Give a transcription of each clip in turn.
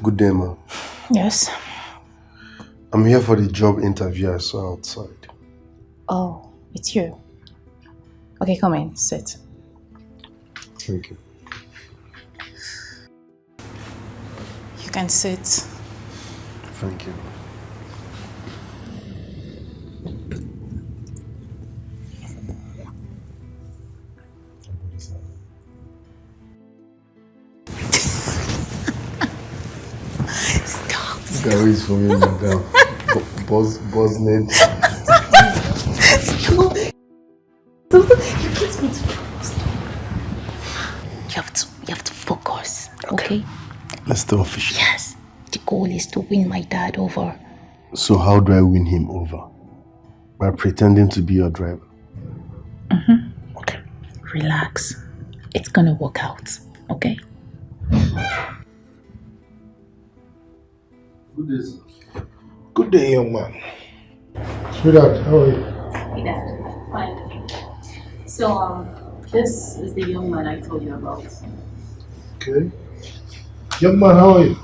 Good day, ma. Yes. I'm here for the job interview I saw outside. Oh, it's you. Okay, come in. Sit. Thank you. You can sit. Thank you. Stop. Look at who's for me, madam. Bosnet. Stop. You can't go to stop. You have to focus, okay? Let's do official. Yes. The goal is to win my dad over. So how do I win him over? By pretending to be your driver? Okay. Relax. It's gonna work out, okay? Good day, sir. Good day, young man. Sweetheart, how are you? Hey, Dad. Fine. So, this is the young man I told you about. Okay. Young man, how are you?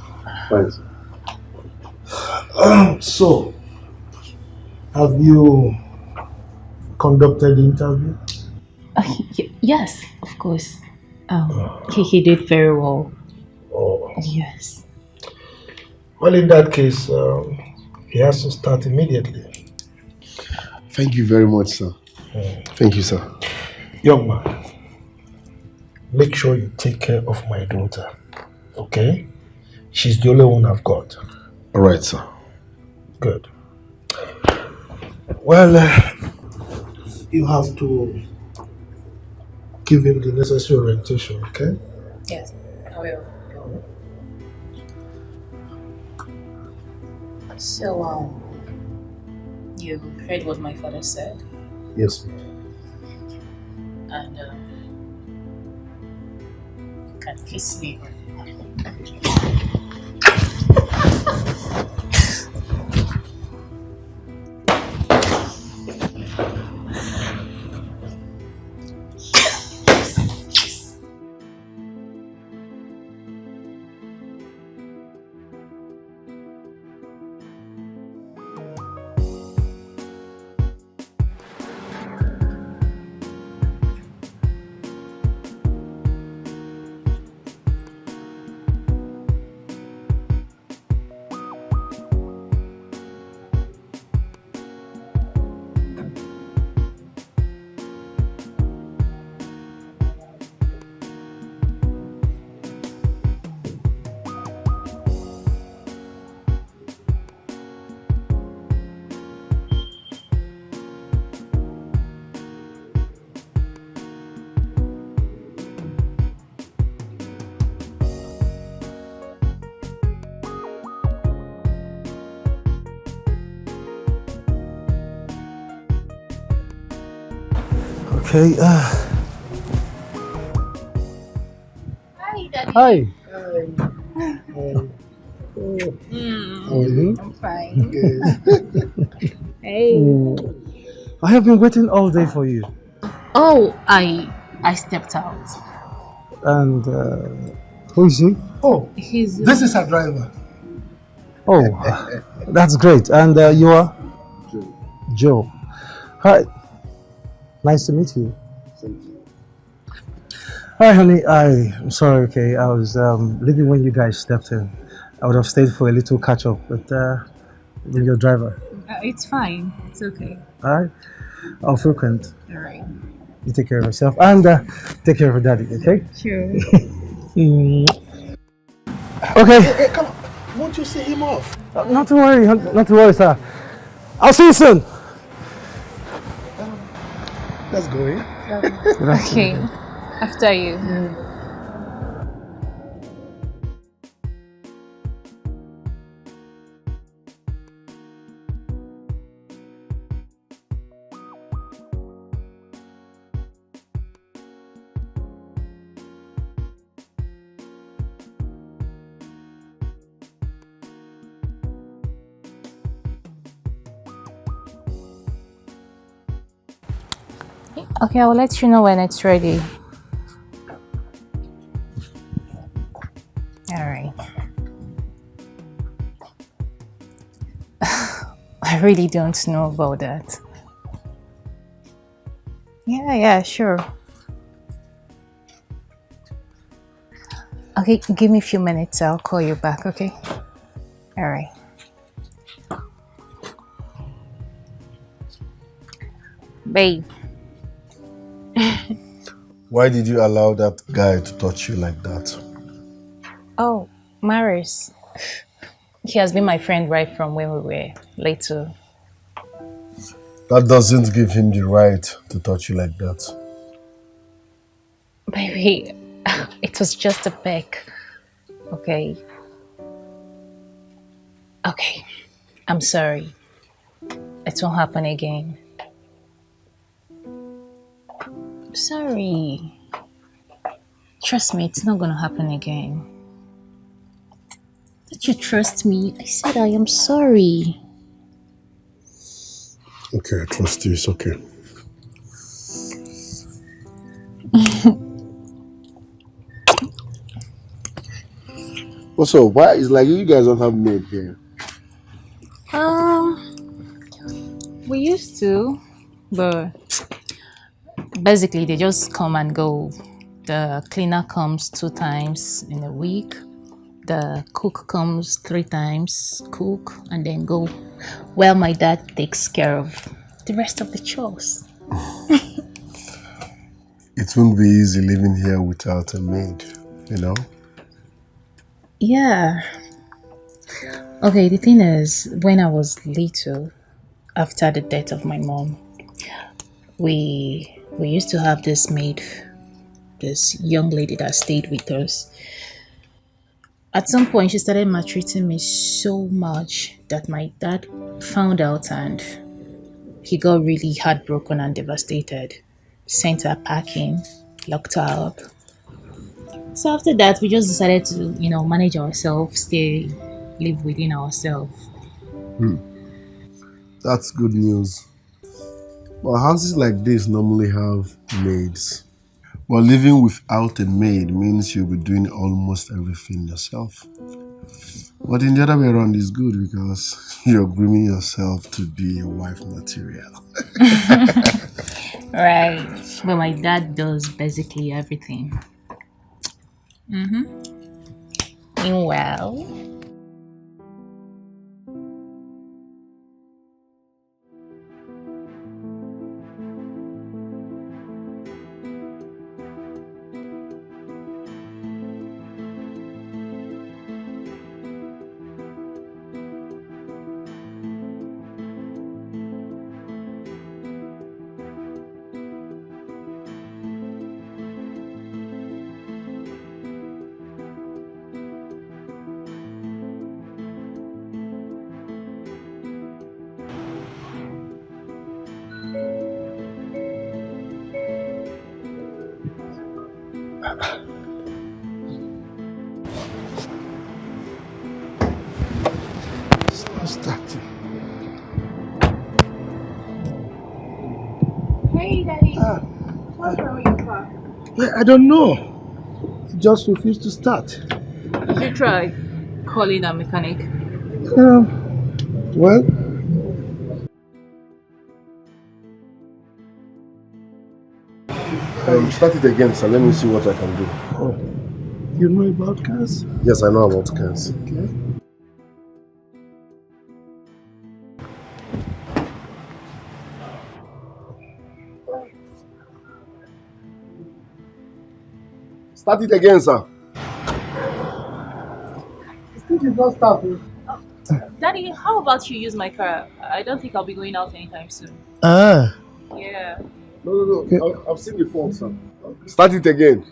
Fine, sir. So, have you conducted the interview? Yes, of course. He did very well. Oh. Yes. Well, in that case, he has to start immediately. Thank you very much, sir. Thank you, sir. Young man, make sure you take care of my daughter, okay? She's the only one I've got. All right, sir. Good. Well, you have to give him the necessary orientation, okay? Yes, I will. So, you heard what my father said? Yes, And, can kiss me. Okay, Hi, Daddy. Hi. I'm fine. Hey. I have been waiting all day for you. Oh, I stepped out. And who is he? Oh, He's this is our driver. Oh, that's great. And you are? Joe. Joe. Hi. Nice to meet you. Thank you. Hi, honey. I'm sorry, okay. I was leaving when you guys stepped in. I would have stayed for a little catch up with your driver. It's fine. It's okay. All right. I'll frequent. All right. You take care of yourself and take care of your daddy, okay? Sure. Okay. Hey, come on. Won't you see him off? Not to worry, sir. I'll see you soon. Let's go in. Okay. After you. Okay, I'll let you know when it's ready. I really don't know about that. Yeah, sure. Okay, give me a few minutes. I'll call you back, okay? All right. Babe. Why did you allow that guy to touch you like that? Oh, Maris. He has been my friend right from when we were little. That doesn't give him the right to touch you like that. Baby, it was just a peck. Okay. Okay. I'm sorry. It won't happen again. I'm sorry. Trust me, it's not gonna happen again. Don't you trust me? I said I am sorry. Okay, I trust you. It's okay. Also, why is like you guys don't have maid here? We used to, but basically they just come and go. The cleaner comes 2 times in a week. The cook comes 3 times, cook and then go. Well, my dad takes care of the rest of the chores. It won't be easy living here without a maid, you know? Yeah. Okay, the thing is, when I was little, after the death of my mom, we used to have this maid, this young lady that stayed with us. At some point, she started maltreating me so much that my dad found out and he got really heartbroken and devastated. Sent her packing, locked her up. So after that, we just decided to, manage ourselves, stay, live within ourselves. That's good news. But houses like this normally have maids. But living without a maid means you'll be doing almost everything yourself. But in the other way around is good because you're grooming yourself to be a wife material. Right. But my dad does basically everything. Meanwhile, What's that? hey, Daddy. What's wrong with your car? Yeah, I don't know. It just refused to start. Did you try calling a mechanic? Well, Start it again, sir. Let me see what I can do. oh, you know about cars? Yes, I know about cars. Okay. Start it again, sir. It did not start. Daddy, how about you use my car? I don't think I'll be going out anytime soon. Ah. Yeah. No. Okay. I've seen the fault, sir. Start it again.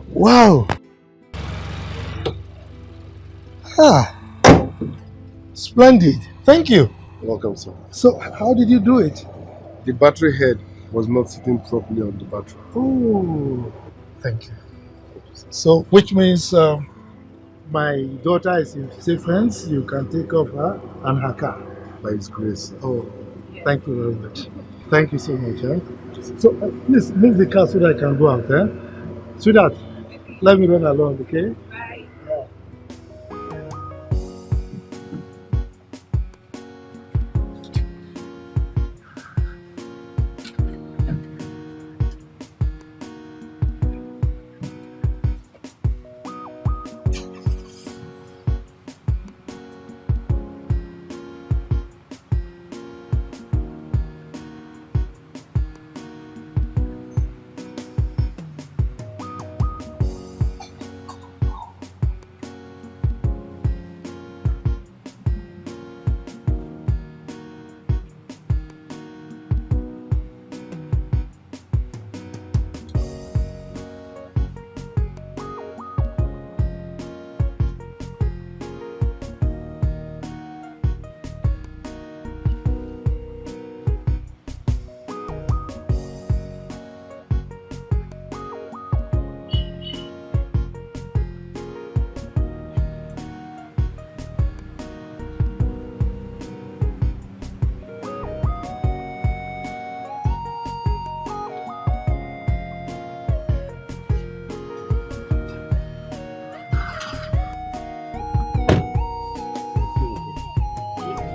Wow. Ah. Splendid. Thank you. Welcome, sir. So, how did you do it? The battery head was not sitting properly on the battery. Oh, thank you. So, which means my daughter is in safe hands. You can take off her and her car. By His grace, sir. Oh, thank you very much. Thank you so much. So, please leave the car so that I can go out. Sweetheart, let me run along, okay?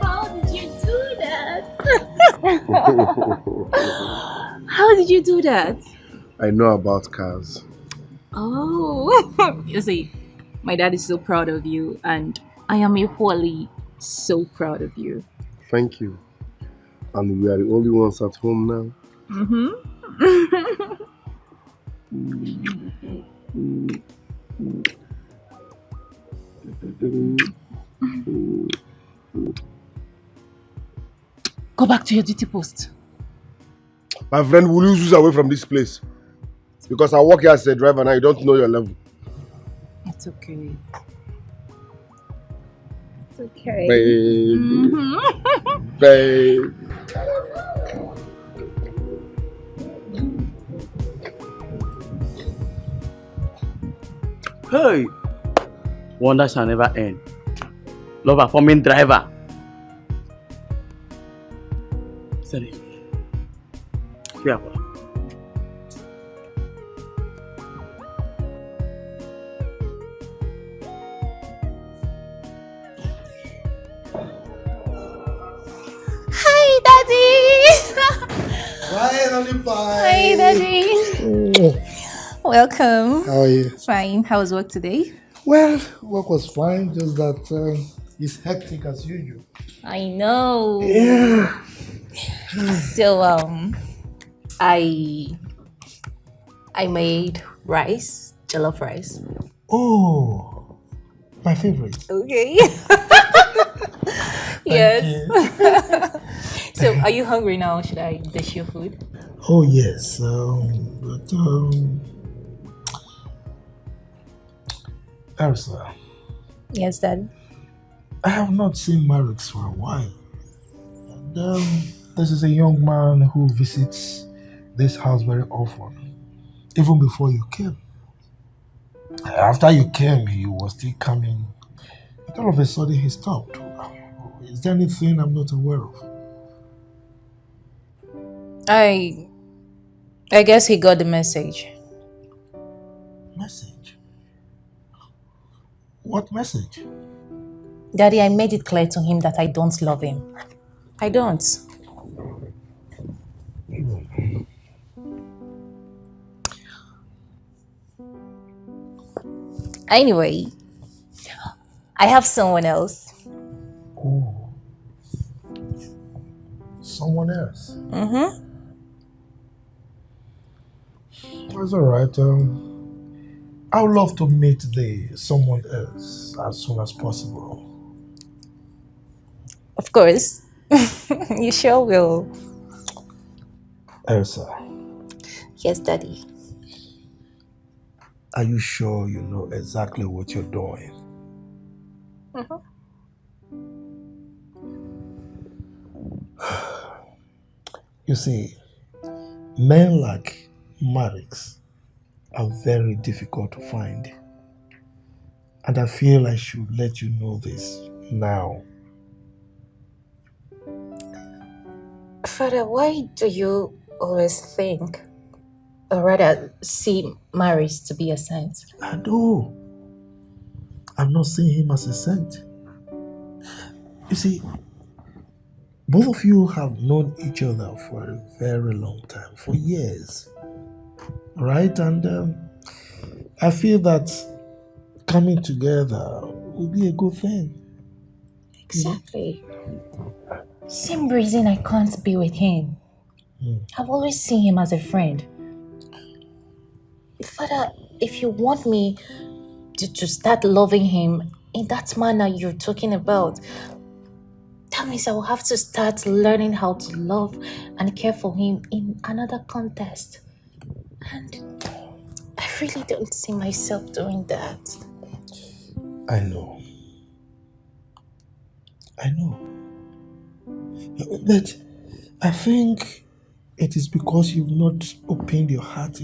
How did you do that? How did you do that? I know about cars. Oh, you see, my dad is so proud of you, and I am equally so proud of you. Thank you. And we are the only ones at home now. Mm-hmm. Go back to your duty post. My friend, will you zoom away from this place? Because I work here as a driver and I don't know your level. It's okay. It's okay. Baby. Mm-hmm. Babe. Hey, wonder shall never end. Love performing driver. Sorry. Yeah. Hi, Daddy. Finally, bye. Hi, Daddy. Welcome. How are you? Fine. How was work today? Well, work was fine, just that it's hectic as usual. I know. Yeah. So I made rice, jollof rice. Oh, my favorite. Okay. Thank Yes. you. So are you hungry now? Should I dish your food? Oh, yes. Elsa, Yes, Dad. I have not seen Marix for a while. And this is a young man who visits this house very often, even before you came. After you came, he was still coming, but all of a sudden he stopped. Is there anything I'm not aware of? I guess he got the message. Message? What message? Daddy, I made it clear to him that I don't love him. I don't. Anyway, I have someone else. Oh, someone else. Mm-hmm. That's all right. I would love to meet the someone else as soon as possible. Of course. You sure will. Elsa, Yes, Daddy. are you sure you know exactly what you're doing? Mm-hmm. You see, men like Marix are very difficult to find. And I feel I should let you know this now. Father, why do you always think Or rather, see marriage to be a saint. I know. I've not seen him as a saint. You see, both of you have known each other for a very long time, for years, right? And I feel that coming together will be a good thing. Exactly. Same reason I can't be with him. I've always seen him as a friend. Father, if you want me to start loving him in that manner you're talking about, that means I will have to start learning how to love and care for him in another context. And I really don't see myself doing that. I know. I know. But I think it is because you've not opened your heart,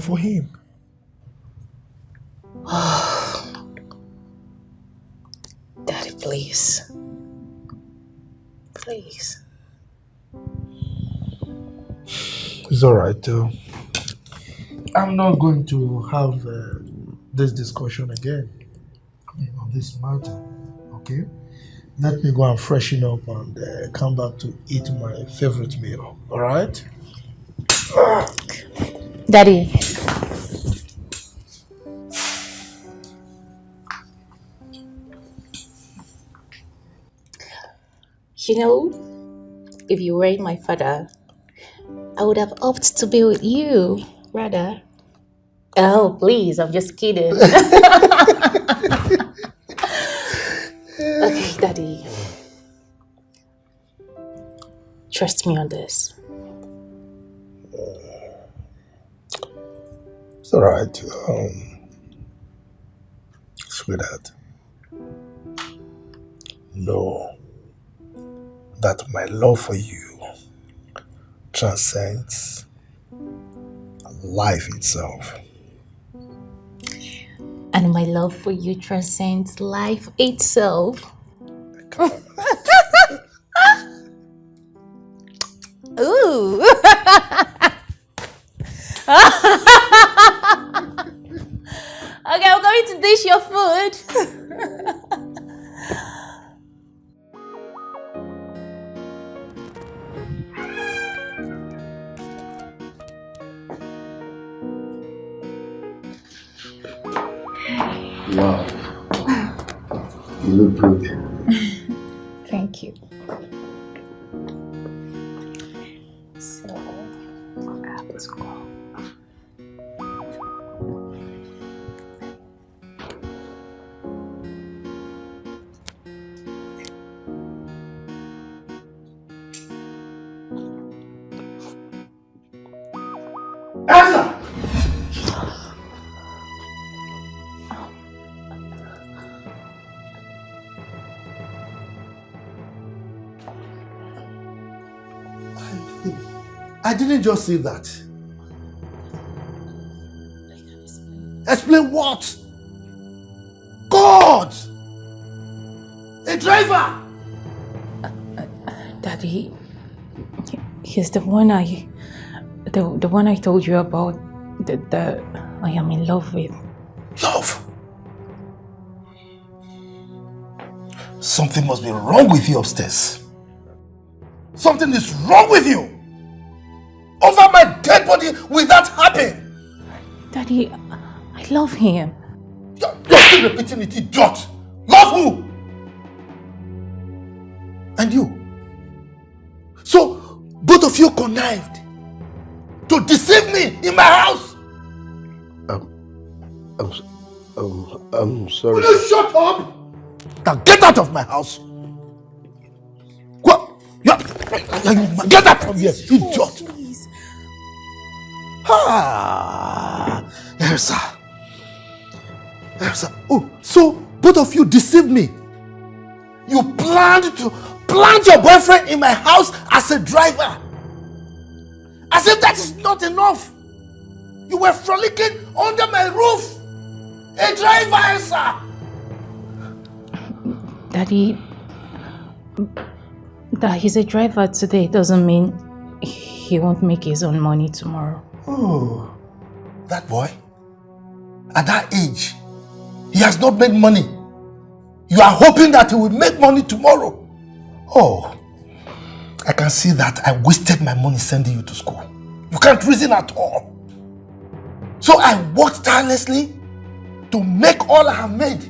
for him. Daddy, please. Please. It's all right. I'm not going to have this discussion again on this matter. Okay? Let me go and freshen up and come back to eat my favorite meal. All right? Daddy. You know, if you were my father, I would have opted to be with you, rather. Oh, please, I'm just kidding. Okay, Daddy. Trust me on this. It's all right. Sweetheart. Know that my love for you transcends life itself. And my love for you transcends life itself. Ooh. Okay, I'm going to dish your food. Wow. You look good. Thank you. So, let's go. Elsa! I didn't just say that. Explain what? God! A driver! Daddy, he's the one the one I told you about that I am in love with. Love? Something must be wrong with you upstairs. Something is wrong with you. Over my dead body will that happen? Daddy, I love him. You're still repeating it, idiot. Love who? And you? So, both of you connived to deceive me in my house? I'm sorry. Will you shut up? Now get out of my house. Go. Get out from here, idiot. Elsa. Oh, so both of you deceived me. You planned to plant your boyfriend in my house as a driver. As if that is not enough. You were frolicking under my roof. A driver, Elsa. Daddy, that he's a driver today doesn't mean he won't make his own money tomorrow. Oh, that boy, at that age, he has not made money. You are hoping that he will make money tomorrow. Oh, I can see that I wasted my money sending you to school. You can't reason at all. So I worked tirelessly to make all I have made.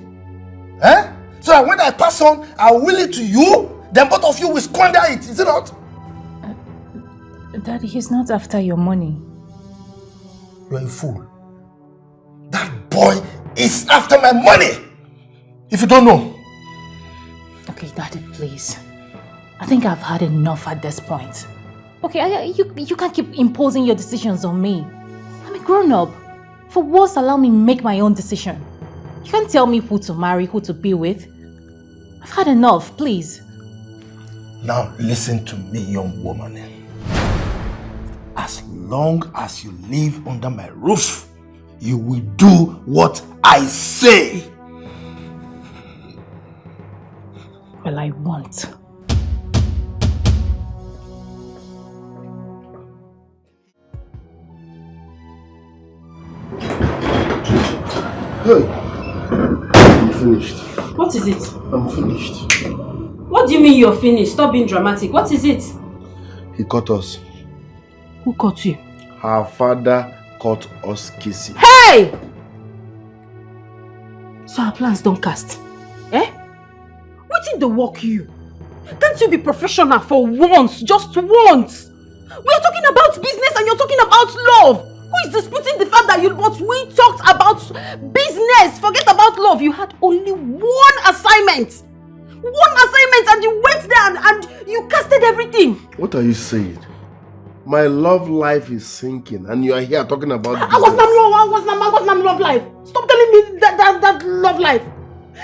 So that when I pass on, I will will it to you, then both of you will squander it, is it not? Daddy, he's not after your money. You are a fool. That boy is after my money. If you don't know. Okay, Daddy, please. I think I've had enough at this point. Okay, you can't keep imposing your decisions on me. I'm a grown-up. For once, allow me make my own decision. You can't tell me who to marry, who to be with. I've had enough, please. Now listen to me, young woman. As long as you live under my roof, you will do what I say. Well, I won't. Hey, I'm finished. What is it? I'm finished. What do you mean you're finished? Stop being dramatic. What is it? He caught us. Who caught you? Her father caught us kissing. Hey! So our plans don't cast. Eh? What did they work you? Can't you be professional for once? Just once? We are talking about business and you're talking about love. Who is disputing the fact that but we talked about business? Forget about love. You had only one assignment. One assignment and you went there and you casted everything. What are you saying? My love life is sinking and you are here talking about business. I was not love life. Stop telling me that love life.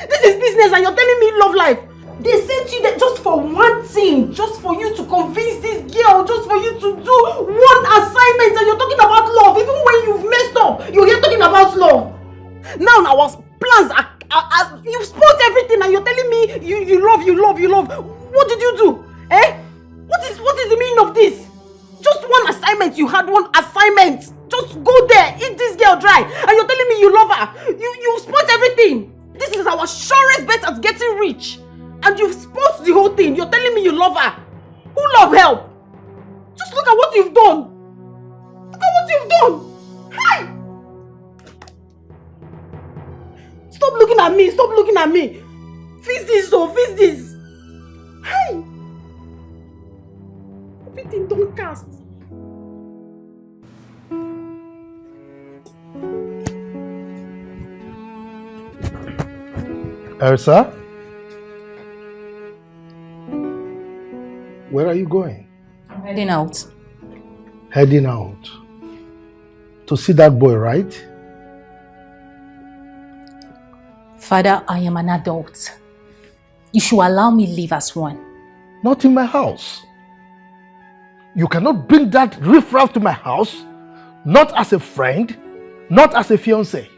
This is business and you're telling me love life. They sent you there just for one thing, just for you to convince this girl, just for you to do one assignment, and you're talking about love. Even when you've messed up, you're here talking about love. Now our plans are you've spoiled everything and you're telling me you love. What did you do? Eh? What is the meaning of this? Just one assignment. You had one assignment. Just go there, eat this girl dry, and you're telling me you love her. You've spoiled everything. This is our surest bet at getting rich. And you've spoiled the whole thing. You're telling me you love her. Who love help? Just look at what you've done. Look at what you've done. Hi! Stop looking at me. Stop looking at me. Fix this, fix this. Hi! Everything don't cast. Elsa? Where are you going? I'm heading out. Heading out. To see that boy, right? Father, I am an adult. You should allow me live as one. Not in my house. You cannot bring that riffraff to my house, not as a friend, not as a fiancé.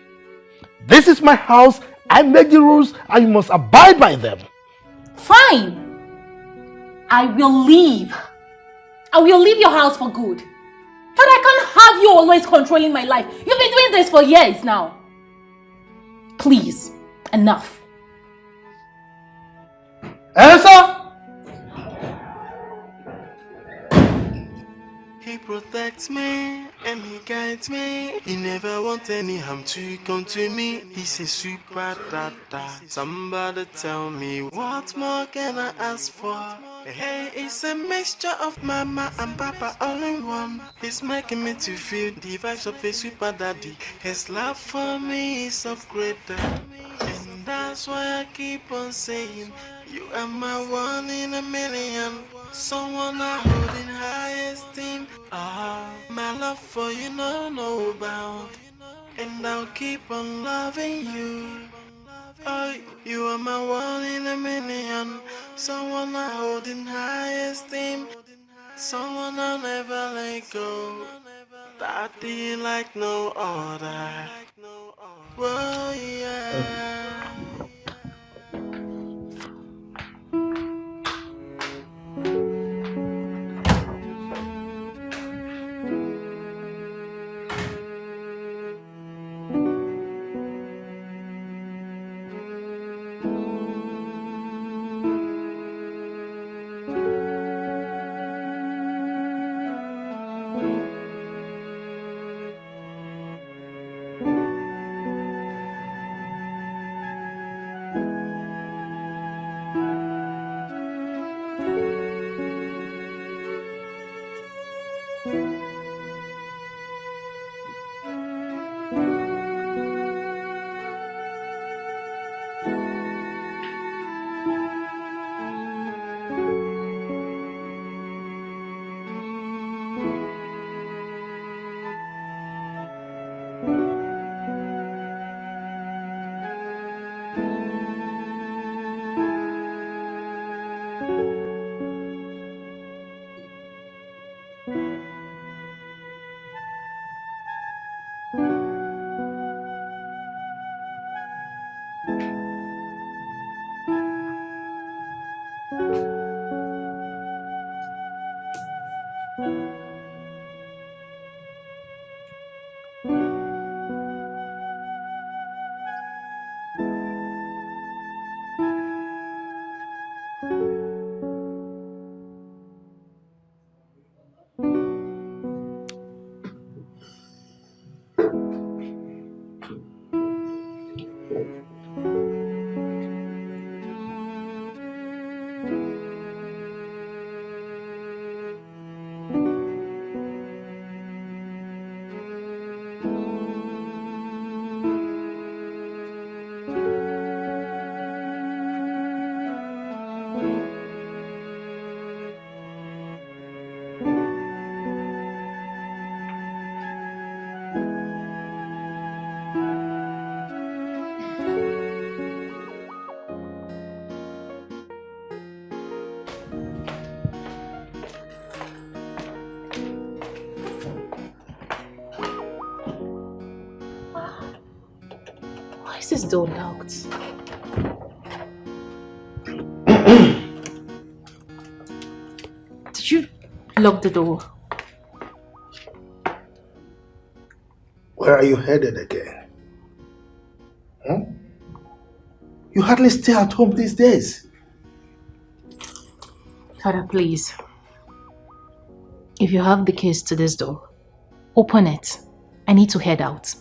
This is my house. I make the rules and you must abide by them. Fine. I will leave. I will leave your house for good. But I can't have you always controlling my life. You've been doing this for years now. Please, enough. Elsa! He protects me and he guides me. He never wants any harm to come to me. He's a super dada. Somebody tell me what more can I ask for? Hey, it's a mixture of mama and papa all in one. He's making me to feel the vibes of a super daddy. His love for me is upgraded. And that's why I keep on saying, you are my one in a million. Someone I hold in high esteem. My love for you no bound. And I'll keep on loving you. Oh, you are my one in a million. Someone I hold in high esteem. Someone I'll never let go. Daddy like no other. Whoa, yeah. Why is this door locked? Did you lock the door? Where are you headed again? Huh? You hardly stay at home these days. Father, please. If you have the keys to this door, open it. I need to head out.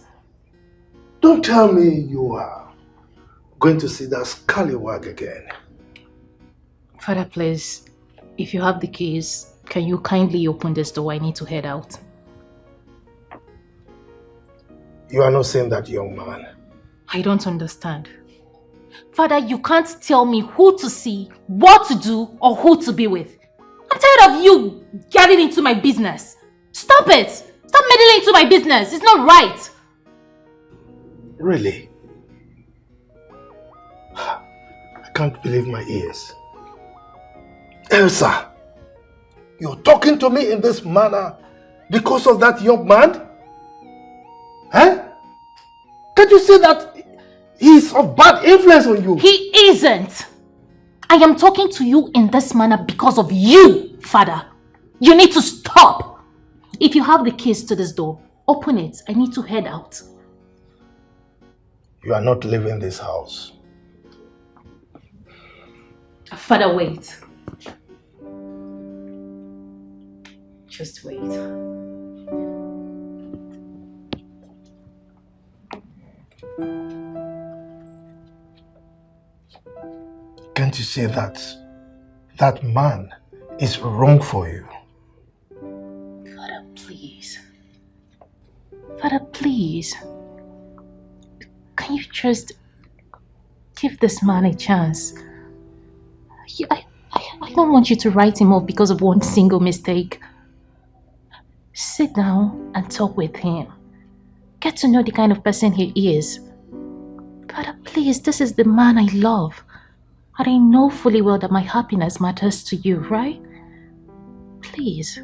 Don't tell me you are going to see that scallywag again. Father, please. If you have the keys, can you kindly open this door? I need to head out. You are not seeing that young man. I don't understand. Father, you can't tell me who to see, what to do, or who to be with. I'm tired of you getting into my business. Stop it! Stop meddling into my business. It's not right. Really? I can't believe my ears. Elsa, you're talking to me in this manner because of that young man? Huh? Can't you see that he's of bad influence on you? He isn't. I am talking to you in this manner because of you, Father. You need to stop. If you have the keys to this door, open it. I need to head out. You are not leaving this house. Father, wait. Just wait. Can't you see that that man is wrong for you? Father, please. Father, please. Can you just give this man a chance? I don't want you to write him off because of one single mistake. Sit down and talk with him. Get to know the kind of person he is. Father, please, this is the man I love. And I know fully well that my happiness matters to you, right? Please.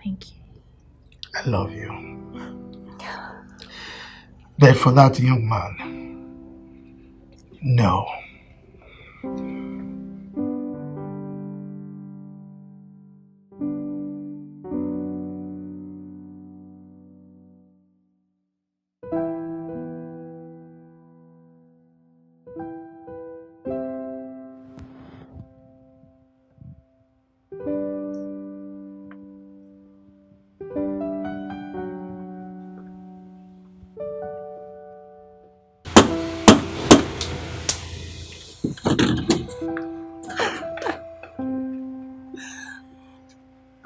Thank you. I love you. But for that young man, no.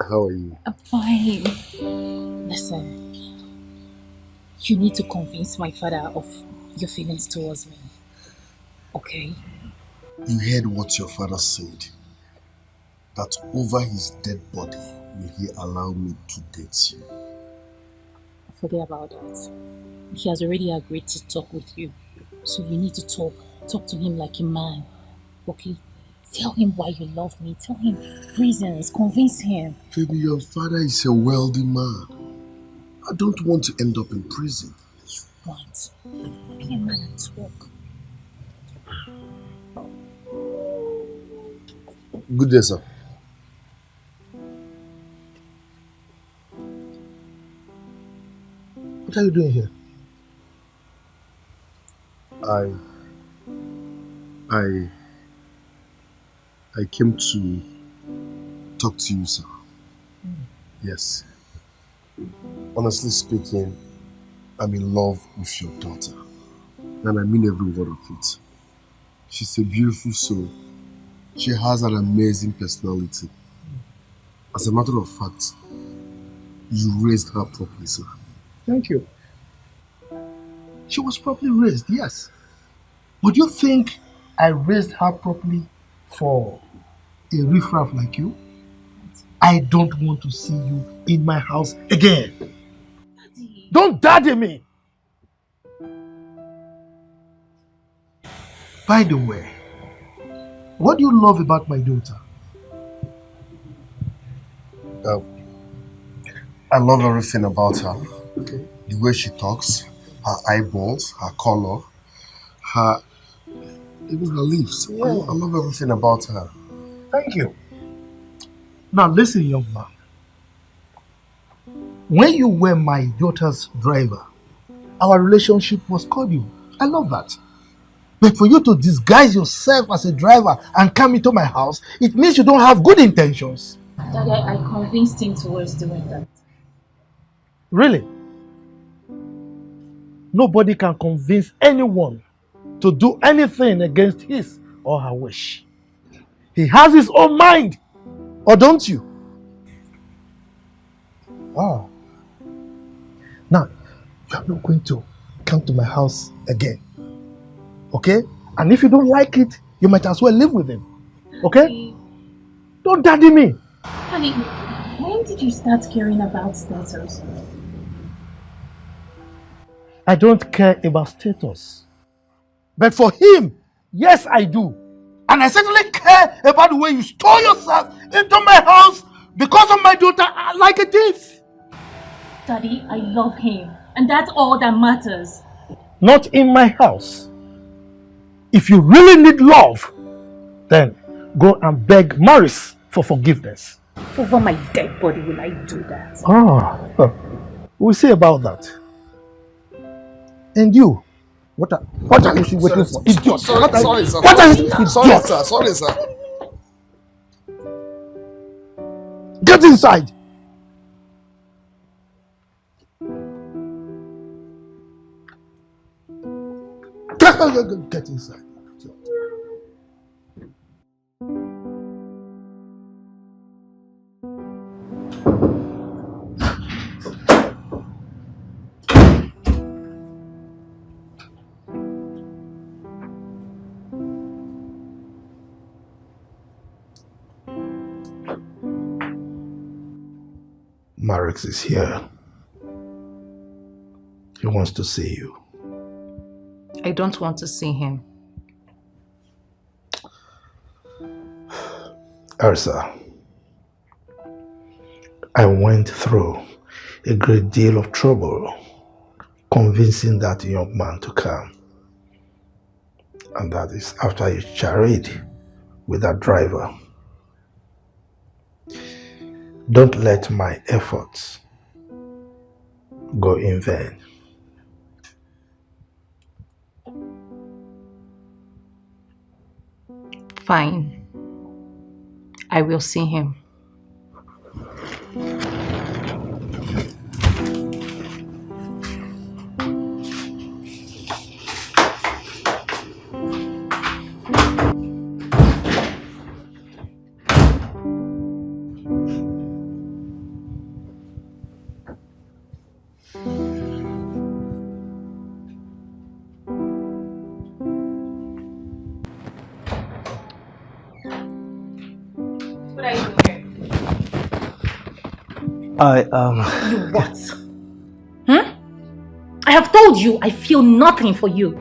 How are you? I'm fine. Listen, you need to convince my father of your feelings towards me. Okay? You heard what your father said. That over his dead body will he allow me to date you. Forget about that. He has already agreed to talk with you. So you need to talk to him like a man. Okay? Tell him why you love me. Tell him reasons. Convince him. Baby, your father is a wealthy man. I don't want to end up in prison. What? Be a man and talk. Good day, sir. What are you doing here? I came to talk to you, sir. Yes. Honestly speaking, I'm in love with your daughter. And I mean every word of it. She's a beautiful soul. She has an amazing personality. As a matter of fact, you raised her properly, sir. Thank you. She was properly raised, yes. Would you think I raised her properly for a riffraff like you? I don't want to see you in my house again. Daddy. Don't daddy me! By the way, what do you love about my daughter? I love everything about her. Okay. The way she talks, her eyeballs, her color, even her lips. Yeah. I love everything about her. Thank you. Now listen, young man. When you were my daughter's driver, our relationship was cordial. I love that. But for you to disguise yourself as a driver and come into my house, it means you don't have good intentions. Daddy, I convinced him towards doing that. Really? Nobody can convince anyone to do anything against his or her wish. He has his own mind, or don't you? Ah. Now, you are not going to come to my house again. Okay? And if you don't like it, you might as well live with him. Okay? Daddy. Don't daddy me. Daddy, when did you start caring about status? I don't care about status. But for him, yes, I do. And I certainly care about the way you stole yourself into my house because of my daughter like a thief. Daddy, I love him. And that's all that matters. Not in my house. If you really need love, then go and beg Maris for forgiveness. Over my dead body will I do that? We'll see about that. And you, what are you waiting for? Idiot! Sorry, sir. What are you? Sorry, sir. Sorry, sir. Get inside! Get inside. Marix is here. He wants to see you. I don't want to see him. Elsa, I went through a great deal of trouble convincing that young man to come. And that is after a charade with that driver. Don't let my efforts go in vain. Fine. I will see him. What are you doing here? You what? I have told you I feel nothing for you.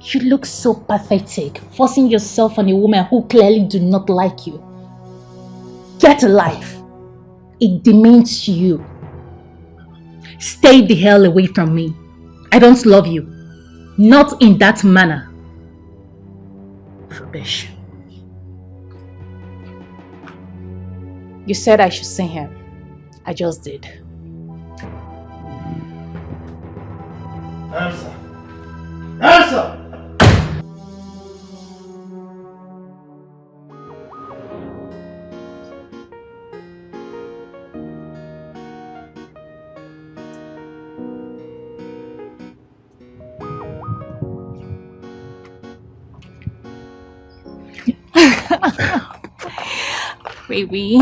You look so pathetic, forcing yourself on a woman who clearly do not like you. Get a life. It demeans you. Stay the hell away from me. I don't love you. Not in that manner. Rubbish. You said I should see him. I just did. Answer! Answer! Baby.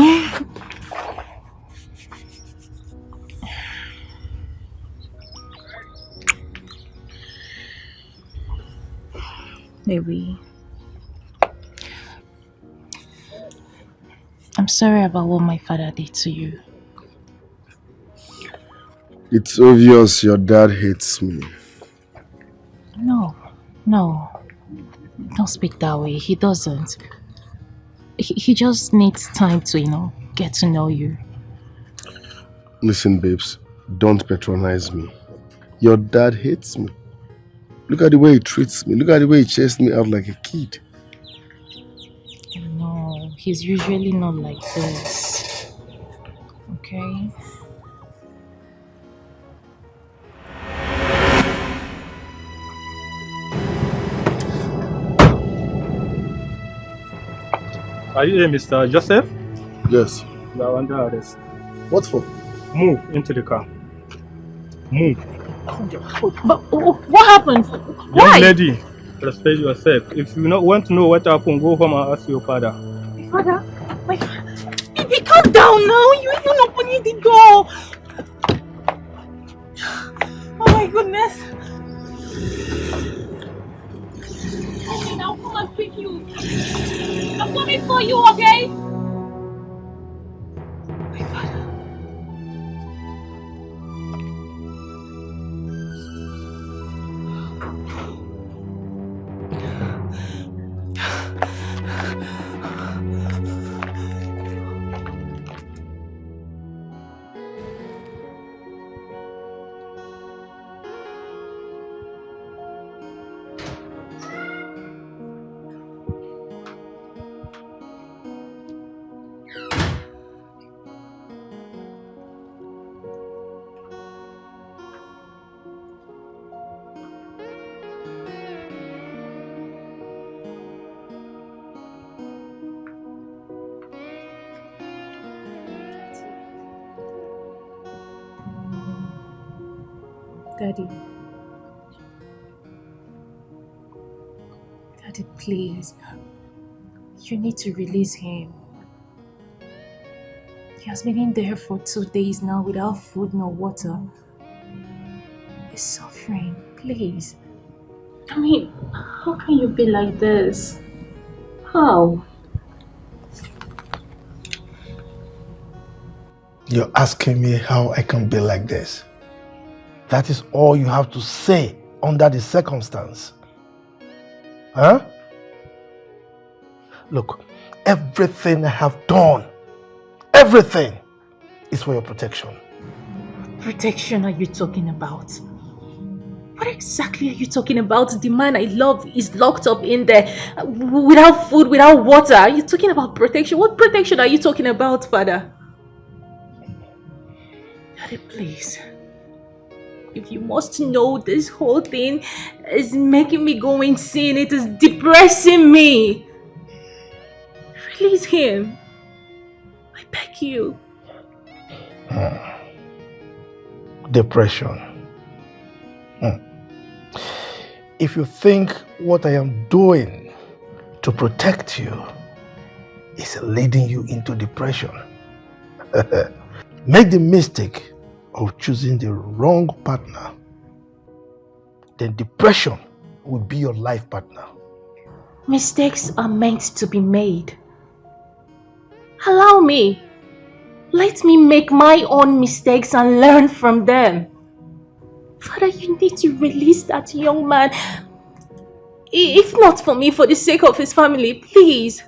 Baby. I'm sorry about what my father did to you. It's obvious your dad hates me. No. Don't speak that way. He doesn't. He just needs time to, get to know you. Listen, babes, don't patronize me. Your dad hates me. Look at the way he treats me. Look at the way he chased me out like a kid. No, he's usually not like this. Okay? Are you here, Mr. Joseph? Yes. You are under arrest. What for? Move into the car. Move. But what happened? Why? Young lady, respect yourself. If you not want to know what happened, go home and ask your father. My father? Baby, calm down now. You're even opening the door. Oh my goodness. Okay, now come and pick you. I'm coming for you, okay? My father. Daddy, please. You need to release him. He has been in there for 2 days now without food nor water. He's suffering. Please. I mean, how can you be like this? How? You're asking me how I can be like this. That is all you have to say under the circumstance. Huh? Look, everything I have done, everything is for your protection. What protection are you talking about? What exactly are you talking about? The man I love is locked up in there without food, without water. Are you talking about protection? What protection are you talking about, Father? Daddy, please. If you must know, this whole thing is making me go insane. It is depressing me. Release him. I beg you. Depression. If you think what I am doing to protect you is leading you into depression, make the mistake of choosing the wrong partner, then depression will be your life partner. Mistakes are meant to be made. Allow me. Let me make my own mistakes and learn from them. Father, you need to release that young man. If not for me, for the sake of his family, please.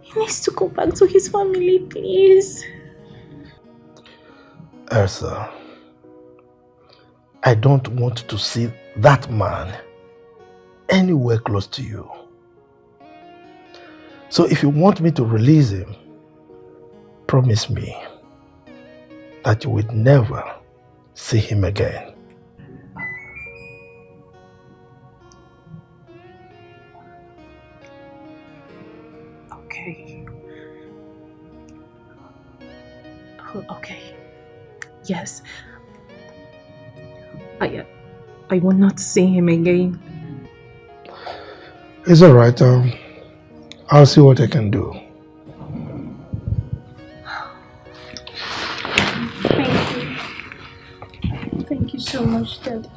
He needs to go back to his family, please. Elsa, I don't want to see that man anywhere close to you. So if you want me to release him, promise me that you would never see him again. Okay. Okay. Yes. I will not see him again. It's alright, I'll see what I can do. Thank you. Thank you so much, Dad.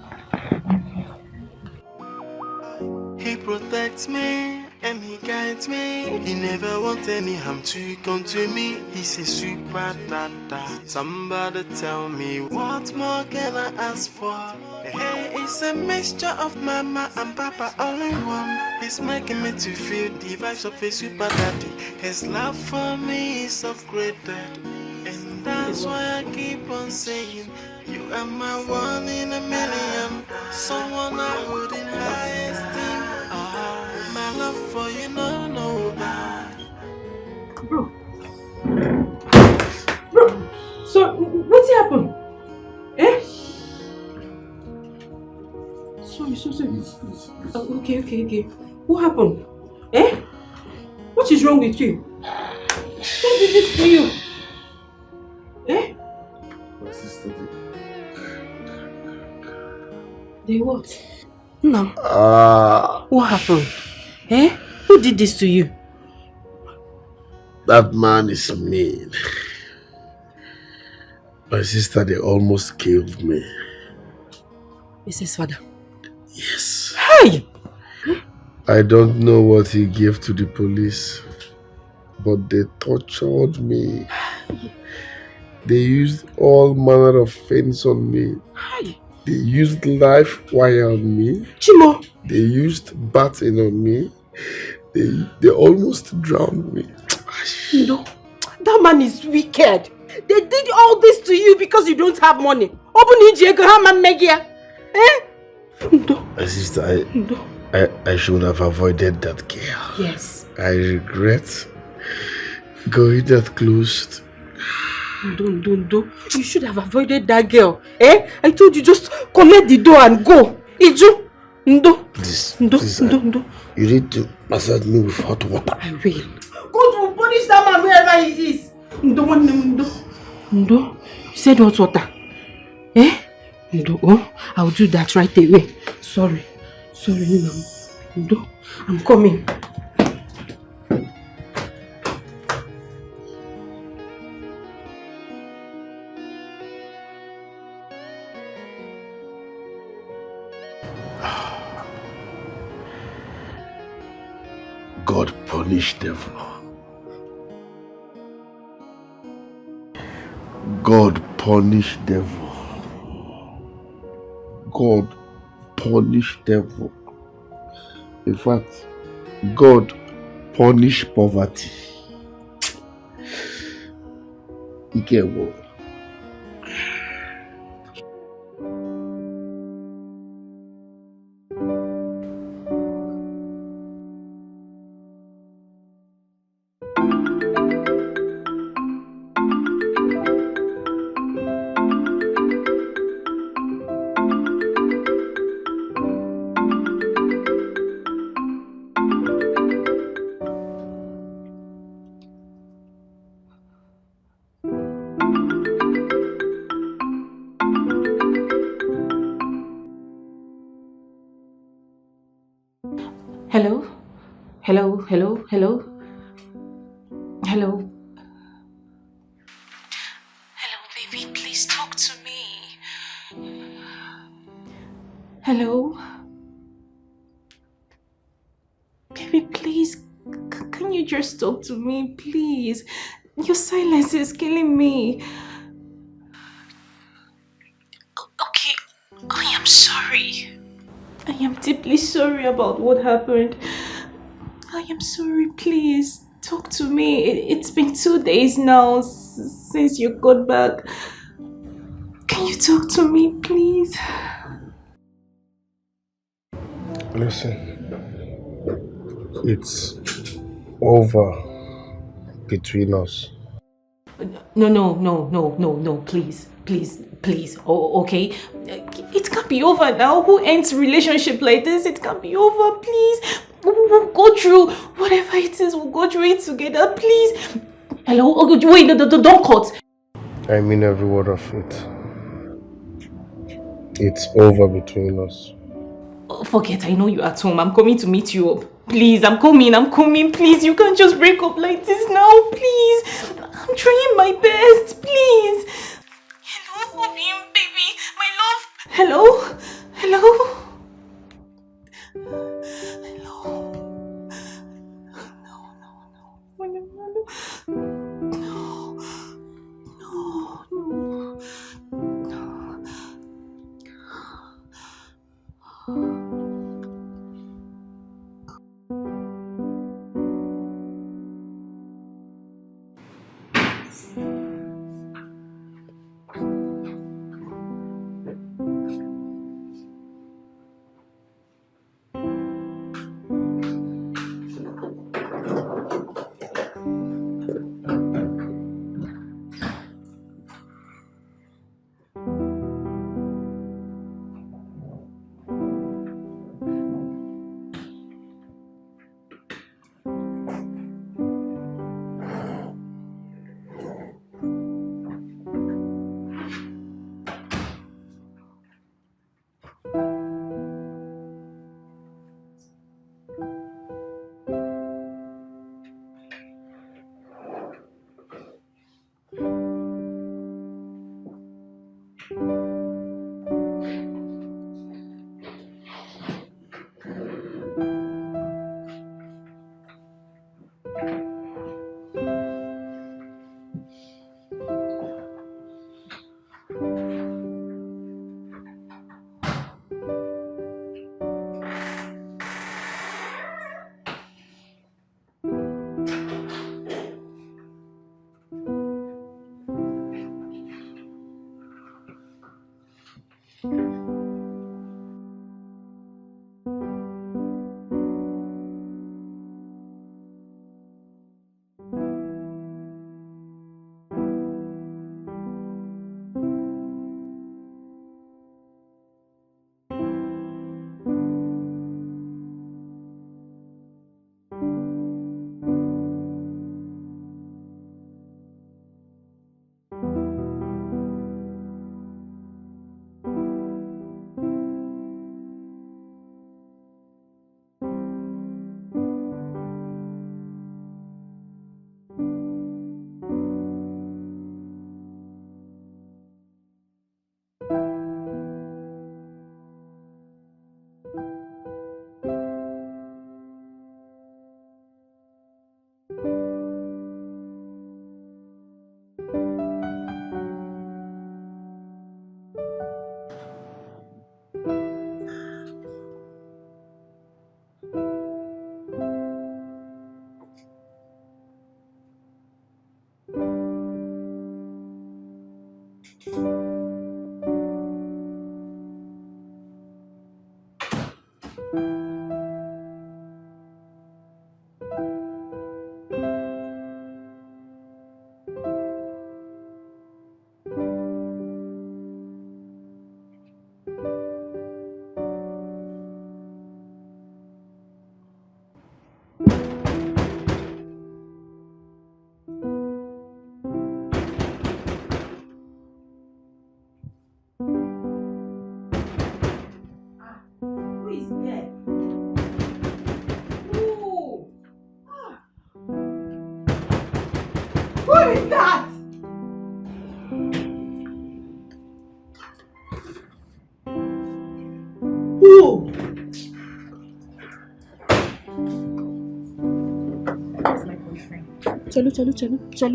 He protects me and he guides me. He never wants any harm to come to me. He's a super dada. Somebody tell me, what more can I ask for? Hey, it's a mixture of mama and papa all in one. He's making me to feel the vibes of a super daddy. His love for me is upgraded, and that's why I keep on saying, you are my one in a million. Someone I hold in high esteem. My love for you, no bad. Bro, so what's happened? Eh? Sorry. Oh, okay. What happened? Eh? What is wrong with you? Who did this to you? Eh? My sister did. They what? No. Ah, What happened? Eh? Who did this to you? that man is mean. My sister, they almost killed me. It's his father. Yes. Hey! I don't know what he gave to the police, but they tortured me. They used all manner of feints on me. Hey! They used live wire on me. Chimo! They used batting on me. They almost drowned me. No. That man is wicked. They did all this to you because you don't have money. Open Megia. Eh? No. My sister, I should have avoided that girl. Yes. I regret going that close. Don't. You should have avoided that girl. Eh? I told you just connect the door and go. Iju. Ndo. Please. Ndo. You need to massage me with hot water. I will. God will punish that man wherever he is. Ndo. You said hot water. Eh? Ndo. Oh, I'll do that right away. Sorry, Ndo. I'm coming. God punish devil. God punish devil. God punish devil. In fact, God punish poverty. Ikewo. Hello? Hello, baby. Please talk to me. Hello? Baby, please. Can you just talk to me, please? Your silence is killing me. Okay, I am sorry. I am deeply sorry about what happened. I am sorry, please. Talk to me. It's been 2 days now since you got back. Can you talk to me, please? Listen, it's over between us. No, please. Oh, okay. It can't be over now. Who ends relationship like this? It can't be over, please. We'll go through whatever it is. We'll go through it together, please. Hello? Oh, wait, no, don't cut. I mean every word of it. It's over between us. Oh, forget, I know you're at home. I'm coming to meet you up. Please, I'm coming, please. You can't just break up like this now, please. I'm trying my best, plee. Hello, baby, my love. Hello? Hello?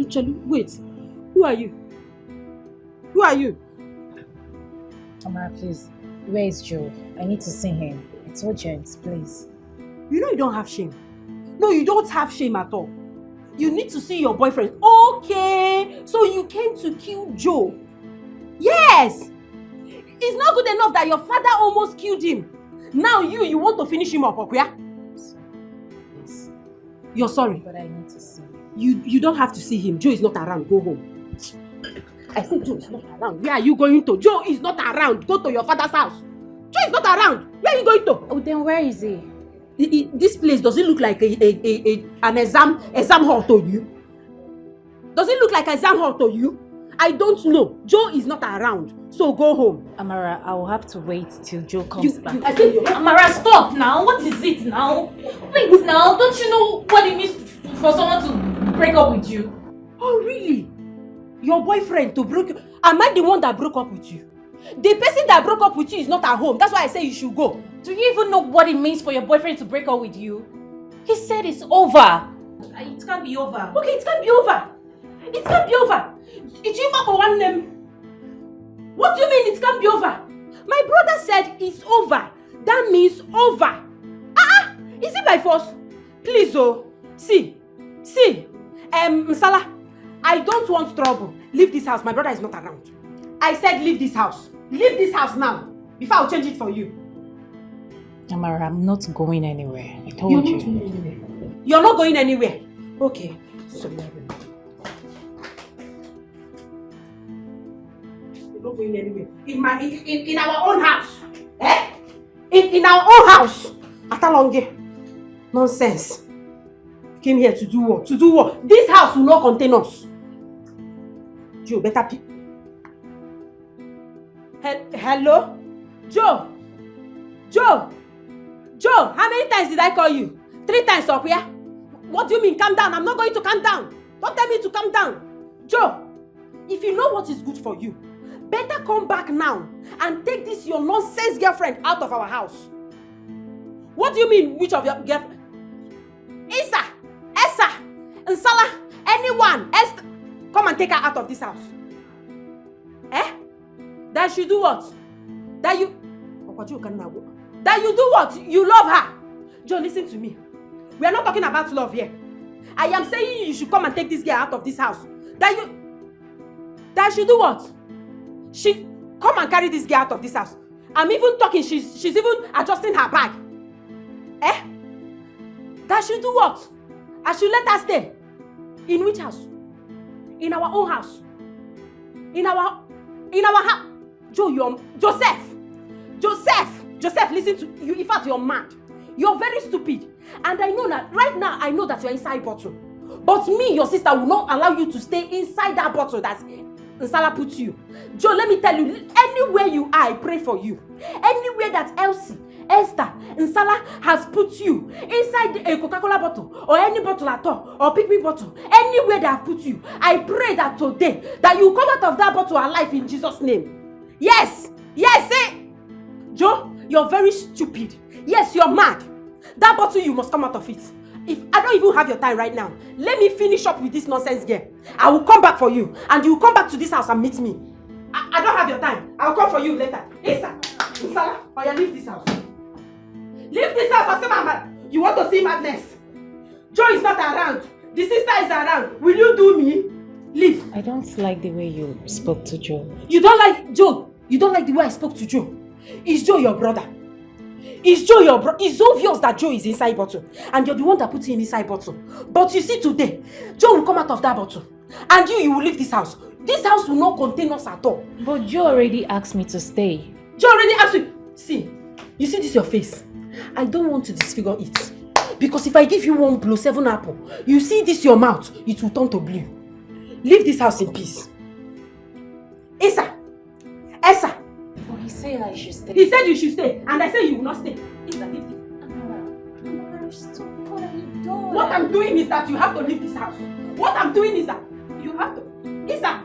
Chalu, wait. Who are you? Mama, please. Where is Joe? I need to see him. It's urgent, please. You know you don't have shame. No, you don't have shame at all. You need to see your boyfriend. Okay, so you came to kill Joe. Yes! It's not good enough that your father almost killed him. Now you want to finish him up, okay? Please. You're sorry. But I need to see him. You don't have to see him. Joe is not around. Go home. I said Joe is not around. Where are you going to? Joe is not around. Go to your father's house. Joe is not around. Where are you going to? Oh, then where is he? This place, does it look like an exam hall to you? Does it look like an exam hall to you? I don't know. Joe is not around. So go home. Amara, I will have to wait till Joe comes back. I said, Amara, stop now. What is it now? Wait now. Don't you know what it means for someone to break up with you? Oh, really? Your boyfriend to break you? Am I the one that broke up with you? The person that broke up with you is not at home. That's why I say you should go. Do you even know what it means for your boyfriend to break up with you? He said it's over. It can't be over. Okay, it can't be over. It can't be over. It's over for one name. What do you mean it can't be over? My brother said it's over. That means over. Is it by force? Please, oh. See. Msala, I don't want trouble. Leave this house. My brother is not around. I said leave this house. Leave this house now. Before I'll change it for you. Amara, I'm not going anywhere. I told you. You're not going anywhere. Okay. So you're not going anywhere. In our own house. Eh? In our own house. Atalonge. Nonsense. Came here to do what? To do what? This house will not contain us. Joe, better pick. Hello? Joe, how many times did I call you? 3 times up here? What do you mean calm down? I'm not going to calm down. Don't tell me to calm down. Joe, if you know what is good for you, better come back now and take this your nonsense girlfriend out of our house. What do you mean, which of your girlfriend? Esa, Nsala, anyone, Esther, come and take her out of this house. Eh? That you do what? That you do what? You love her. Joe, listen to me. We are not talking about love here. I am saying you should come and take this girl out of this house. That you do what? She come and carry this girl out of this house. I'm even talking, she's even adjusting her bag. Eh? That should do what? I should let her stay. In which house? In our own house. In our house. Joseph, listen to you. In fact, you're mad. You're very stupid. And I know that right now, I know that you're inside bottle. But me, your sister, will not allow you to stay inside that bottle that Nsala put you. Joe, let me tell you, anywhere you are, I pray for you. Anywhere that Elsie, Esther, Nsala has put you, inside a Coca-Cola bottle, or any bottle at all, or pick-me bottle, anywhere they have put you, I pray that today, that you come out of that bottle alive in Jesus' name. Yes, say. Joe, you're very stupid. Yes, you're mad. That bottle, you must come out of it. If I don't even have your time right now, let me finish up with this nonsense girl. I will come back for you, and you will come back to this house and meet me. I don't have your time. I'll come for you later. Lisa, Nsala, leave this house. Leave this house, I say, Mama. You want to see madness? Joe is not around. The sister is around. Will you do me? Leave. I don't like the way you spoke to Joe. You don't like Joe? You don't like the way I spoke to Joe? Is Joe your brother? Is Joe your brother? It's obvious that Joe is inside bottle. And you're the one that put him inside bottle. But you see today, Joe will come out of that bottle. And you will leave this house. This house will not contain us at all. But Joe already asked me to stay. Joe already asked you. See, you see this your face? I don't want to disfigure it. Because if I give you one blow, 7 apple, you see this your mouth, it will turn to blue. Leave this house in peace. Esa! But he said I should stay. He said you should stay, and I said you will not stay. Esa, leave this. Amara, stop. What are you doing? What I'm doing is that you have to leave this house. What I'm doing is that you have to. Esa!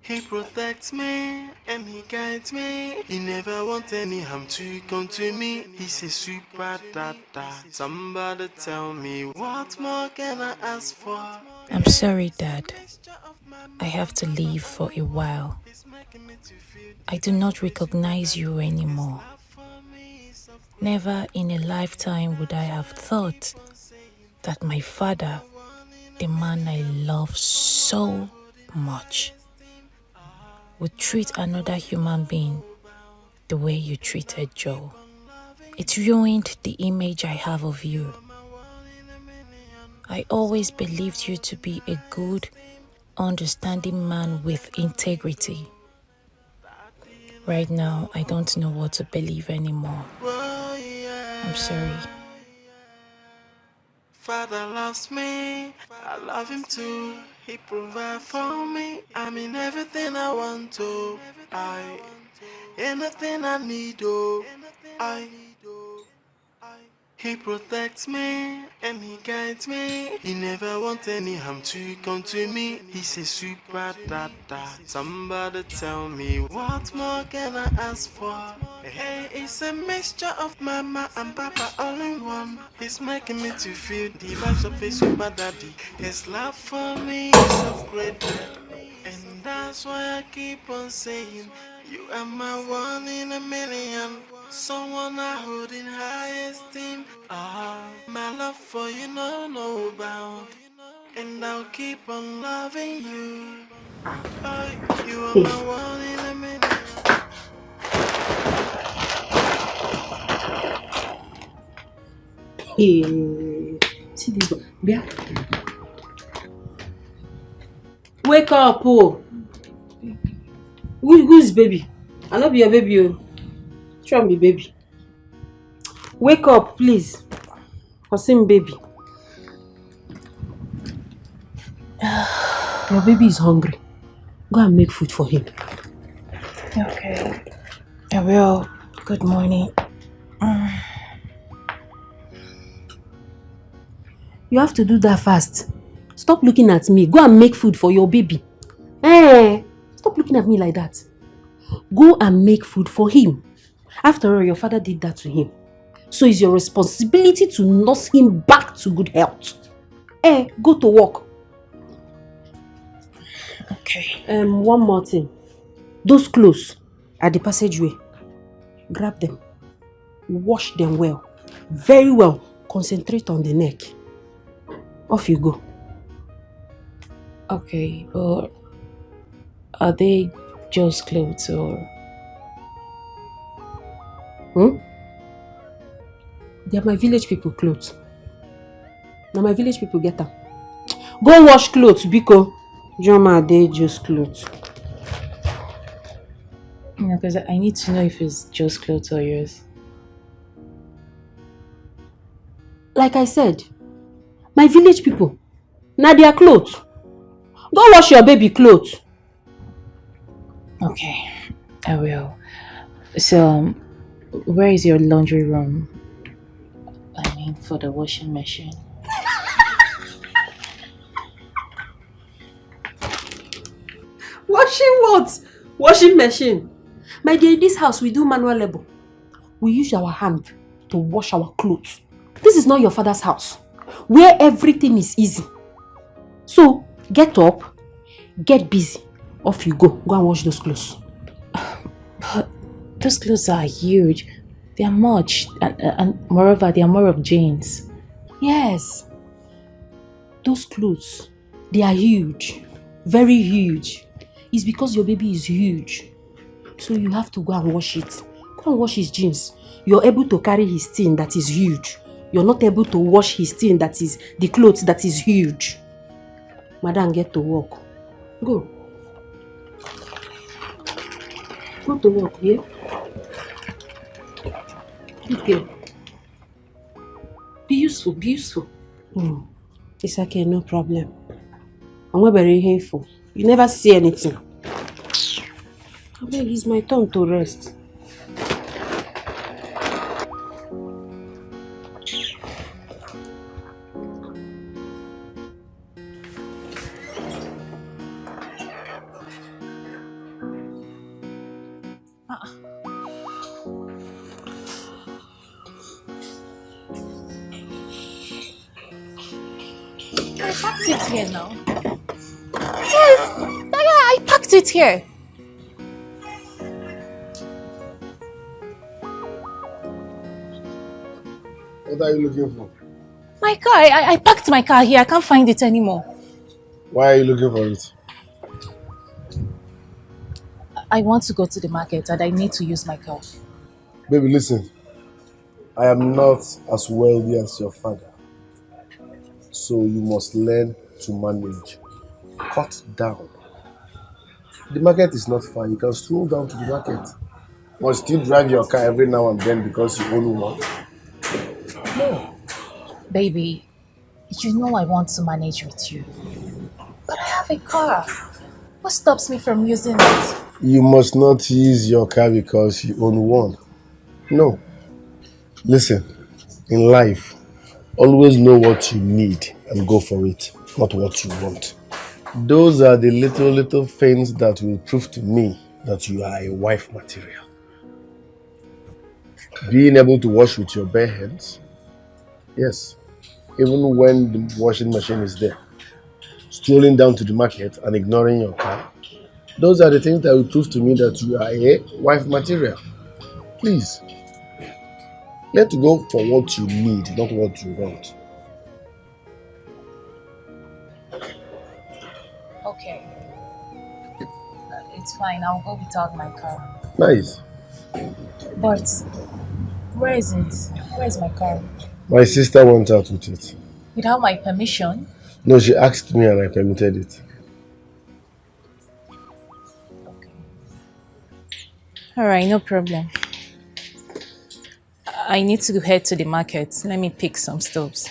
He protects me and he guides me. He never wants any harm to come to me. He's a super dada. Somebody tell me, what more can I ask for? I'm sorry, Dad. I have to leave for a while. I do not recognize you anymore. Never in a lifetime would I have thought that my father, the man I love so much, would treat another human being the way you treated Joe. It ruined the image I have of you. I always believed you to be a good, understanding man with integrity. Right now, I don't know what to believe anymore. I'm sorry. Father loves me, I love him too. He provides for me. I mean everything I want to. Anything I need, oh, I. He protects me and he guides me. He never wants any harm to come to me. He's a super dada. Somebody tell me what more can I ask for? Hey, it's a mixture of mama and papa all in one. He's making me to feel the vibes of a super daddy. His love for me is so great. And that's why I keep on saying, you are my one in a million. Someone I hold in high esteem. My love for you no bound. And I'll keep on loving you. You are my one in a million. Hey, see this one. Yeah. Wake up, oh. Who's baby? I not be your baby, oh. Try me, baby. Wake up, please. Osim, baby. Your baby is hungry. Go and make food for him. Okay. I will. Good morning. You have to do that fast. Stop looking at me. Go and make food for your baby. Stop looking at me like that. Go and make food for him. After all, your father did that to him. So it's your responsibility to nurse him back to good health. Go to work. Okay. One more thing. Those clothes at the passageway, grab them. Wash them well. Very well. Concentrate on the neck. Off you go. Okay, but are they Joe's clothes or? They are my village people clothes. Now my village people get them. Go wash clothes, Biko. Joma, they Joe's clothes. Yeah, because I need to know if it's Joe's clothes or yours. Like I said, my village people, now their clothes. Go wash your baby clothes. Okay, I will. So, where is your laundry room? I mean, for the washing machine. Washing what? Washing machine. My dear, in this house we do manual labor. We use our hand to wash our clothes. This is not your father's house, where everything is easy. So, get up, get busy. Off you go. Go and wash those clothes. But those clothes are huge. They are much. And moreover, they are more of jeans. Yes. Those clothes, they are huge. Very huge. It's because your baby is huge. So you have to go and wash it. Go and wash his jeans. You're able to carry his thing that is huge. You're not able to wash his thing that is the clothes that is huge. Madam, get to work. Go. Go to work, yeah? Okay. Be useful, be useful. It's okay, no problem. I'm not very hateful. You never see anything. I beg, it's my turn to rest. I packed it here now. Yes, I packed it here. What are you looking for? My car. I parked my car here. I can't find it anymore. Why are you looking for it? I want to go to the market and I need to use my car. Baby, listen. I am not as wealthy as your father. So you must learn to manage. Cut down. The market is not far. You can stroll down to the market. Must you drive your car every now and then because you own one? No. Baby, you know I want to manage with you. But I have a car. What stops me from using it? You must not use your car because you own one. No. Listen, in life, always know what you need and go for it, not what you want. Those are the little things that will prove to me that you are a wife material. Being able to wash with your bare hands, yes, even when the washing machine is there. Strolling down to the market and ignoring your car. Those are the things that will prove to me that you are a wife material. Please, let's go for what you need, not what you want. Okay. It's fine. I'll go without my car. Nice. But where is it? Where is my car? My sister went out with it. Without my permission? No, she asked me and I permitted it. Okay. Alright, no problem. I need to head to the market. Let me pick some stoves.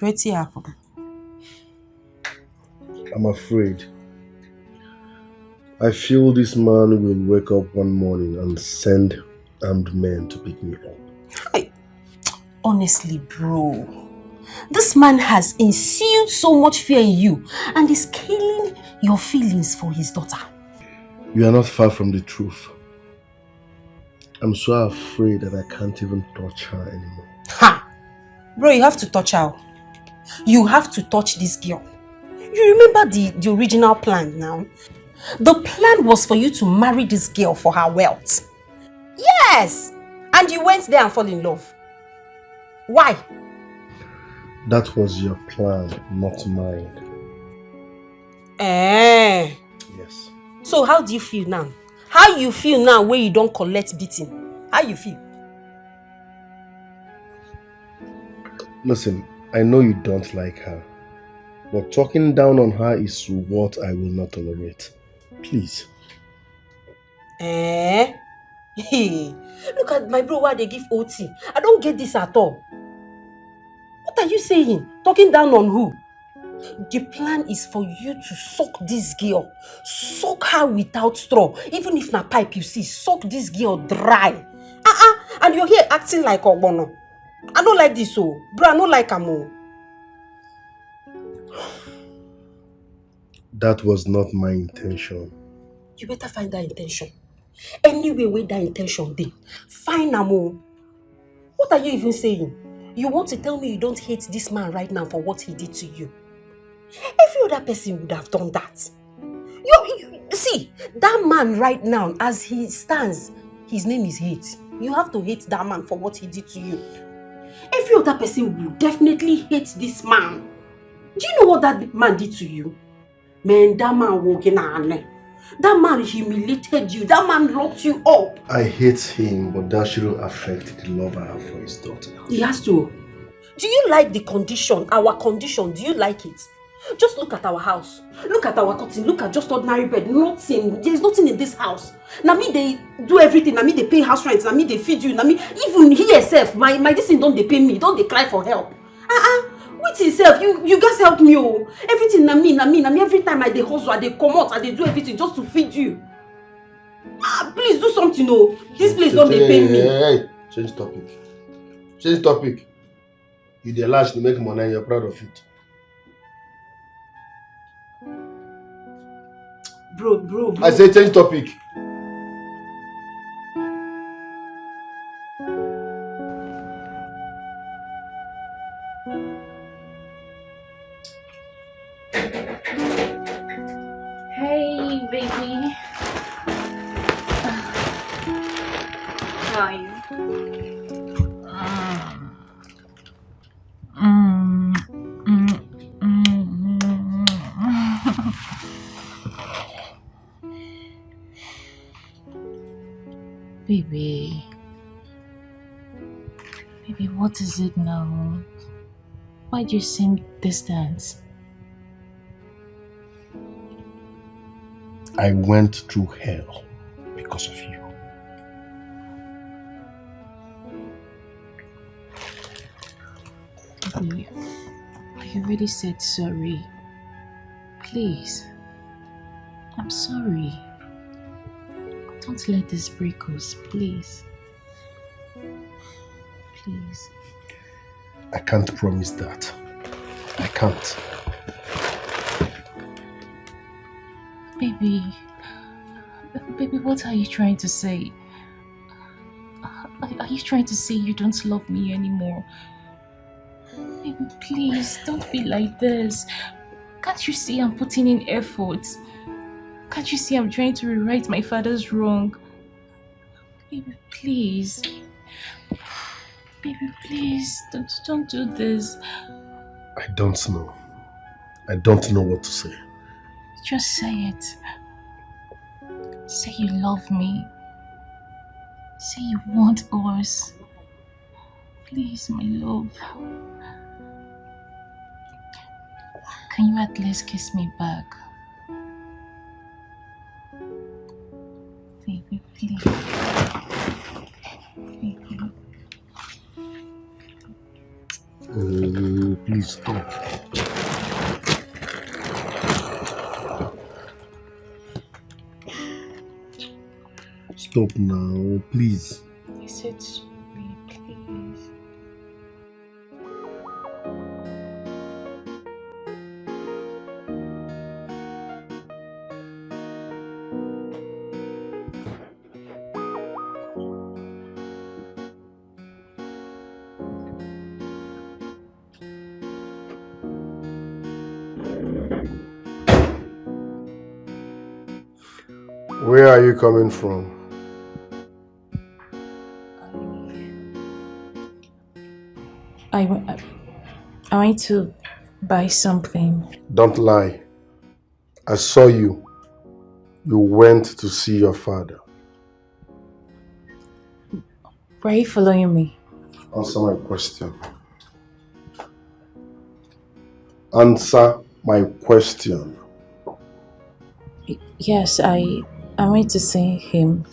What's happen? I'm afraid. I feel this man will wake up one morning and send armed men to pick me up. Honestly, bro, this man has instilled so much fear in you and is killing your feelings for his daughter. You are not far from the truth. I'm so afraid that I can't even touch her anymore. Ha! Bro, you have to touch her. You have to touch this girl. You remember the original plan now? The plan was for you to marry this girl for her wealth. Yes! And you went there and fell in love. Why? That was your plan, not mine. Yes. So how do you feel now? How you feel now when you don't collect beating? How you feel? Listen, I know you don't like her, but talking down on her is what I will not tolerate. Please. Look at my bro, why they give OT. I don't get this at all. What are you saying? Talking down on who? The plan is for you to suck this girl. Suck her without straw. Even if na pipe you see, suck this girl dry. And you're here acting like Ogbono. I don't like this, oh. Bro, I don't like Amo. That was not my intention. You better find that intention. Anyway, where that intention dey, find Amo. What are you even saying? You want to tell me you don't hate this man right now for what he did to you? Every other person would have done that. You see, that man right now, as he stands, his name is hate. You have to hate that man for what he did to you. Every other person will definitely hate this man. Do you know what that man did to you? Man, that man walking on. That man humiliated you. That man locked you up. I hate him, but that shouldn't affect the love I have for his daughter. He has to. Do you like the condition, our condition? Do you like it? Just look at our house. Look at our curtain. Look at just ordinary bed. Nothing. There's nothing in this house. Now me, they do everything. Now me, they pay house rent. Now me, they feed you. Now me, even he herself, my this thing don't they pay me. Don't they cry for help. With himself, you guys help me, oh. Everything na me. Every time I dey hustle, I dey come out, I dey do everything just to feed you. Please do something, oh. This place don't they pay me. Hey, change topic. Change topic. You dey lash to make money and you're proud of it. Bro. I say change topic. Hey, baby. How are you? Baby, what is it now? Why do you seem distant? I went through hell because of you. Baby, I already said sorry. Please. I'm sorry. Don't let this break us, please. Please. I can't promise that. I can't. Baby, what are you trying to say? Are you trying to say you don't love me anymore? Baby, please, don't be like this. Can't you see I'm putting in effort? Can't you see I'm trying to rewrite my father's wrong? Baby, please. Baby, please, don't do this. I don't know. I don't know what to say. Just say it. Say you love me. Say you want us. Please, my love. Can you at least kiss me back? Baby, please. Baby. Please stop. Stop now, please. I said sorry, please. Where are you coming from? I went to buy something. Don't lie. I saw you. You went to see your father. Why are you following me? Answer my question. Answer my question. Yes, I went to see him.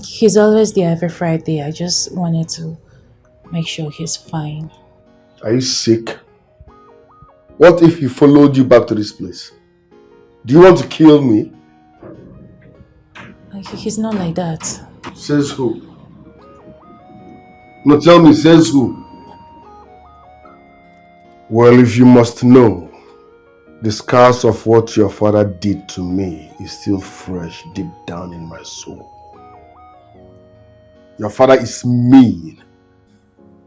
He's always there every Friday. I just wanted to make sure he's fine. Are you sick? What if he followed you back to this place? Do you want to kill me? He's not like that. Says who? No, tell me, says who? Well, if you must know, the scars of what your father did to me is still fresh deep down in my soul. Your father is mean.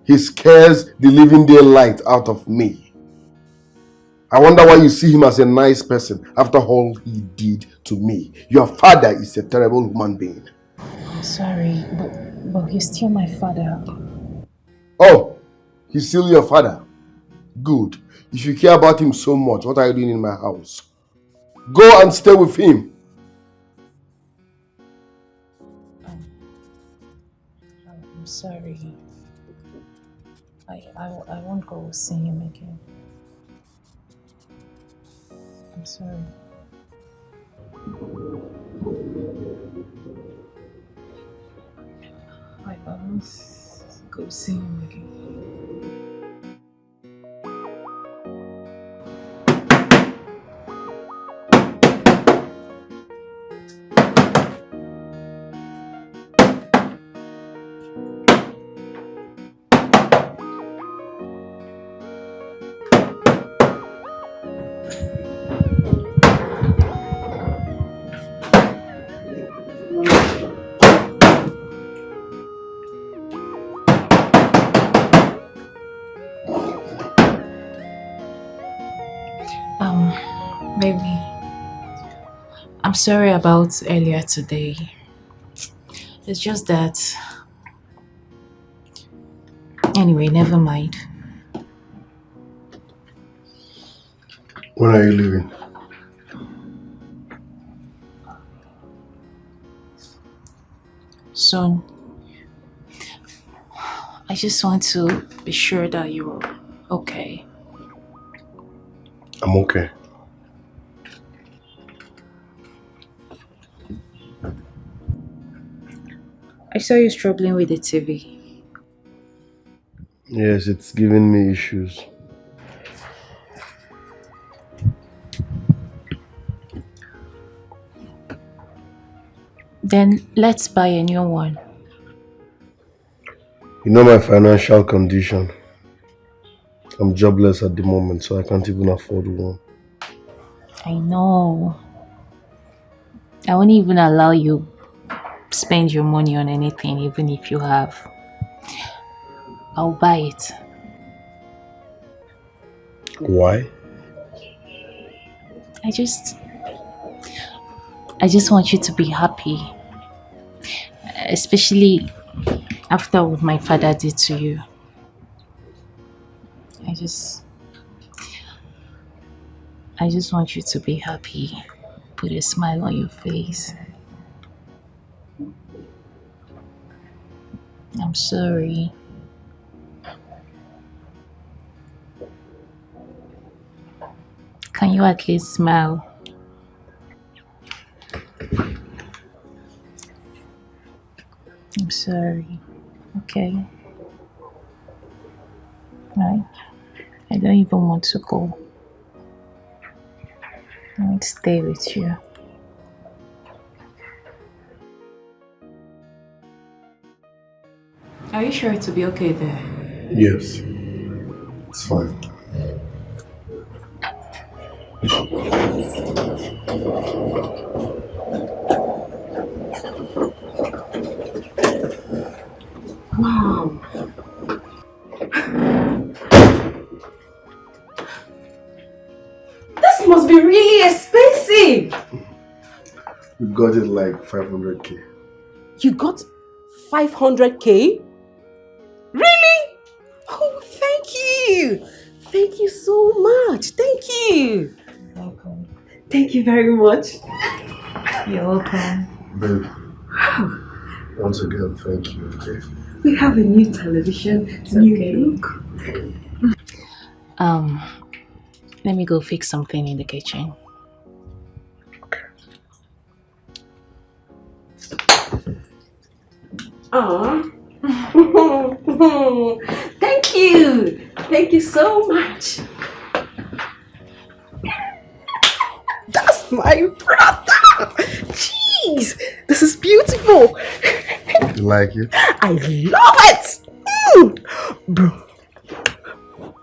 He scares the living daylight out of me. I wonder why you see him as a nice person after all he did to me. Your father is a terrible human being. I'm sorry, but he's still my father. Oh, he's still your father? Good. If you care about him so much, what are you doing in my house? Go and stay with him. I'm sorry. I won't go see him again. I'm sorry. I won't go see him again. Baby, I'm sorry about earlier today. It's just that... Anyway, never mind. When are you leaving? Soon. I just want to be sure that you're okay. I'm okay. saw you struggling with the TV. Yes, it's giving me issues. Then let's buy a new one. You know my financial condition. I'm jobless at the moment, so I can't even afford one. I know. I won't even allow you spend your money on anything, even if you have. I'll buy it. Why? I just want you to be happy. Especially after what my father did to you. I just want you to be happy. Put a smile on your face. I'm sorry. Can you at least smile? I'm sorry. Okay. Right. I don't even want to go. I want to stay with you. Are you sure to be okay there? Yes. It's fine. Wow. This must be really expensive. We got it like 500k. You got 500k? Really? Oh, thank you. Thank you so much. Thank you. Welcome. Thank you very much. You're welcome. Babe, once again, thank you, okay? We have a new television, new look. Let me go fix something in the kitchen. Aw. Thank you. Thank you so much. That's my brother. Jeez, this is beautiful. You like it? I love it. Bro,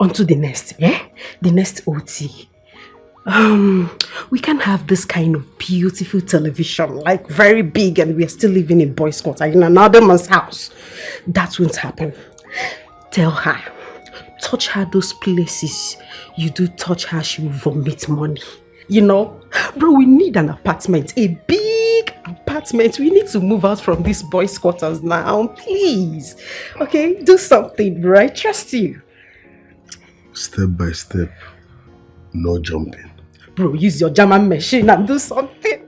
on to the next, yeah? The next OT. We can have this kind of beautiful television, like very big, and we are still living in boys' quarter in another man's house. That won't happen. Tell her, touch her those places you do touch her, she will vomit money. You know, bro, we need an apartment, a big apartment. We need to move out from these boys' quarters now, please. Okay, do something, bro. I trust you. Step by step, no jumping. Bro, use your German machine and do something.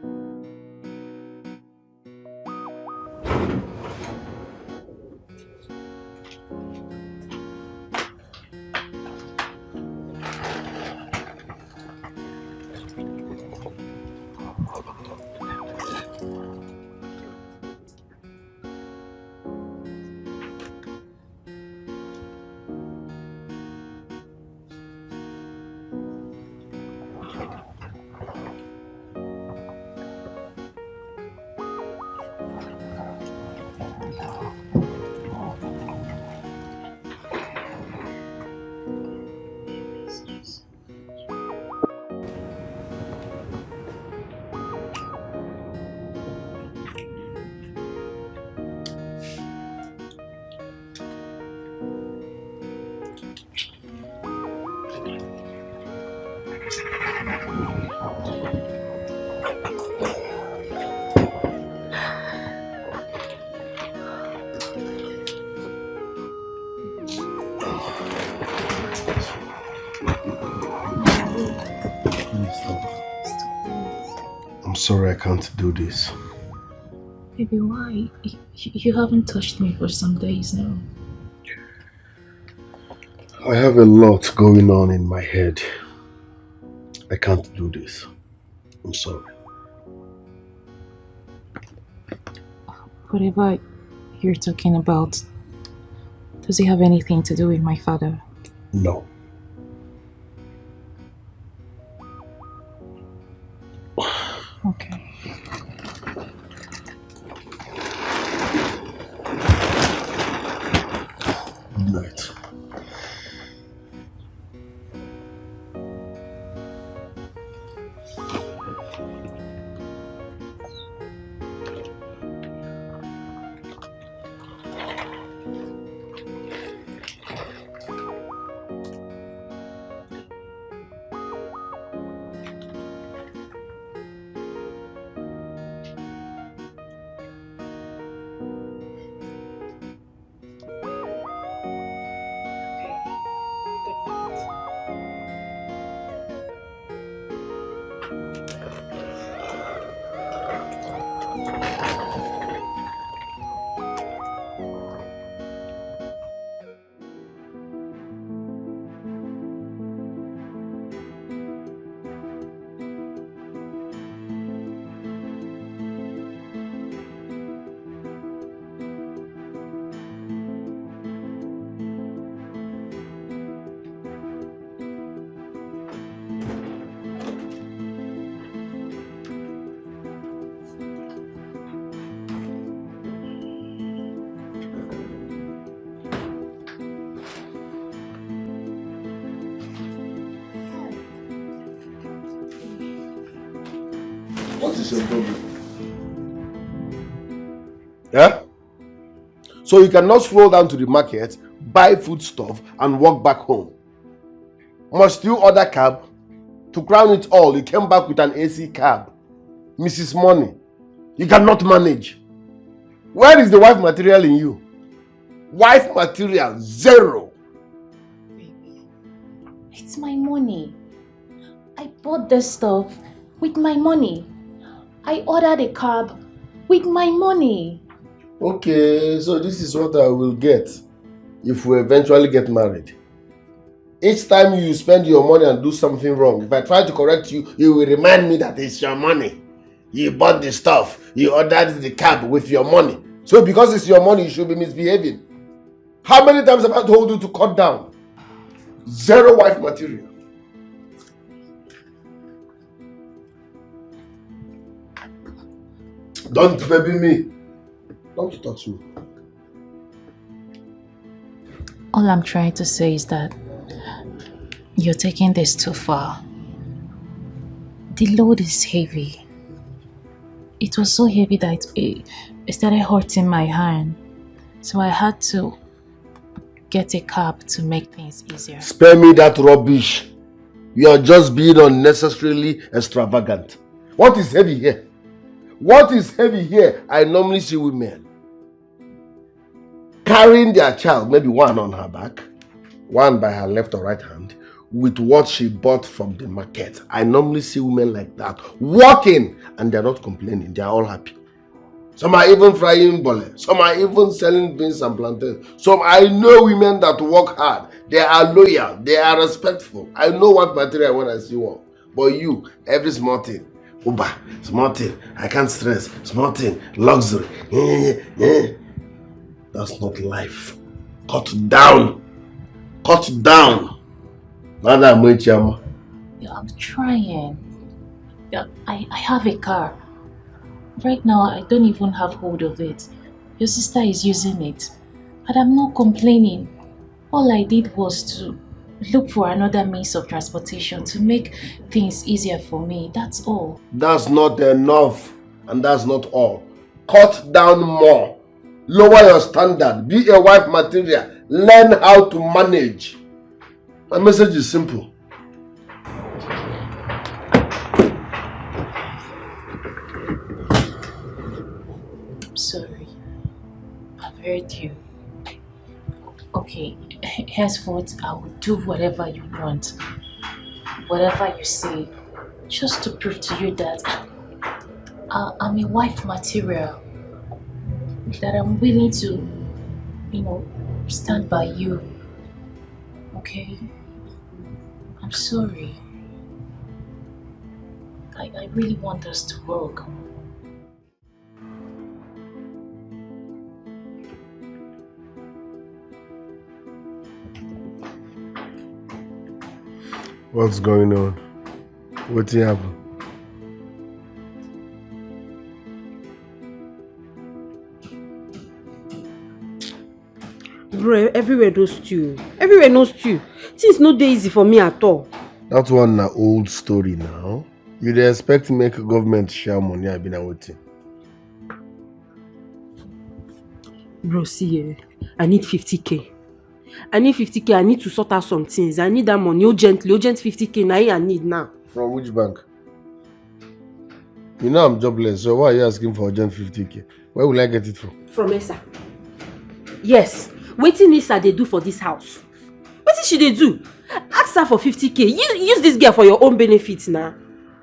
I'm sorry I can't do this. Baby, why? You haven't touched me for some days now. I have a lot going on in my head. I can't do this. I'm sorry. Whatever you're talking about, does it have anything to do with my father? No. Okay. Good night. What is your problem? Yeah? So you cannot stroll down to the market, buy food stuff, and walk back home. Must you order cab? To crown it all, you came back with an AC cab. Mrs. Money, you cannot manage. Where is the wife material in you? Wife material, zero. Baby, it's my money. I bought this stuff with my money. I ordered a cab with my money. Okay, so this is what I will get if we eventually get married. Each time you spend your money and do something wrong, if I try to correct you, you will remind me that it's your money. You bought the stuff, you ordered the cab with your money. So because it's your money, you should be misbehaving. How many times have I told you to cut down? Zero wife material. Don't baby me. Don't touch me. All I'm trying to say is that you're taking this too far. The load is heavy. It was so heavy that it started hurting my hand. So I had to get a cab to make things easier. Spare me that rubbish. You are just being unnecessarily extravagant. What is heavy here? What is heavy here? I normally see women carrying their child, maybe one on her back, one by her left or right hand, with what she bought from the market. I normally see women like that walking and they're not complaining. They're all happy. Some are even frying bole. Some are even selling beans and plantains. Some, I know women that work hard. They are loyal. They are respectful. I know what material when I see one. But you, every small thing. Uber, small thing. I can't stress. Small thing. Luxury. That's not life. Cut down. Cut down. Madam Moichama. Yeah, I'm trying. Yeah, I have a car. Right now, I don't even have hold of it. Your sister is using it. And I'm not complaining. All I did was to look for another means of transportation to make things easier for me. That's all. That's not enough. And that's not all. Cut down more. Lower your standard. Be a wife material. Learn how to manage. My message is simple. I'm sorry. I've heard you. Okay, henceforth I will do whatever you want. Whatever you say. Just to prove to you that I'm a wife material. That I'm willing to, stand by you. Okay? I'm sorry. I really want us to work. What's going on? What happened? Bro, everywhere knows stew. Everywhere knows stew. Things no dey easy for me at all. That one na old story now. You dey expect make government share money I been waiting. Bro, see, I need 50k. I need 50k. I need to sort out some things. I need that money urgent 50k. Now I need now. From which bank? You know I'm jobless, so why are you asking for urgent 50k? Where will I get it from? From Esa. Yes. Wetin Esa dey do for this house? Wetin she dey do? Ask her for 50k. Use this girl for your own benefit now.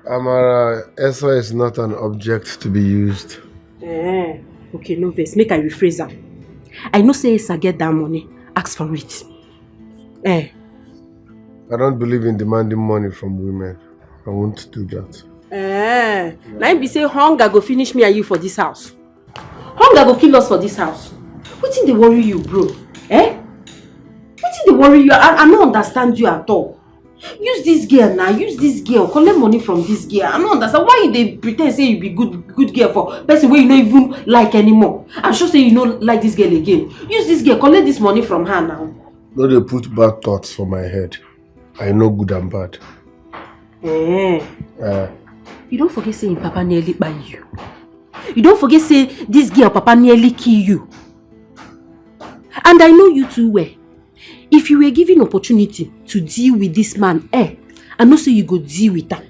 Amara, Esa is not an object to be used. Okay, no vex. Make I rephrase am. I know say Esa get that money. Ask for it. I don't believe in demanding money from women. I won't do that. Now be say hunger go finish me and you for this house. Hunger go kill us for this house. Wetin dey worry you, bro? Wetin dey worry you? I don't understand you at all. Use this girl now. Use this girl. Collect money from this girl. I don't understand why you dey pretend say you be good girl for person wey you no even like anymore. I'm sure say you no like this girl again. Use this girl. Collect this money from her now. No, they put bad thoughts for my head. I know good and bad. You don't forget saying Papa nearly buy you. You don't forget say this girl Papa nearly kill you. And I know you too well. If you were given opportunity to deal with this man, I know say you go deal with that.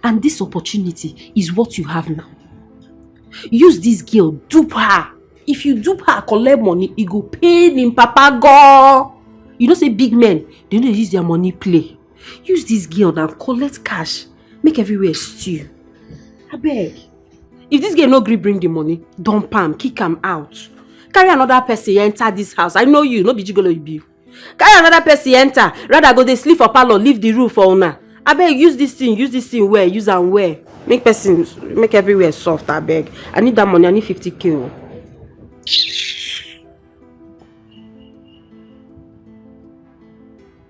And this opportunity is what you have now. Use this girl, dupe her. If you dupe her, collect money, it go pain in Papa go. You know say big men, they don't use their money play. Use this girl and collect cash. Make everywhere stew. I beg. If this girl no gree bring the money, dump am, kick am out. Carry another person enter this house. I know you, no be gigolo you be. Carry another person enter. Rather go dey sleep for parlor, leave the roof for una. I beg, use this thing well, use am well. Make everywhere soft, I beg. I need that money, I need 50k.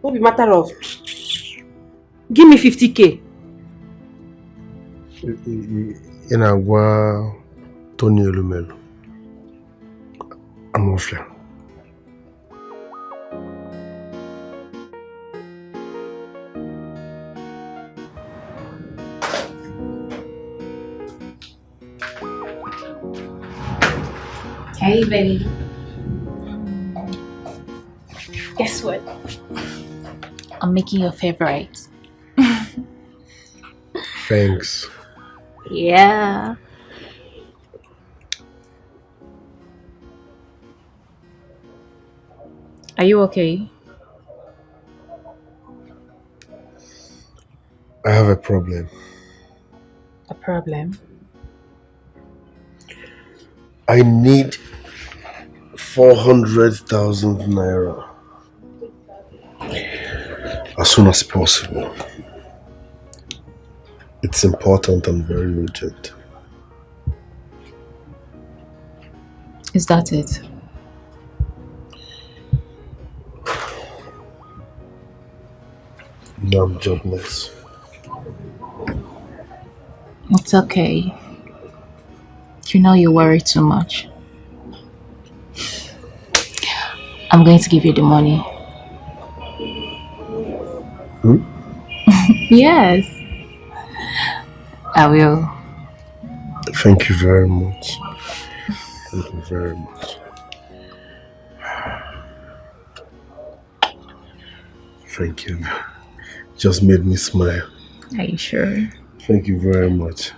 What be matter of? Give me 50k. Inagwa Tony Elumelu. I'm off here. Hey, baby. Guess what? I'm making your favorite. Thanks. Yeah. Are you okay? I have a problem. A problem? I need 400,000 naira as soon as possible. It's important and very urgent. Is that it? No, I'm jobless. It's okay. You know you worry too much. I'm going to give you the money. Yes. I will. Thank you very much. Thank you very much. Thank you. Just made me smile. Are you sure? Thank you very much.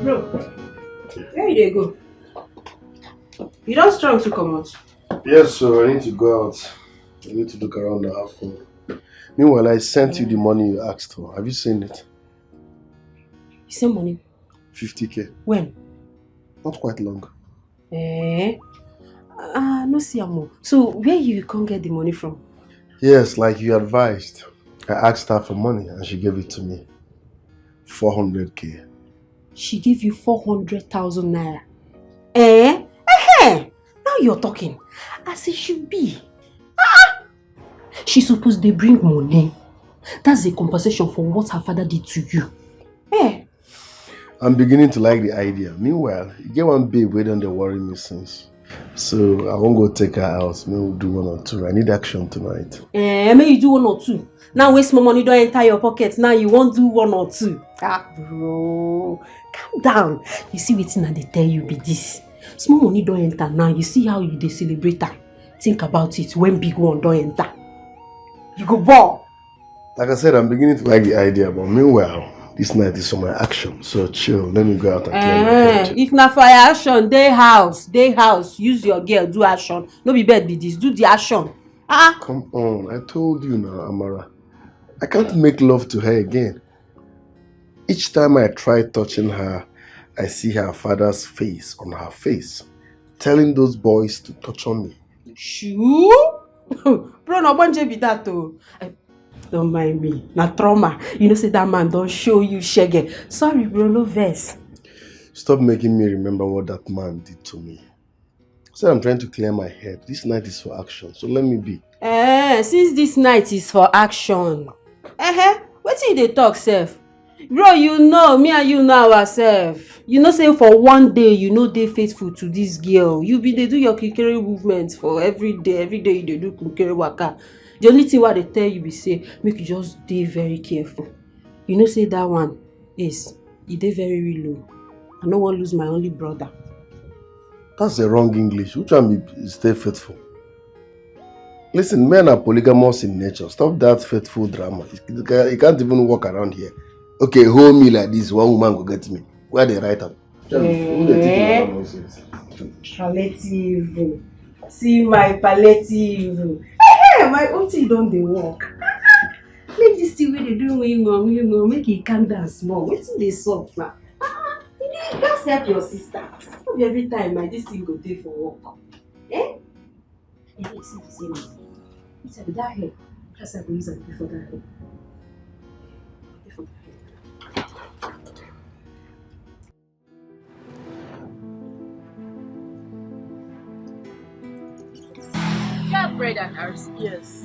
Bro, where you dey go? You don't strong to come out. Yes, so I need to go out. I need to look around and have fun. Meanwhile, I sent you the money you asked for. Have you seen it? You send money? 50k. When? Not quite long. No see amo. So where you can't get the money from? Yes, like you advised. I asked her for money and she gave it to me. 400k. She gave you 400,000 naira. Now you're talking. As it should be. She supposed they bring money. That's a compensation for what her father did to you. I'm beginning to like the idea. Meanwhile, you get one babe waiting to worry me since. So I won't go take her out. Maybe we'll do one or two. I need action tonight. Maybe you do one or two. Now waste more money don't enter your pocket. Now you won't do one or two. Bro. Calm down. You see what they tell you be this. Small money don't enter now. You see how you dey celebrate her. Think about it when big one don't enter. You go ball. Like I said, I'm beginning to like the idea, but meanwhile, this night is for my action. So chill. Let me go out and clear my head. If na for action, day house. Use your girl, do action. No be bed be this. Do the action. Come on. I told you now, Amara. I can't make love to her again. Each time I try touching her, I see her father's face on her face, telling those boys to touch on me. Shoo? Bro, no one be that though. Don't mind me. Na trauma. You know, say that man don't show you shege. Sorry, bro, no verse. Stop making me remember what that man did to me. I said I'm trying to clear my head. This night is for action, so let me be. Since this night is for action. What you dey talk, sef? Bro, you know, me and you know ourselves. You know, say for one day, you know they faithful to this girl. You be they do your kikere movements for every day. Every day you dey do kikere waka. The only thing what they tell you be say, make you just dey very careful. You know, say that one is, you dey very low. I no want lose my only brother. That's the wrong English. Which one be stay faithful? Listen, men are polygamous in nature. Stop that faithful drama. You can't even walk around here. Okay, hold me like this. One woman go get me. Where they write up? Palliative. See my palliative. My auntie don't they walk. Make this thing where they do make it calm down small. Wait till they solve now. You just help your sister. Not every time my this thing go there for work. You see the same. It's like that hair. Just like we use it before that hair. Bread and ours. Yes.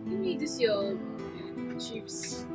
Give me this your chips.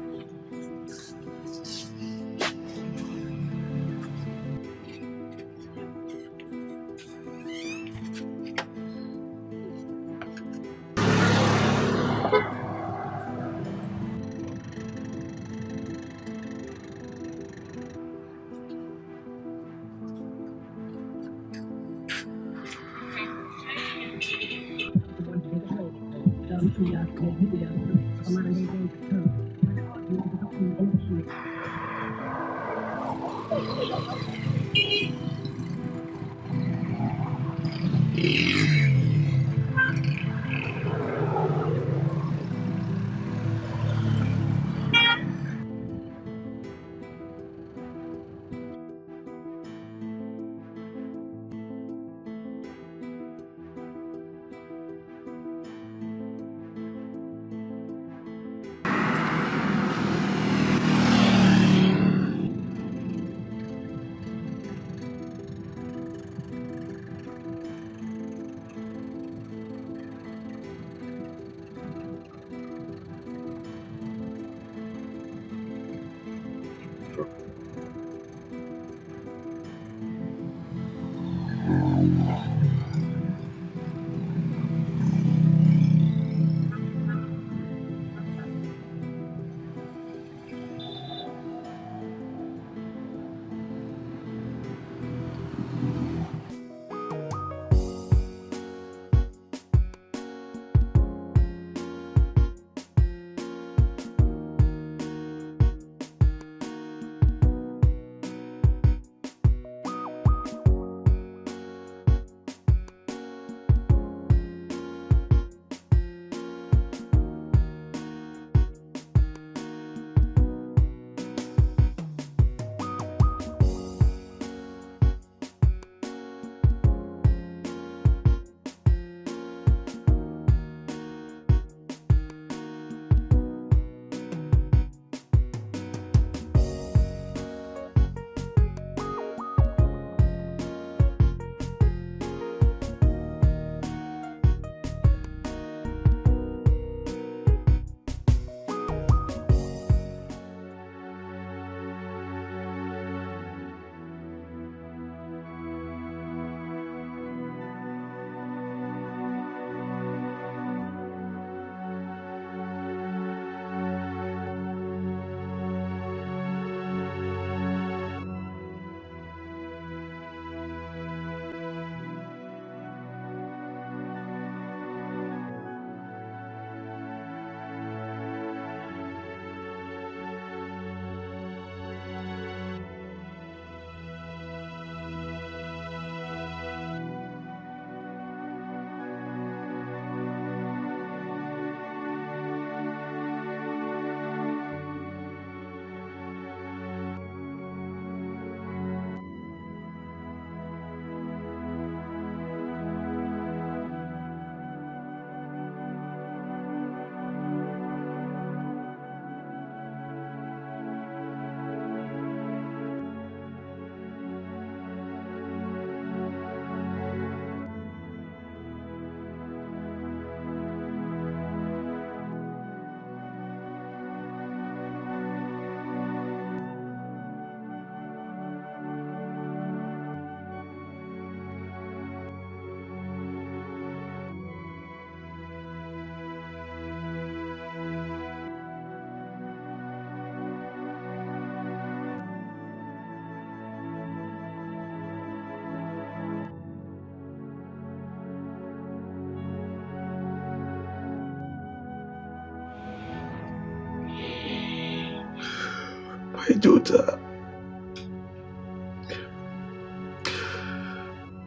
daughter,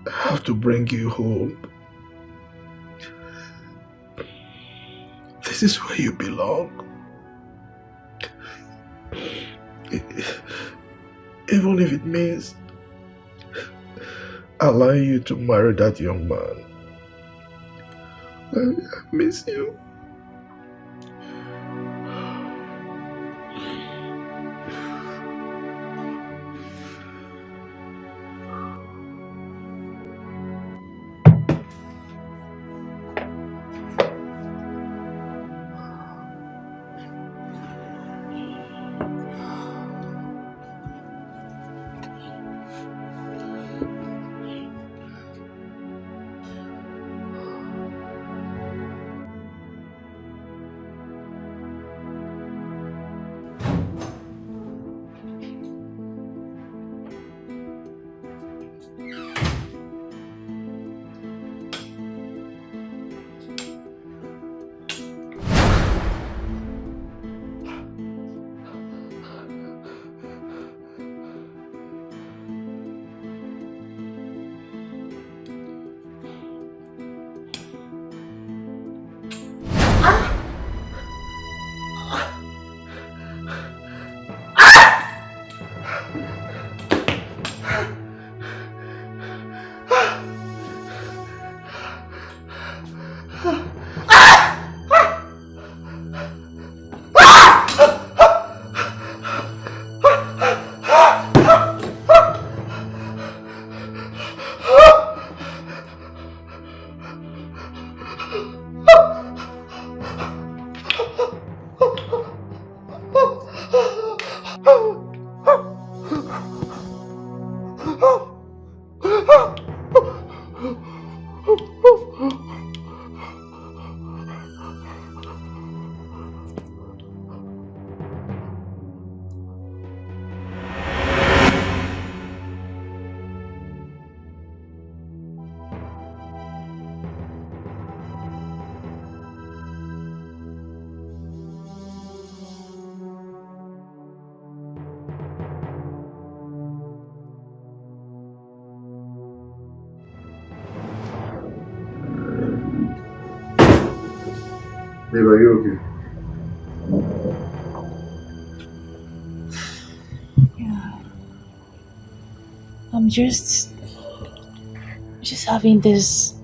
I have to bring you home. This is where you belong. Even if it means allowing you to marry that young man. I miss you. Babe, are you okay? Yeah. I'm just having this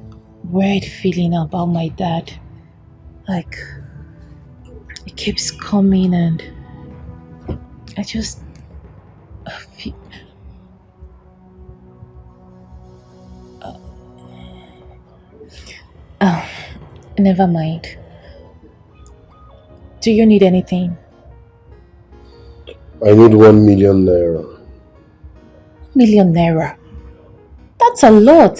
weird feeling about my dad. Like, it keeps coming and I just feel... Oh, never mind. Do you need anything? I need 1 million naira. Million naira? That's a lot.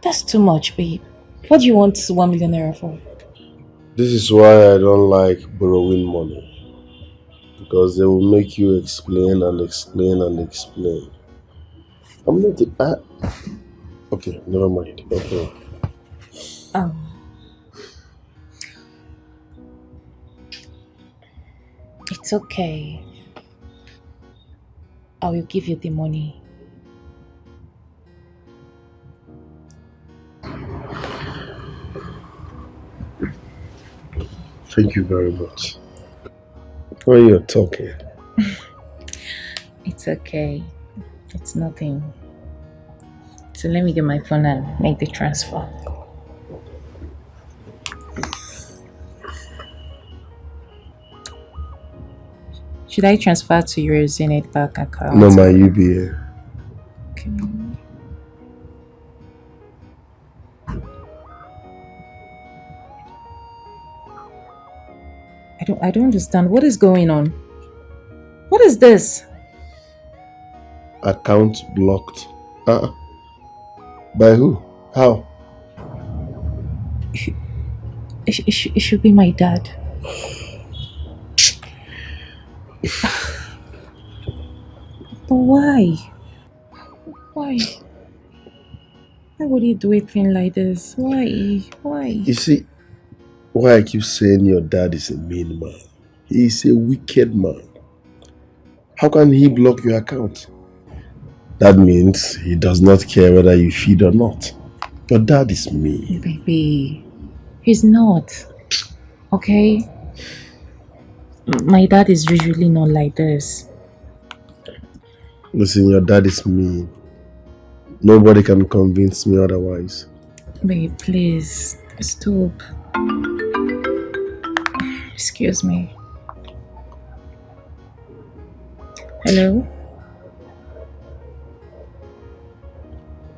That's too much, babe. What do you want 1 million naira for? This is why I don't like borrowing money. Because they will make you explain and explain and explain. I'm not... Okay, never mind. Okay. It's okay. I will give you the money. Thank you very much. When you're talking. It's okay. It's nothing. So let me get my phone and make the transfer. Should I transfer to your Zenith Bank account? No, my UBA. Okay. I don't understand. What is going on? What is this? Account blocked. By who? How? It should be my dad. But why? Why? Why would he do a thing like this? Why? Why? You see, why I keep saying your dad is a mean man. He is a wicked man. How can he block your account? That means he does not care whether you feed or not. Your dad is mean. Baby, he's not. Okay? My dad is usually not like this. Listen, your dad is mean. Nobody can convince me otherwise. Babe, please, stop. Excuse me. Hello?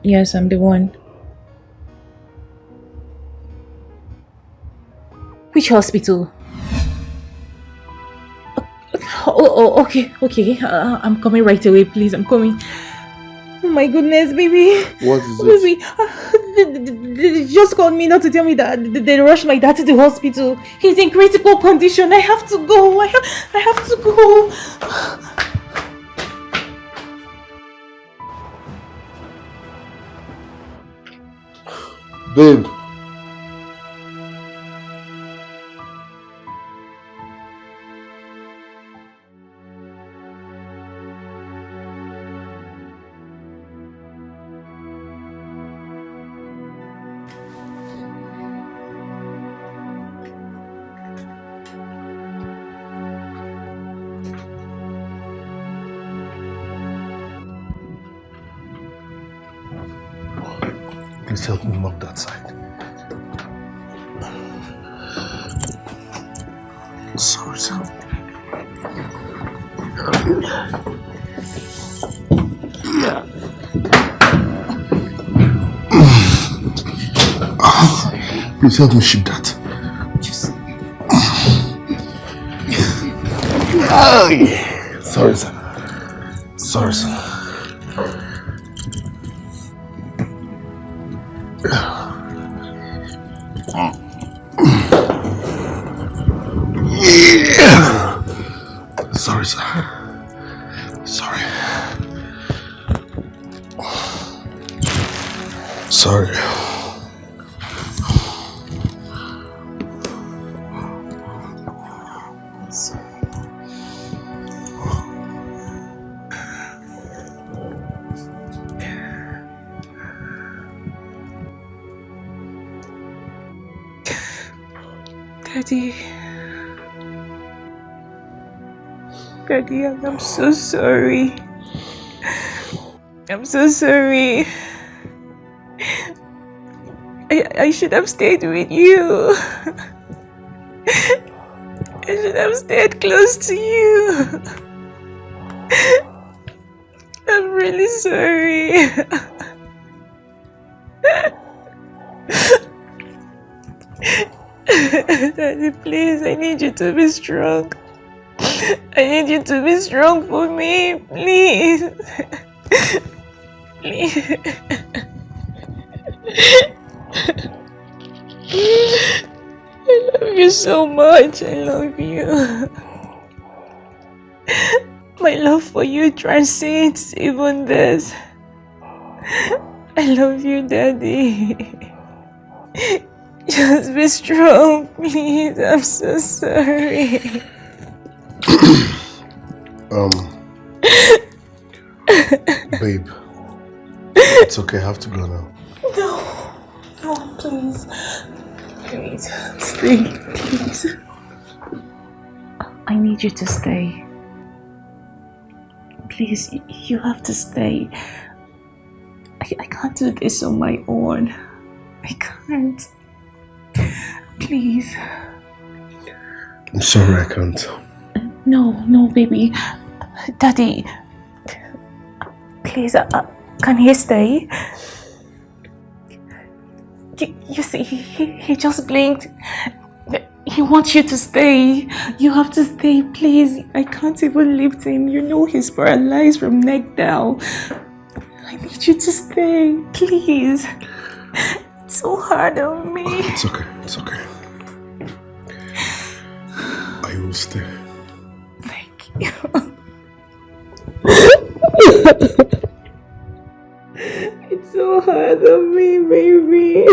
Yes, I'm the one. Which hospital? Okay. I'm coming right away, please. I'm coming. Oh my goodness, baby. What is it? Baby, they just called me not to tell me that they rushed my dad to the hospital. He's in critical condition. I have to go. I have to go. Babe. Please help me lock that side. Sorry, sir. Please help me ship that. Sorry, sir. Sorry, sir. Sorry, sir. Sorry. Sorry. Daddy, I'm so sorry. I'm so sorry. I should have stayed with you. I should have stayed close to you. I'm really sorry. Daddy, please, I need you to be strong. I need you to be strong for me, please. Please. I love you so much. I love you. My love for you transcends even this. I love you, Daddy. Just be strong, please. I'm so sorry. Babe, it's okay, I have to go now. No, please. Please, stay, please. I need you to stay. Please, you have to stay. I can't do this on my own. I can't. Please. I'm sorry, I can't. No, baby. Daddy. Please, can he stay? You see, he just blinked. He wants you to stay. You have to stay, please. I can't even lift him. You know he's paralyzed from neck down. I need you to stay, please. It's so hard on me. It's okay, it's okay. I will stay. Thank you. It's so hard on me, baby.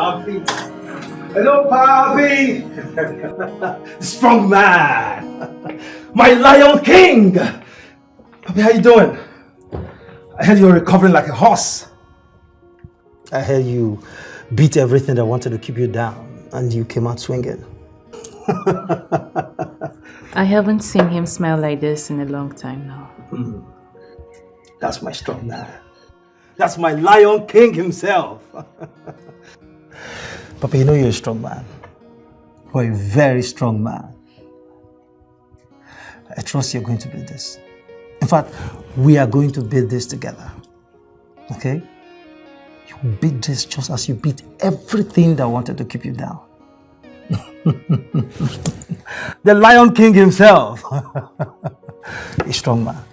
Papi. Hello, Papi. Strong man. My Lion King. Papi, how you doing? I heard you were recovering like a horse. I heard you beat everything that wanted to keep you down and you came out swinging. I haven't seen him smile like this in a long time now. That's my strong man. That's my Lion King himself. Papa, you know you're a strong man. You're a very strong man. I trust you're going to beat this. In fact, we are going to beat this together. Okay? You beat this just as you beat everything that wanted to keep you down. The Lion King himself. A strong man.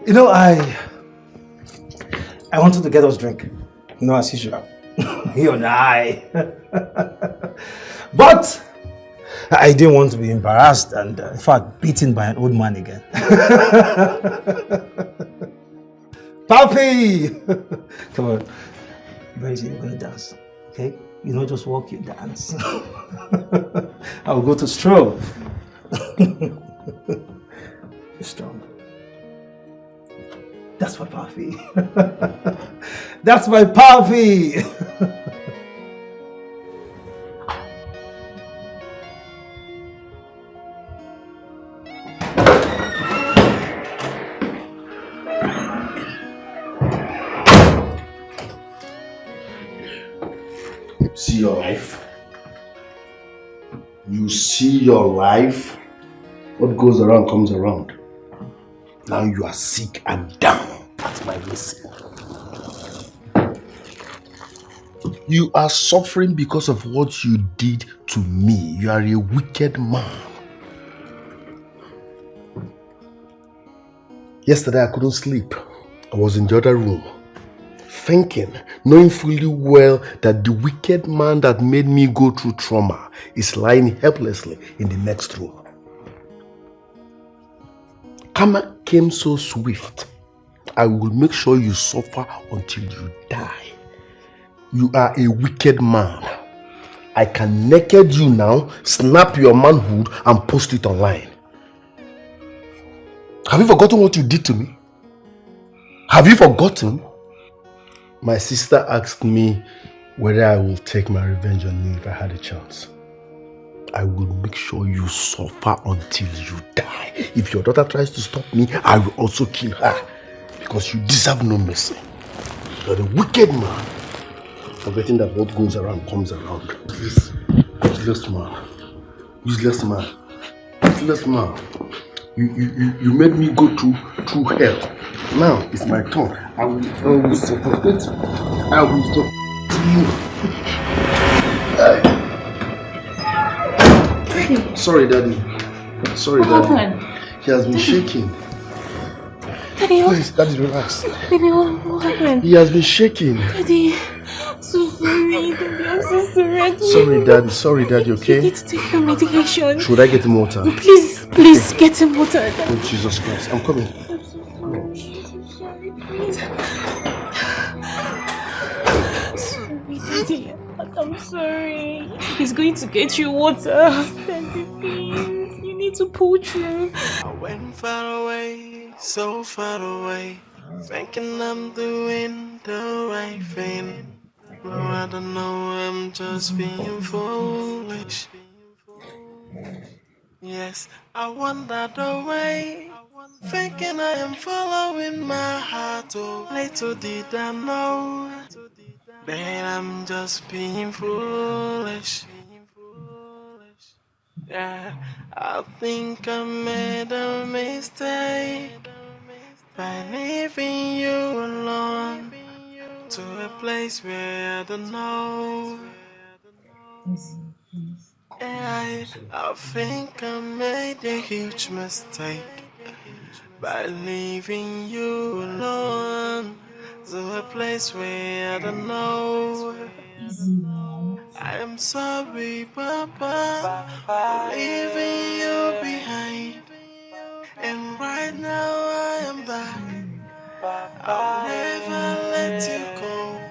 You know, I wanted to get us drink. You know, as usual. You and I. But I didn't want to be embarrassed and, in fact, beaten by an old man again. Papi! Come on. Very easy, you're going to dance. Okay? You don't just walk, you dance. I will go to stroll. You're strong. That's my Papi. That's my Papi! See your life. You see your life. What goes around comes around. Now you are sick and down at my missing. You are suffering because of what you did to me. You are a wicked man. Yesterday I couldn't sleep. I was in the other room, thinking, knowing fully well that the wicked man that made me go through trauma is lying helplessly in the next room. Karma came so swift. I will make sure you suffer until you die. You are a wicked man. I can naked you now, snap your manhood and post it online. Have you forgotten what you did to me? Have you forgotten? My sister asked me whether I will take my revenge on you if I had a chance. I will make sure you suffer until you die. If your daughter tries to stop me, I will also kill her. Because you deserve no mercy. You're a wicked man. Forgetting that what goes around comes around. Please, useless man. Useless man. Useless man. You made me go through hell. Now it's my turn. I will support. I will support you. Sorry, Daddy. Sorry, What Daddy. happened? He has been shaking. Daddy, Please, Daddy, relax. Daddy, what happened? He has been shaking. Daddy, I'm so sorry. Daddy, I'm so sorry. Sorry, Daddy. Sorry, Daddy, okay? You need to take your medication. Should I get him water? Please, get him water. Oh, Jesus Christ. I'm coming. Sorry, Daddy. I'm sorry. He's going to get you water. Daddy, please. You need to pull through. I went far away, so far away, thinking I'm doing the right thing. No, I don't know, I'm just being foolish. Yes, I wandered away, thinking I am following my heart. Oh, little did I know that I'm just being foolish. Yeah, I think I made a mistake by leaving you alone to a place where I don't know. Yeah, I think I made a huge mistake by leaving you alone to a place where I don't know. I am sorry, Papa, for leaving you behind. And right now I am back. I'll never let you go.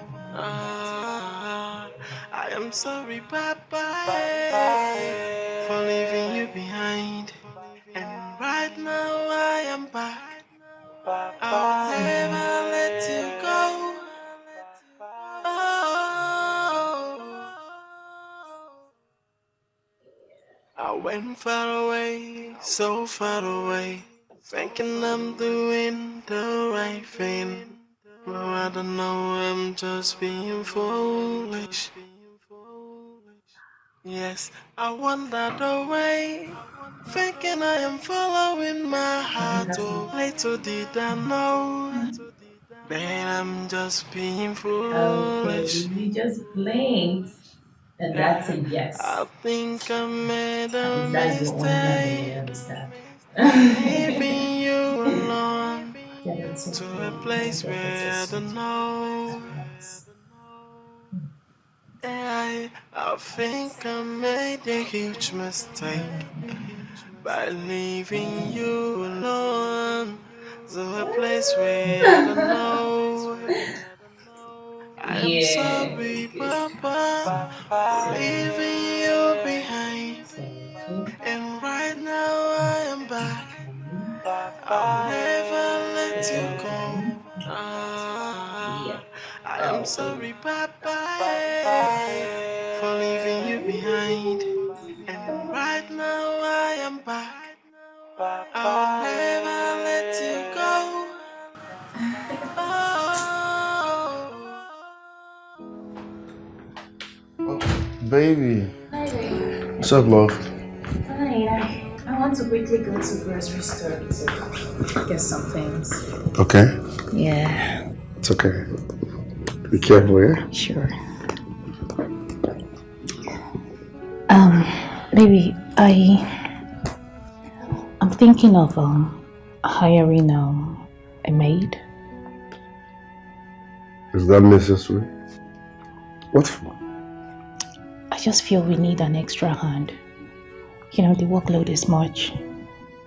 am sorry, Papa, for leaving you behind. And right now I am back. I'll never let you go. Oh, I went far away, so far away, thinking I'm doing the right thing. But I don't know, I'm just being foolish. Yes, I wandered away, thinking I am following my heart. Oh, little did I know that I'm just being Okay, foolish. you just blinked. And that's a yes. I think I made At a least that's the only language I mistake, understand. leaving you alone Yeah, that's to a okay. I place get it's a where I sweet don't know. surprise. I think I made a huge mistake by leaving you alone to a place where I don't know. I'm Yeah, sorry, good. Papa, for leaving you behind. Thank you. And right now I am back. I'll never let you go. Yep. I am Okay. sorry, Papa, for leaving you behind. And right now I am back. I'll never let you go. Baby. Hi, baby. What's up, love? Fine. I want to quickly go to grocery store to get some things. Okay. Yeah. It's okay. Be careful, yeah? Sure. Baby, I'm thinking of hiring a maid. Is that necessary? What for? I just feel we need an extra hand. You know, the workload is much.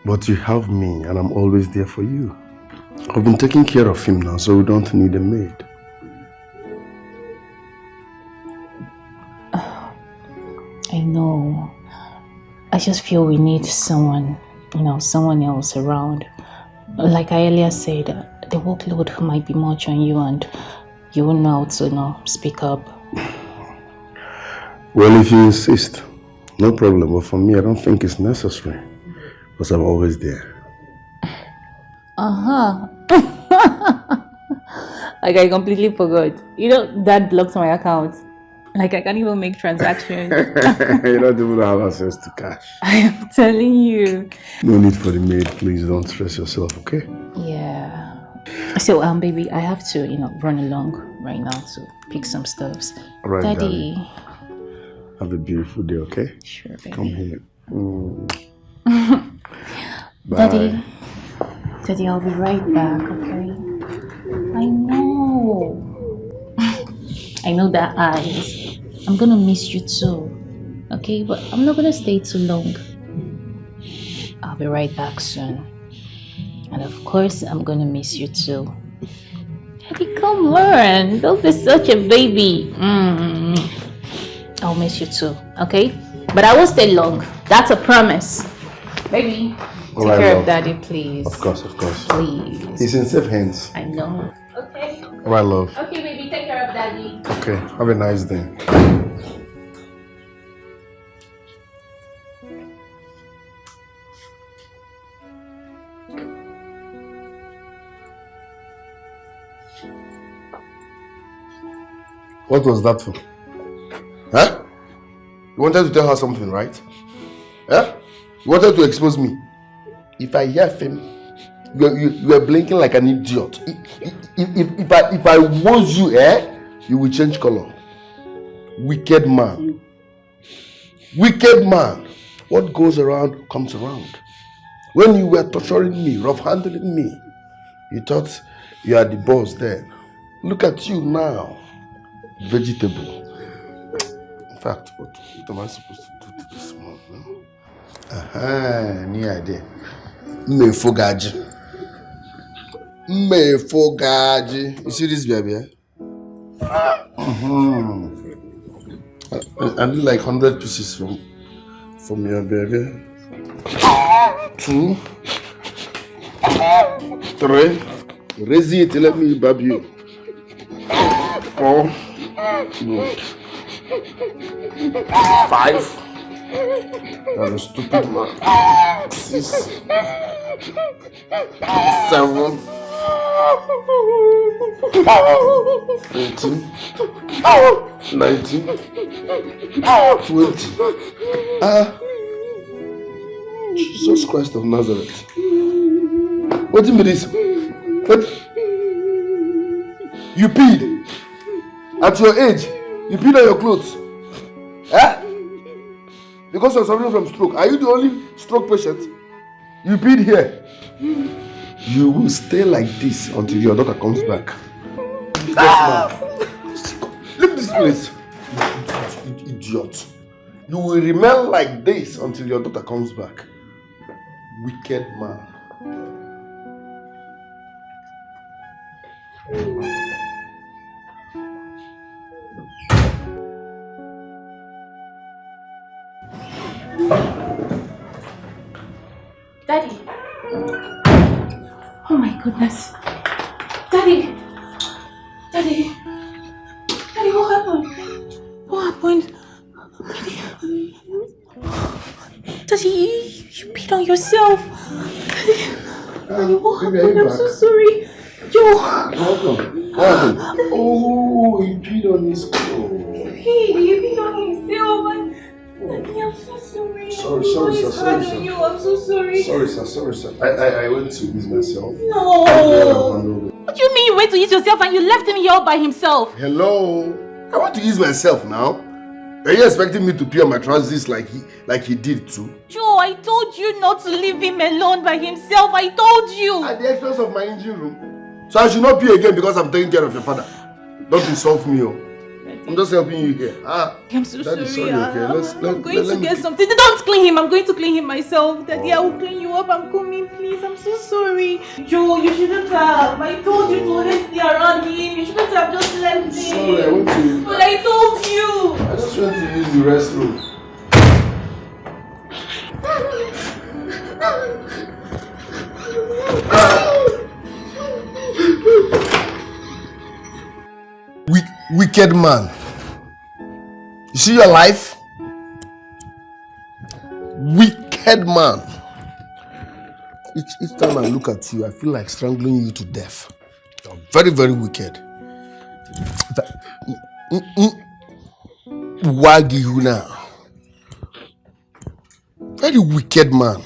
But you have me and I'm always there for you. I've been taking care of him now, so we don't need a maid. I know. I just feel we need someone, someone else around. Like I earlier said, the workload might be much on you and you won't know how to, speak up. Well, if you insist, no problem. But for me, I don't think it's necessary. Because I'm always there. Like I completely forgot. You know, Dad blocked my account. Like I can't even make transactions. You don't even have access to cash. I am telling you. No need for the maid. Please don't stress yourself, okay? Yeah. So, baby, I have to, run along right now to pick some stuffs. All right, Daddy. Have a beautiful day, okay? Sure, baby. Come here. Bye. Daddy, I'll be right back, okay? I know. I know that eyes. I'm gonna miss you too. Okay, but I'm not gonna stay too long. I'll be right back soon. And of course, I'm gonna miss you too. Daddy, come on. Don't be such a baby. I'll miss you too, okay? But I won't stay long. That's a promise. Baby, take care of Daddy, please. Of course. Please. He's in safe hands. I know. Okay. All right, love. Okay, baby, take care of Daddy. Okay, have a nice day. What was that for? Huh? You wanted to tell her something, right? Huh? You wanted to expose me. If I hear him, you are blinking like an idiot. If I was you, you will change color. Wicked man. Wicked man. What goes around comes around. When you were torturing me, rough handling me, you thought you are the boss there. Look at you now. Vegetable. In fact, what am I supposed to do to this one now? New idea. Mefogaji. You see this baby? I need like 100 pieces from your baby. 2, 3. Raise it, let me bab you. 4. 5. That's a stupid man. 6. 7. 18. 19. 20. Jesus Christ of Nazareth. What do you mean this? What? You peed? At your age? You peed on your clothes? Eh? Because you're suffering from stroke. Are you the only stroke patient? You peed here. You will stay like this until your daughter comes back. Leave this place. You idiot. You will remain like this until your daughter comes back. Wicked man. Daddy. Oh my goodness. Daddy. Daddy. Daddy, what happened? What happened? Daddy, you peed on yourself. Daddy, what happened? I'm so sorry. Yo. Welcome. What happened? Oh, he peed on his clothes. He peed on himself. Daddy, I'm so sorry. Sorry, sir. You. I'm so sorry. Sorry, sir. I went to use myself. No. What do you mean you went to eat yourself and you left him here all by himself? Hello. I want to ease myself now. Are you expecting me to pee on my trousers like he did too? Joe, I told you not to leave him alone by himself. I told you. At the expense of my engine room. So I should not pee again because I'm taking care of your father. Don't insult me, oh. I'm just helping you here. I'm so sorry. Okay. I'm going to get something. Don't clean him. I'm going to clean him myself. Daddy, I will clean you up. I'm coming, please. I'm so sorry. Joe, you shouldn't have. I told you to always stay around him. You shouldn't have just left him. Sorry, I went to... But I told you. I just went to use the restroom. Wicked man. You see your life? Wicked man. Each time I look at you, I feel like strangling you to death. You're very, very wicked. Wagihuna. Very wicked man.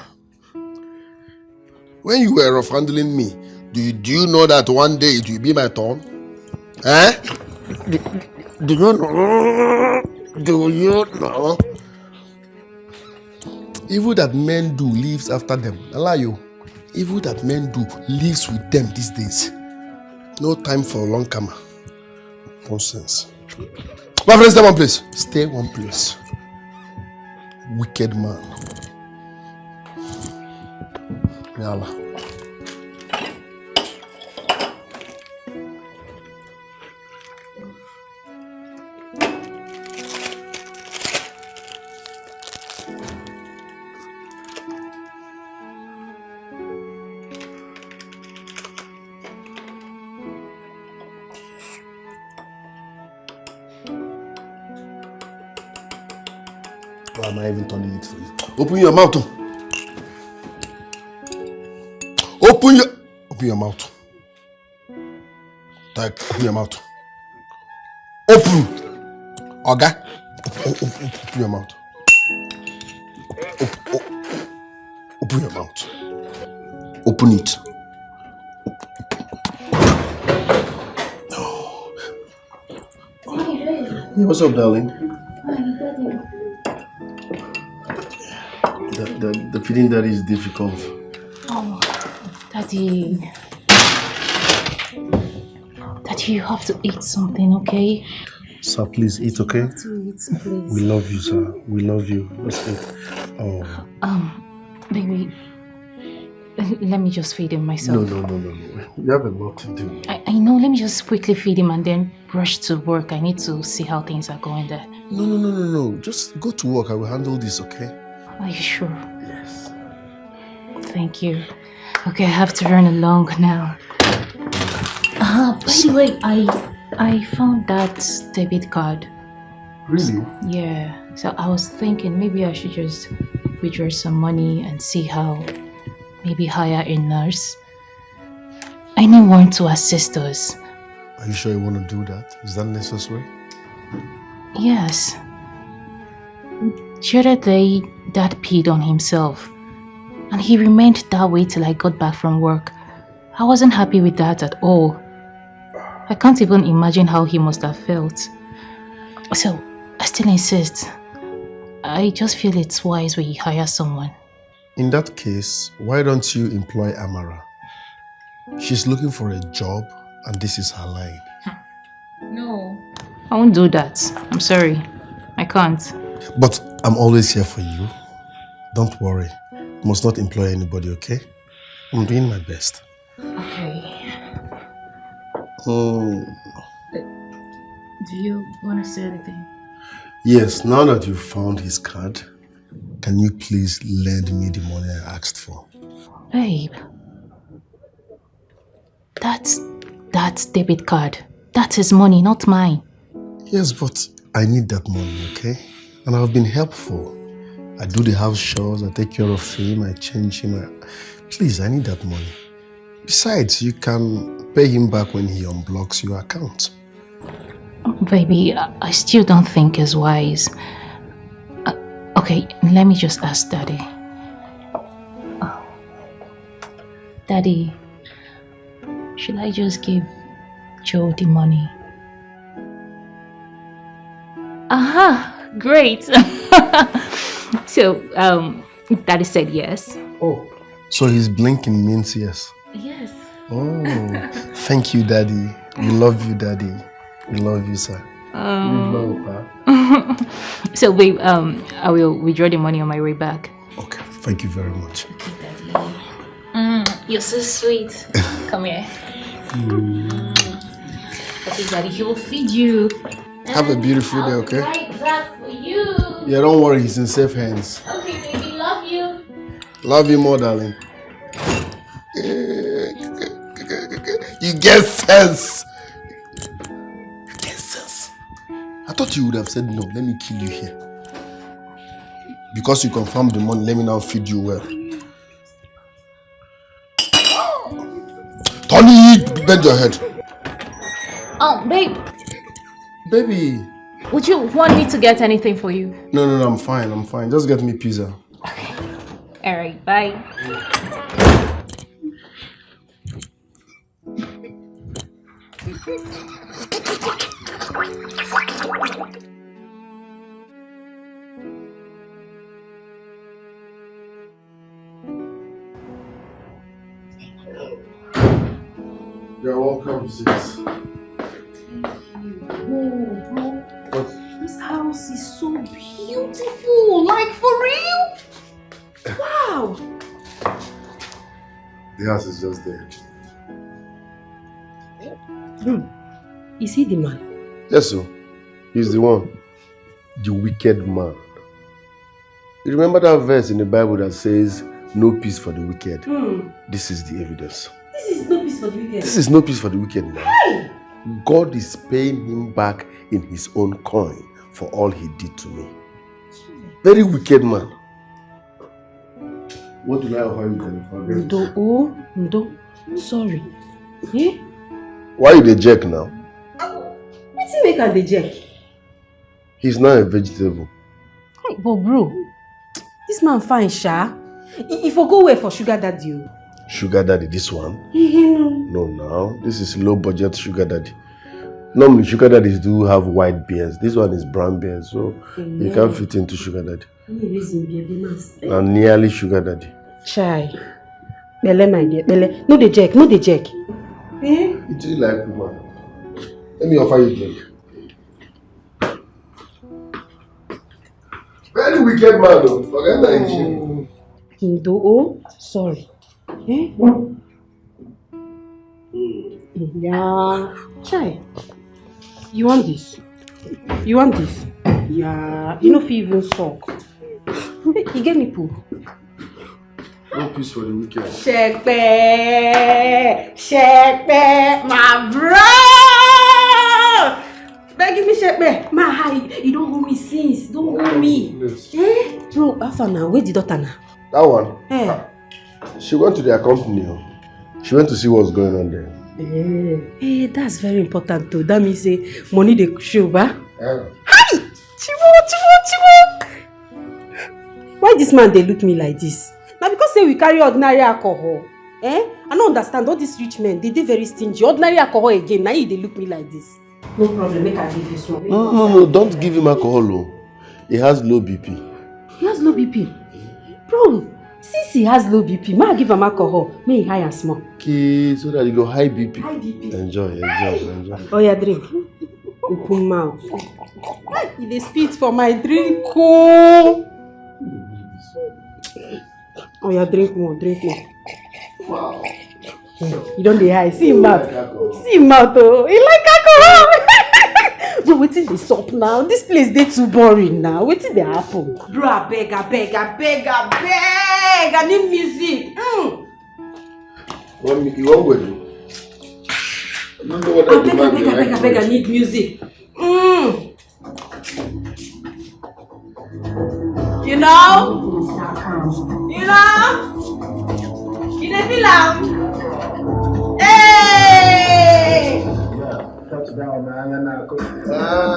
When you were rough handling me, do you know that one day it will be my turn? Eh? Do you know? Do you know? Evil that men do lives after them. I lie you. Evil that men do lives with them these days. No time for long camera. Nonsense. My friends, stay one place. Stay one place. Wicked man. Yalla. Why am I even turning it for you? Open your mouth. Open your mouth. Type, open your mouth. Open. Okay? Open your mouth. Open your mouth. Open it. Hey, what's up, darling? The feeling that is difficult. Oh, Daddy. Daddy, you have to eat something, okay? Sir, please eat, okay? You have to eat, please. We love you, sir. We love you. Let's eat. Oh. Baby, Let me just feed him myself. No. You have a lot to do. I know, let me just quickly feed him and then rush to work. I need to see how things are going there. No. Just go to work. I will handle this, okay? Are you sure? Yes. Thank you. Okay, I have to run along now. By the way, I found that debit card. Really? Yeah. So I was thinking maybe I should just withdraw some money and see how, maybe hire a nurse. Anyone to assist us. Are you sure you want to do that? Is that necessary? Yes. The other day, Dad peed on himself. And he remained that way till I got back from work. I wasn't happy with that at all. I can't even imagine how he must have felt. So, I still insist. I just feel it's wise we hire someone. In that case, why don't you employ Amara? She's looking for a job and this is her line. No. I won't do that. I'm sorry. I can't. But I'm always here for you. Don't worry. You must not employ anybody, okay? I'm doing my best. Okay. Oh. Do you want to say anything? Yes, now that you've found his card, can you please lend me the money I asked for? Babe. That's debit card. That's his money, not mine. Yes, but I need that money, okay? And I've been helpful. I do the house chores, I take care of him, I change him. Please, I need that money. Besides, you can pay him back when he unblocks your account. Baby, I still don't think it's wise. Okay, let me just ask Daddy. Daddy, should I just give Joe the money? Aha, great. So, Daddy said yes. Oh, so his blinking means yes. Yes. Oh, thank you, Daddy. We love you, Daddy. We love you, sir. So, babe, I will withdraw the money on my way back. Okay, thank you very much. Okay, Daddy. You're so sweet. Come here. Okay, Daddy, he will feed you. Have a beautiful day, okay? Right back for you. Yeah, don't worry, he's in safe hands. Okay, baby, love you. Love you more, darling. You get sense. I thought you would have said no, let me kill you here. Because you confirmed the money, let me now feed you well. Tony, bend your head. Oh, babe. Baby. Would you want me to get anything for you? No, I'm fine. Just get me pizza. Okay. Alright, bye. You're welcome, sis. This house is so beautiful. Like, for real? Wow. The house is just there. Is he the man? Yes, sir. He's the one. The wicked man. You remember that verse in the Bible that says, no peace for the wicked? This is the evidence. This is no peace for the wicked. This is no peace for the wicked now. Hey! God is paying him back in his own coin for all he did to me. Very wicked man. What do I offer you then? Ndo. Sorry. Eh? Why you the jerk now? What's he make and the jerk? He's not a vegetable. Hey, but bro, this man fine, sha. If I go away for sugar daddy. Sugar daddy, this one? No. No, now. This is low budget sugar daddy. Normally, sugar daddies do have white beards. This one is brown beard, so you can't fit into sugar daddy. And nearly sugar daddy. Chai. Bele, my dear. Bele. No the jerk. Eh? It's really like woman. Let me offer you drink. Very wicked man though. Forget that. Ndo, sorry. Eh? Yeah. Chai. You want this? You want this? Yeah. You know if you even suck. You get me poo. No peace for the weekend. Shepe, my bro. Give me Shepe. My high. You don't hold me since. Don't hold me. Eh? Bro, after now, where the daughter now? That one? Eh. She went to their company. She went to see what's going on there. Eh, that's very important too. That means money they show, ba? Hi! Chiwo. Why this man they look me like this? Now because say we carry ordinary alcohol. Eh? I don't understand all these rich men. They very stingy. Ordinary alcohol again. Now they look me like this. No problem. Make I give you some. No. Don't give him alcohol. He has low BP. He has low BP? Bro, since he has low BP, may I give him alcohol? May he high and small. Okay, so that you go high BP. High BP. Enjoy. Oh yeah, drink. Open mouth. They spit for my drink. Oh yeah, drink more. Wow. You don't dey high. See him mouth. Oh. He like alcohol. Bro, wetin dey sup now? This place dey too boring now. Wetin dey happen? Bro, I beg. I need music. You want wedding? I beg, I need music. You know? You dey feel am? Hey!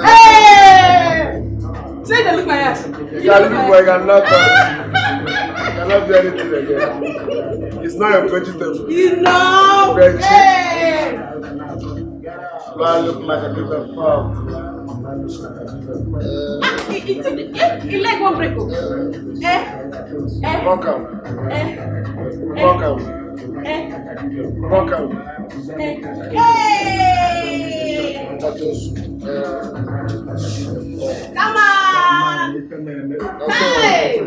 Hey! Say they look my ass. You can't look like cannot do anything again. It's not a vegetable. You know? Hey! Do I look like a little farm? You like one break? Welcome. Hey! Come on! Hey!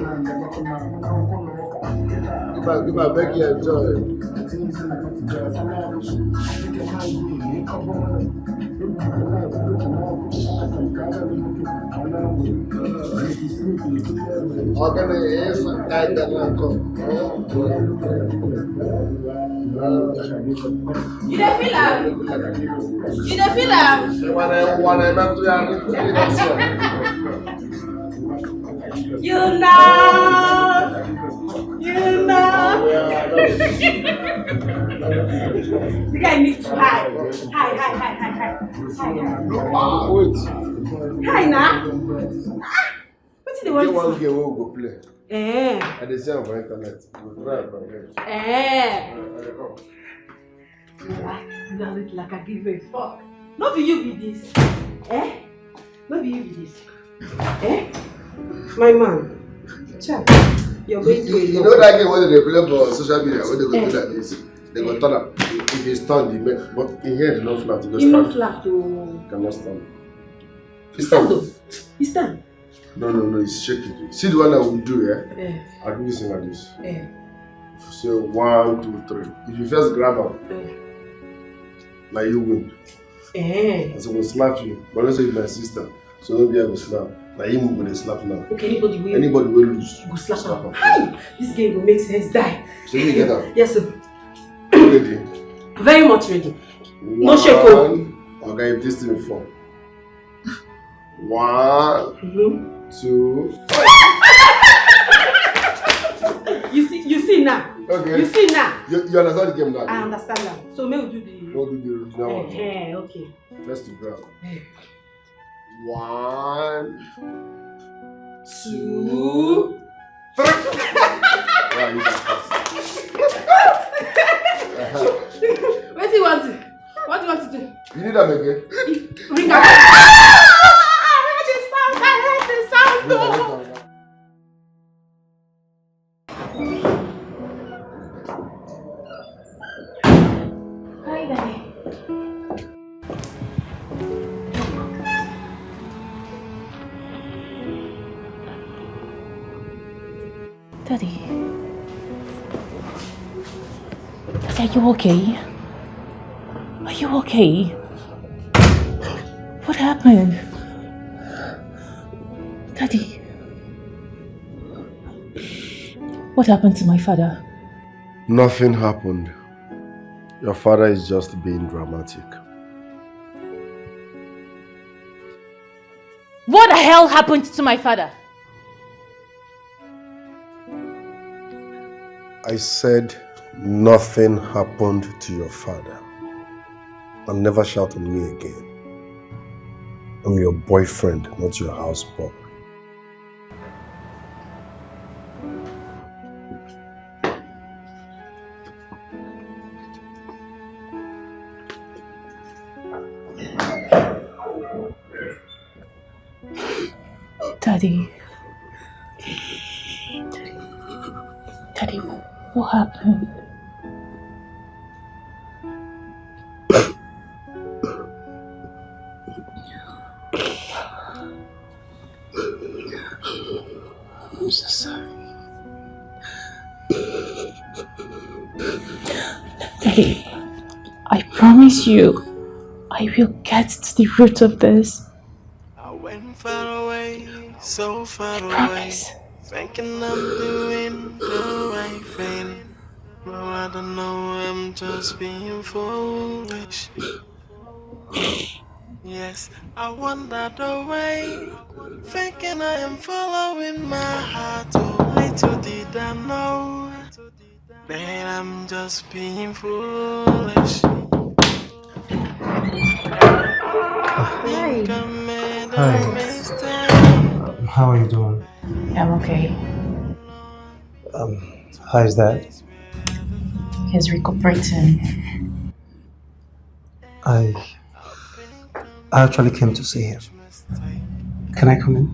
Give my Becky enjoy. You don't feel am? You know. The guy needs to high. Wait. Hi, now. What did they want to do? One go play. At the same for internet. We'll try from here. You don't look like I give a fuck. Not for you be this. Not for you be this. My man. Chat. You're going to you know that game when they play for social media, when they go do like this, they go turn up. If you stand, but in here, it's not flat. You not flat to. You cannot stand. You stand though. You stand. No, it's shaking. See the one that we do, I'll do this thing like this. So 1, 2, 3. If you first grab her, like you win. And so we'll slap you. But let's say it's my sister, so don't be able to slap. Like him with a slap now. Okay, anybody will lose. You go slap her. Hi! This game will make sense die. So you get her? Yes, sir. Ready? Very much ready. No shake. Okay, if this thing fall. 1, 2. You see now. Okay. You see now. You understand the game now? I understand now. So may we do the. We'll do the original one. Okay. Let's do grab. 1, 2, 3. Wow, you got fast. What do you want to? What do you want to do? You need that again? Ring out. I heard the sound. Hi, Daddy. Daddy, are you okay? Are you okay? What happened? Daddy. What happened to my father? Nothing happened. Your father is just being dramatic. What the hell happened to my father? I said nothing happened to your father. And never shout on me again. I'm your boyfriend, not your houseboy. Daddy. Daddy, what happened? I'm so sorry. Daddy, I promise you, I will get to the root of this. I went far away, so far Promise. away, thinking I'm doing the right thing. But I don't know, I'm just being foolish. Yes, I wandered away, thinking I am following my heart. Oh, little did I know that I'm just being foolish. Hi. Think I made Hi. a mistake. How are you doing? I'm okay. How is that? He's recuperating. I actually came to see him. Can I come in?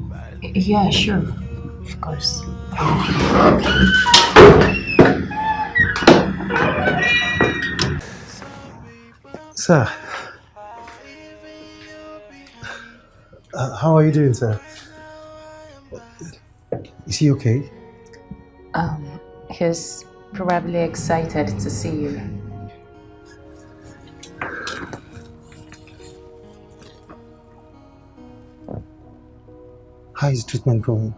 Yeah, sure. Of course. Sir. How are you doing, sir? Is he okay? He's probably excited to see you. How is treatment going?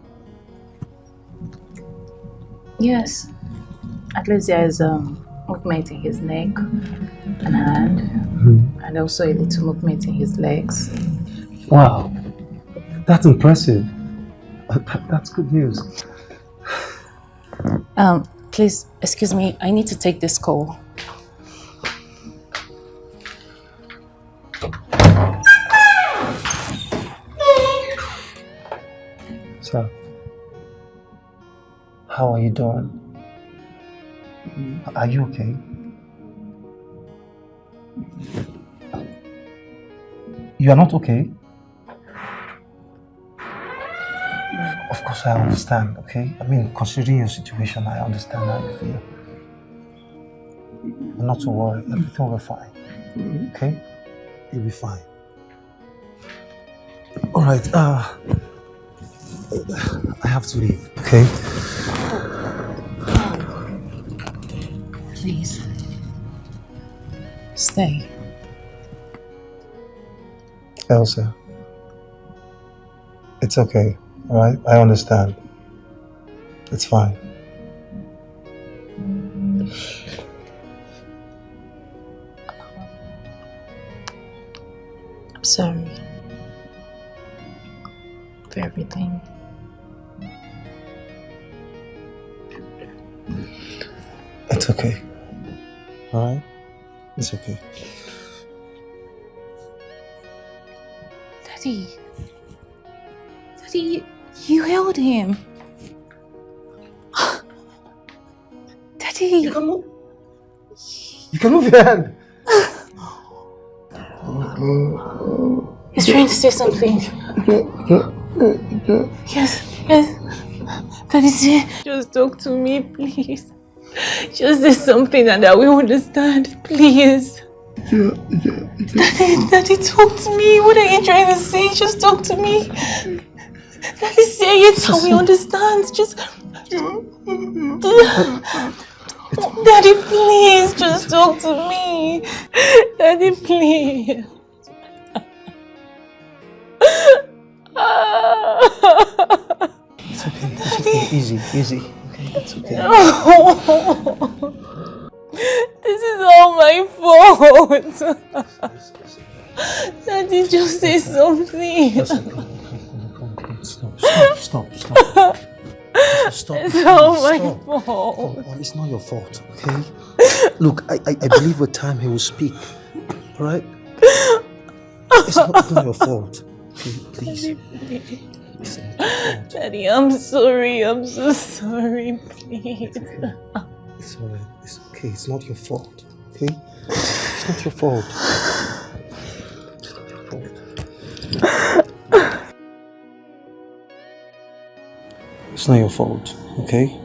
Yes. At least there is movement in his neck and hand, and also a little movement in his legs. Wow. That's impressive. That's good news. Please, excuse me, I need to take this call. Sir, how are you doing? Are you okay? You are not okay? Of course I understand, okay? I mean, considering your situation, I understand how you feel. But not to worry, everything will be fine, okay? You'll be fine. Alright, I have to leave, okay? Please. Stay. Elsa, it's okay, alright? I understand. It's fine. I'm sorry for everything. It's okay. Alright? It's okay. Daddy. Daddy, you held him. Daddy. You can move your hand. He's trying to say something. Yes. Daddy, Just talk to me, please. Just say something and I will understand, please. Daddy, talk to me. What are you trying to say? Just talk to me. Daddy, say it so we understand. Just... Daddy, please, just talk to me. Daddy, please. It's okay. It's okay. Easy, easy. Okay, that's okay. This is all my fault. Daddy, just say something. Listen, come on. Stop. Stop. It's all my fault. Come on, it's not your fault, okay? Look, I believe with time he will speak, alright? It's not your fault. Okay, please. It's not your fault. Daddy, I'm sorry. I'm so sorry. Please. It's alright. It's okay. It's not your fault, okay? It's not your fault. It's not your fault. It's not your fault, okay?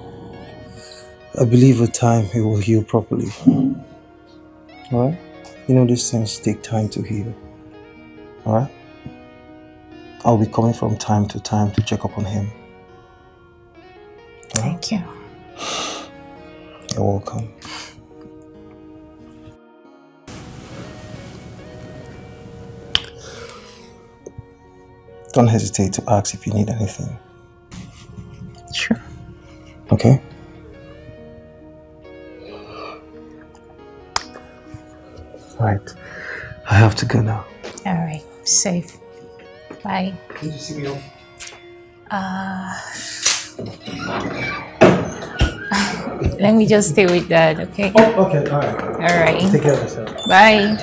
I believe with time he will heal properly. Alright? You know these things take time to heal. Alright? I'll be coming from time to time to check up on him. Thank you. You're welcome. Don't hesitate to ask if you need anything. Sure. Okay? Right. I have to go now. All right. Safe. Bye. Can you see me off? Let me just stay with Dad, okay? Oh, okay. All right. All right. Take care of yourself. Bye.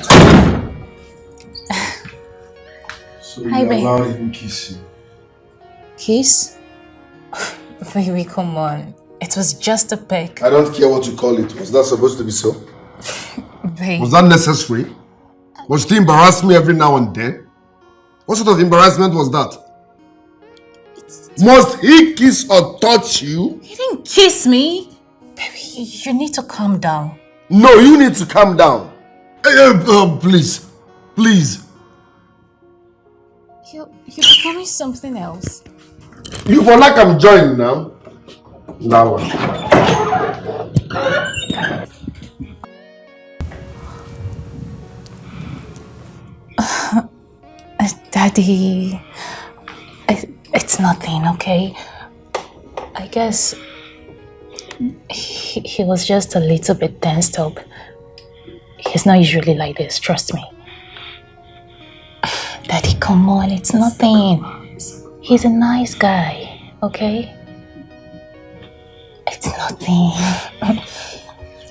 So Hi, you babe. allowed him to kiss you. Kiss? Baby, come on. It was just a peck. I don't care what you call it. Was that supposed to be so? Babe. Was that necessary? Was to embarrass me every now and then? What sort of embarrassment was that? Must he kiss or touch you? He didn't kiss me. Baby, you need to calm down. No, you need to calm down. Please. Please. You're becoming something else. You for like I'm joined now. Now. Daddy, it's nothing, okay? I guess he was just a little bit tensed up. He's not usually like this, trust me. Daddy, come on, it's nothing. He's a nice guy, okay? It's nothing.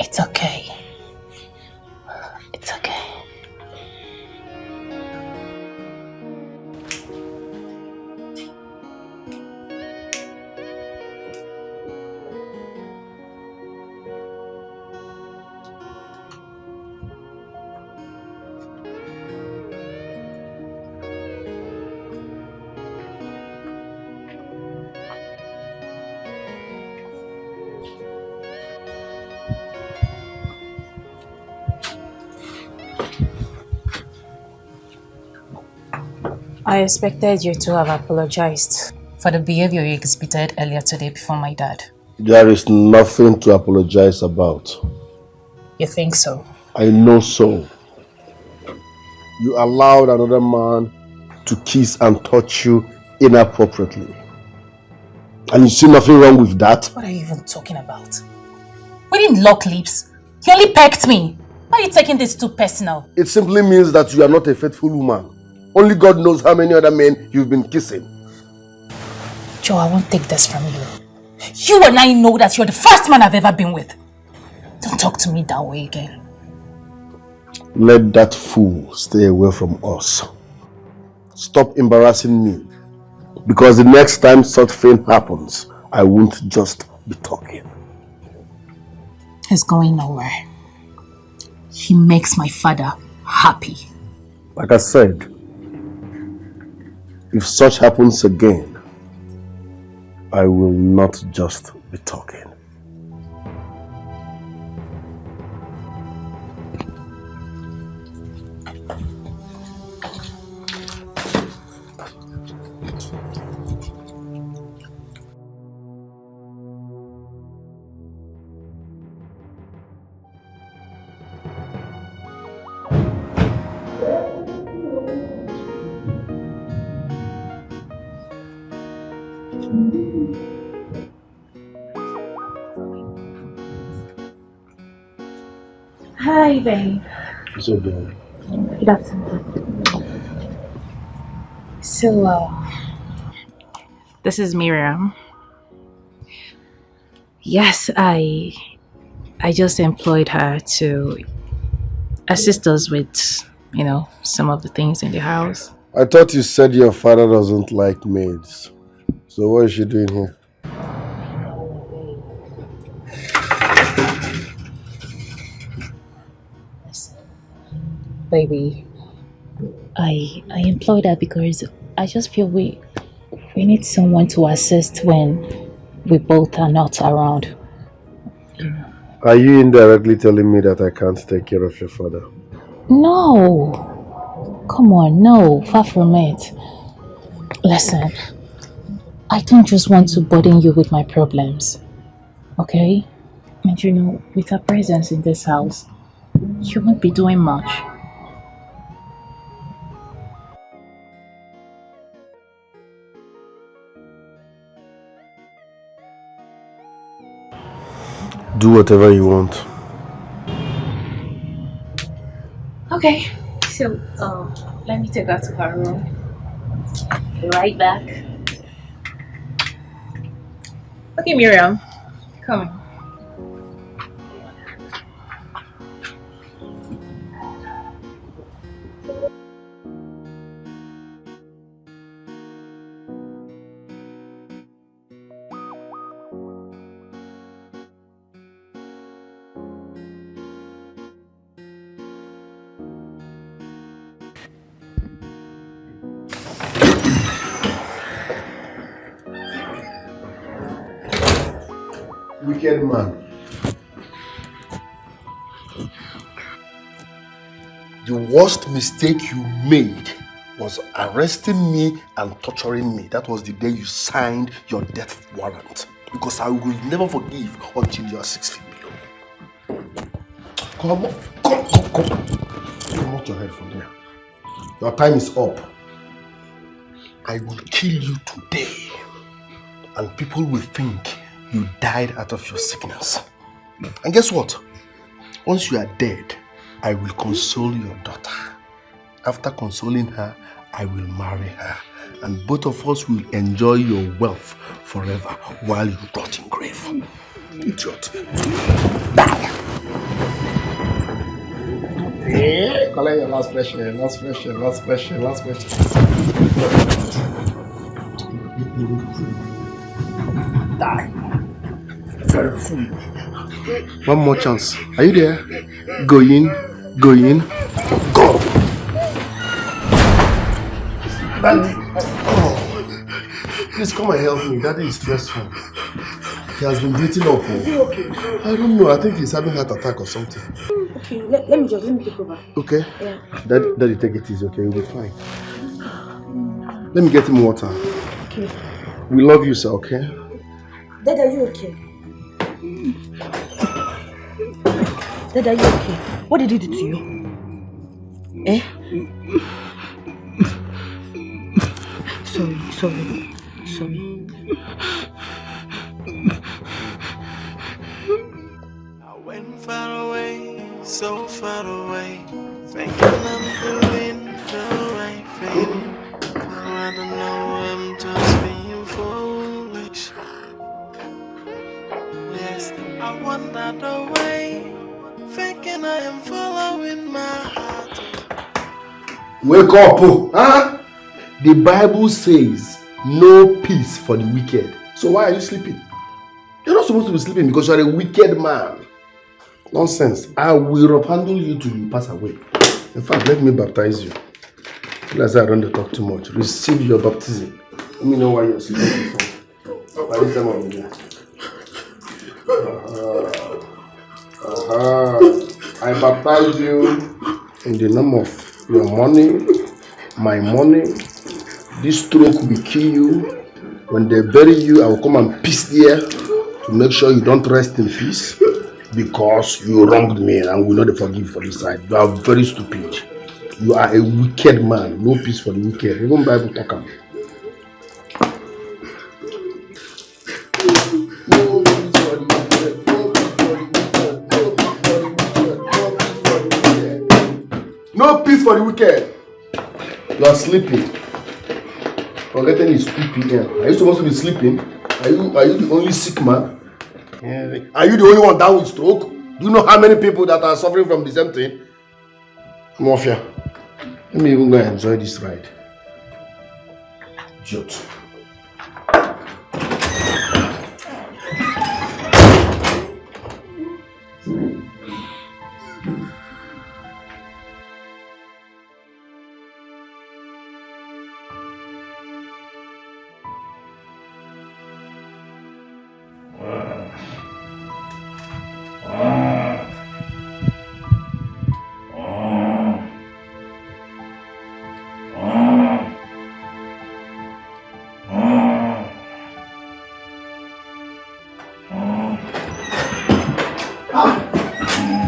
It's okay. It's okay. I expected you to have apologized for the behavior you exhibited earlier today before my dad. There is nothing to apologize about. You think so? I know so. You allowed another man to kiss and touch you inappropriately. And you see nothing wrong with that? What are you even talking about? We didn't lock lips. He only pecked me. Why are you taking this too personal? It simply means that you are not a faithful woman. Only God knows how many other men you've been kissing. Joe, I won't take this from you. You and I know that you're the first man I've ever been with. Don't talk to me that way again. Let that fool stay away from us. Stop embarrassing me. Because the next time such thing happens, I won't just be talking. He's going nowhere. He makes my father happy. Like I said, if such happens again, I will not just be talking. Hi, babe. So bad. Good afternoon. So, this is Miriam. Yes, I just employed her to assist us with, some of the things in the house. I thought you said your father doesn't like maids. So what is she doing here? Baby, I employed her because I just feel we need someone to assist when we both are not around. Are you indirectly telling me that I can't take care of your father? No, come on, no, far from it. Listen, I don't just want to burden you with my problems, okay? And with her presence in this house, you won't be doing much. Do whatever you want. Okay, so let me take her to her room. Be right back. Okay, Miriam, come. Wicked man. The worst mistake you made was arresting me and torturing me. That was the day you signed your death warrant. Because I will never forgive until you are 6 feet below. Come on, come out your head from there. Your time is up. I will kill you today. And people will think you died out of your sickness. And guess what? Once you are dead, I will console your daughter. After consoling her, I will marry her. And both of us will enjoy your wealth forever while you rot in grave. Idiot. Die! Collect your last pressure, last pressure, last pressure, last pressure. Die. Very fool. One more chance. Are you there? Go in. Go in. Go. Daddy. Oh. Please come and help me. Daddy is stressful. He has been beating up. Is he okay? I don't know. I think he's having heart attack or something. Okay, let me take over. Okay? Yeah. Daddy, take it easy, okay? You'll be fine. Let me get him water. Okay. We love you, sir, okay? Dad, are you okay? Dad, are you okay? What did he do to you? Eh? Sorry. I went far away, so far away, thinking I'm doing the right thing. Now I don't know, I'm just being foolish. Yes, I wandered away, thinking I am following my heart. Wake up! Huh? The Bible says no peace for the wicked. So why are you sleeping? You're not supposed to be sleeping because you're a wicked man. Nonsense. I will handle you till you pass away. In fact, let me baptize you. Let's I don't talk too much. Receive your baptism. Let me know why you're sleeping. By this time of the day. I baptize you in the name of your money, my money. This stroke will kill you. When they bury you, I will come and piss there to make sure you don't rest in peace because you wronged me and will not forgive for this side. You are very stupid. You are a wicked man. No peace for the wicked. Even Bible talk about. wicked. You are sleeping. Forgetting it's 2 p.m. Are you supposed to be sleeping? Are you the only sick man? Yeah. Are you the only one down with stroke? Do you know how many people that are suffering from the same thing? Mafia. Let me even go and enjoy this ride. Idiot.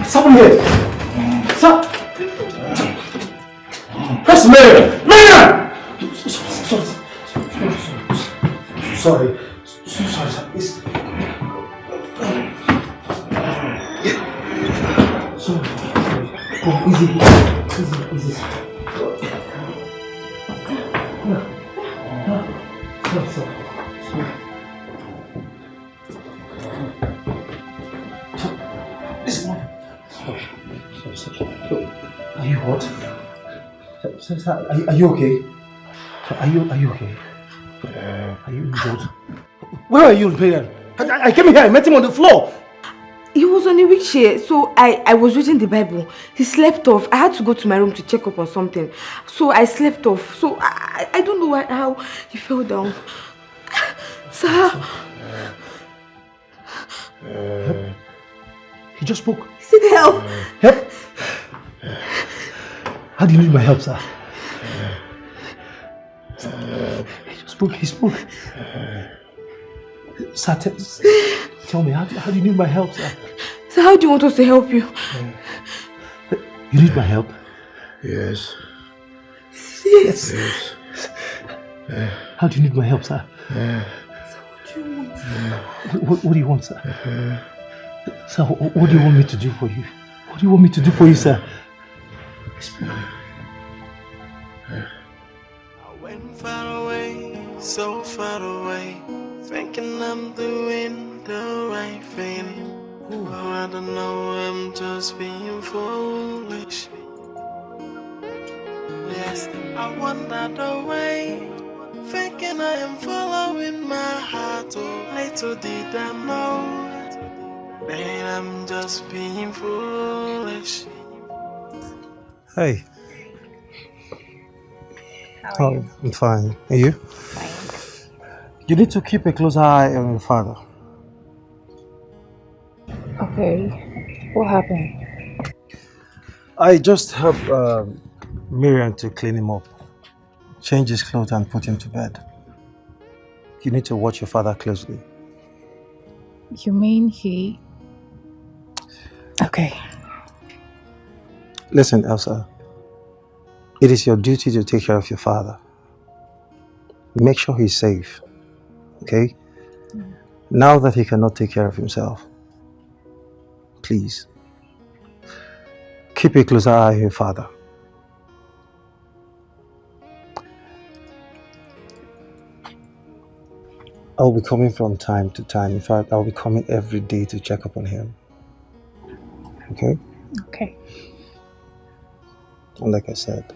Someone here! That's Mary! Mary! Sorry, sir. It's... Sorry. Oh, easy. Sorry. Listen, are you what? Sir, are you okay? Are you okay? Are you good? Where are you, Imperial? I came here, I met him on the floor. He was on a wheelchair, so I was reading the Bible. He slept off. I had to go to my room to check up on something. So I slept off. So I don't know how he fell down. Sir. He just spoke. He said help. Help? How do you need my help, sir? He spoke. Sir, tell me, how do you need my help, sir? So how do you want us to help you? You need my help? Yes. Yes. How do you need my help, sir? What do you want, sir? Sir, what do you want me to do for you? What do you want me to do for you, sir? I went far away, so far away, thinking I'm doing the right thing. Oh, I don't know, I'm just being foolish. Yes, I wandered away, thinking I am following my heart. Oh, little did I know that I'm just being foolish. Hey. How are you? I'm fine. And you? Fine. You need to keep a close eye on your father. Okay. What happened? I just helped Miriam to clean him up, change his clothes and put him to bed. You need to watch your father closely. You mean he... Okay. Listen, Elsa. It is your duty to take care of your father. Make sure he's safe. Okay? Now that he cannot take care of himself, please, keep a closer eye on your father. I'll be coming from time to time. In fact, I'll be coming every day to check up on him. Okay? Okay. And like I said,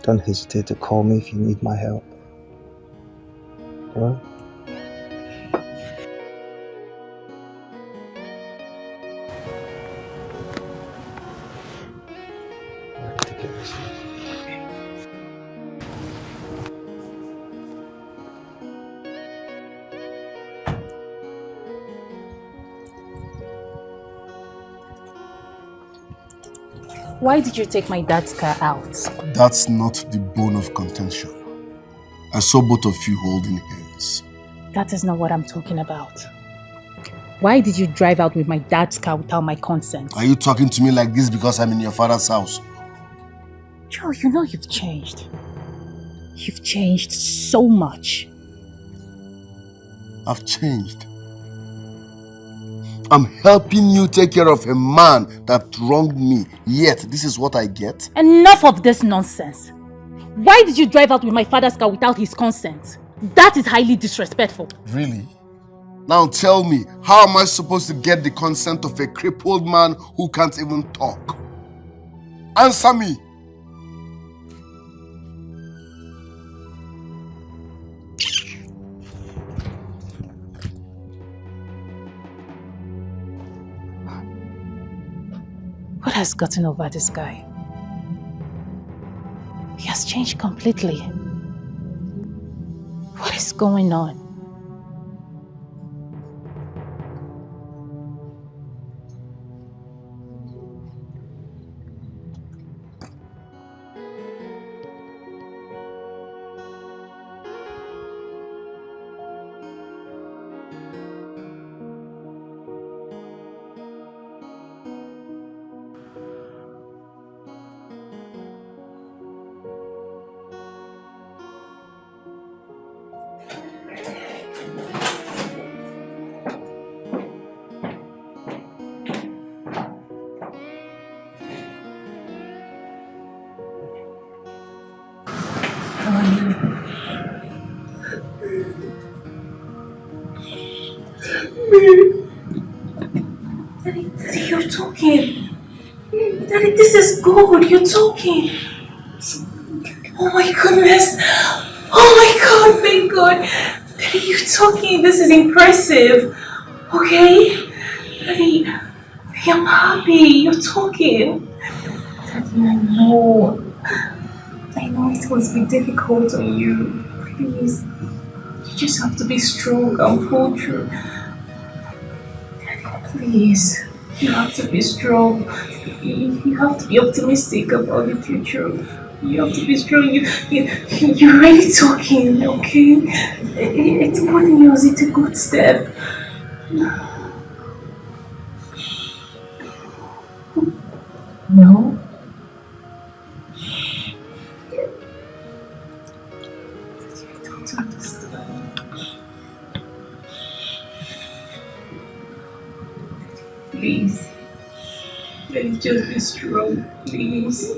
don't hesitate to call me if you need my help. Alright? Take care of yourself. Why did you take my dad's car out? That's not the bone of contention. I saw both of you holding hands. That is not what I'm talking about. Why did you drive out with my dad's car without my consent? Are you talking to me like this because I'm in your father's house? Joe, you know you've changed. You've changed so much. I've changed. I'm helping you take care of a man that wronged me, yet this is what I get? Enough of this nonsense. Why did you drive out with my father's car without his consent? That is highly disrespectful. Really? Now tell me, how am I supposed to get the consent of a crippled man who can't even talk? Answer me! What has gotten over this guy? He has changed completely. What is going on? Daddy, you're talking. Daddy, this is good. You're talking. Oh my goodness. Oh my God, thank God. Daddy, you're talking. This is impressive. Okay? Daddy, I'm happy. You're talking. Daddy, I know it must be difficult on you. Please. You just have to be strong and pull through. Please, you have to be strong. You have to be optimistic about the future. You have to be strong. You're really talking, okay? It's good news. It's a good step. No? I don't understand. Please. Let's just be strong, please.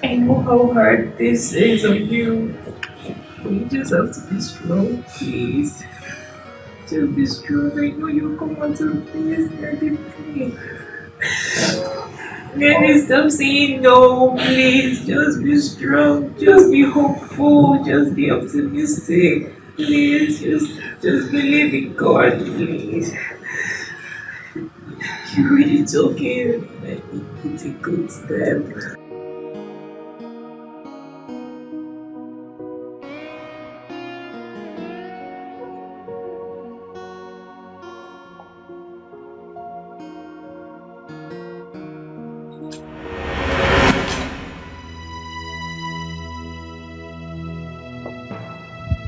I know how hard this is on you. You just have to be strong, please. Just be strong. I know you'll come out of this. Daddy, please. Daddy, stop saying no, please. Just be strong. Just be hopeful. Just be optimistic. Please, just believe in God, please. You're really talking. It's a good step.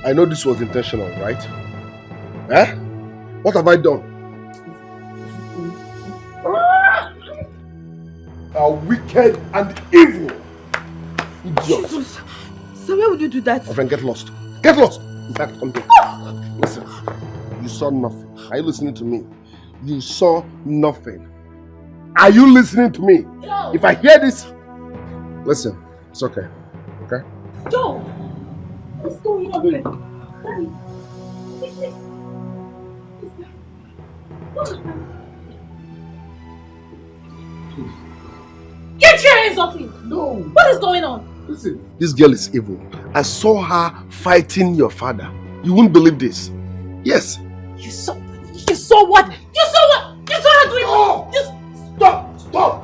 I know this was intentional, right? Eh? What have I done? Are wicked and evil. Idiot. Jesus. So why would you do that? My friend, get lost. Get lost! In fact, come here. Listen. You saw nothing. Are you listening to me? You saw nothing. Are you listening to me? No. If I hear this... Listen. It's okay. Okay? Joe! What's going on here? Daddy. Get your hands off him! No! What is going on? Listen. This girl is evil. I saw her fighting your father. You won't believe this. Yes. You saw what? You saw what? You saw her doing what? Stop!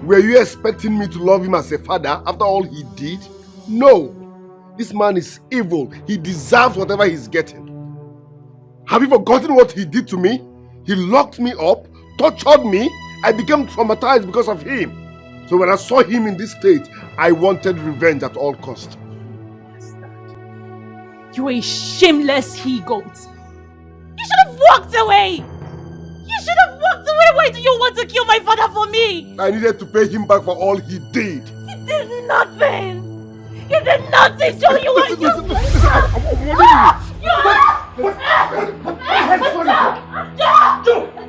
Were you expecting me to love him as a father after all he did? No. This man is evil. He deserves whatever he's getting. Have you forgotten what he did to me? He locked me up, tortured me. I became traumatized because of him. So when I saw him in this state, I wanted revenge at all cost. You're a shameless he-goat. You should have walked away. You should have walked away. Why do you want to kill my father for me? I needed to pay him back for all he did. He did nothing. You did nothing, Joe. You were just... Listen, I'm warning you.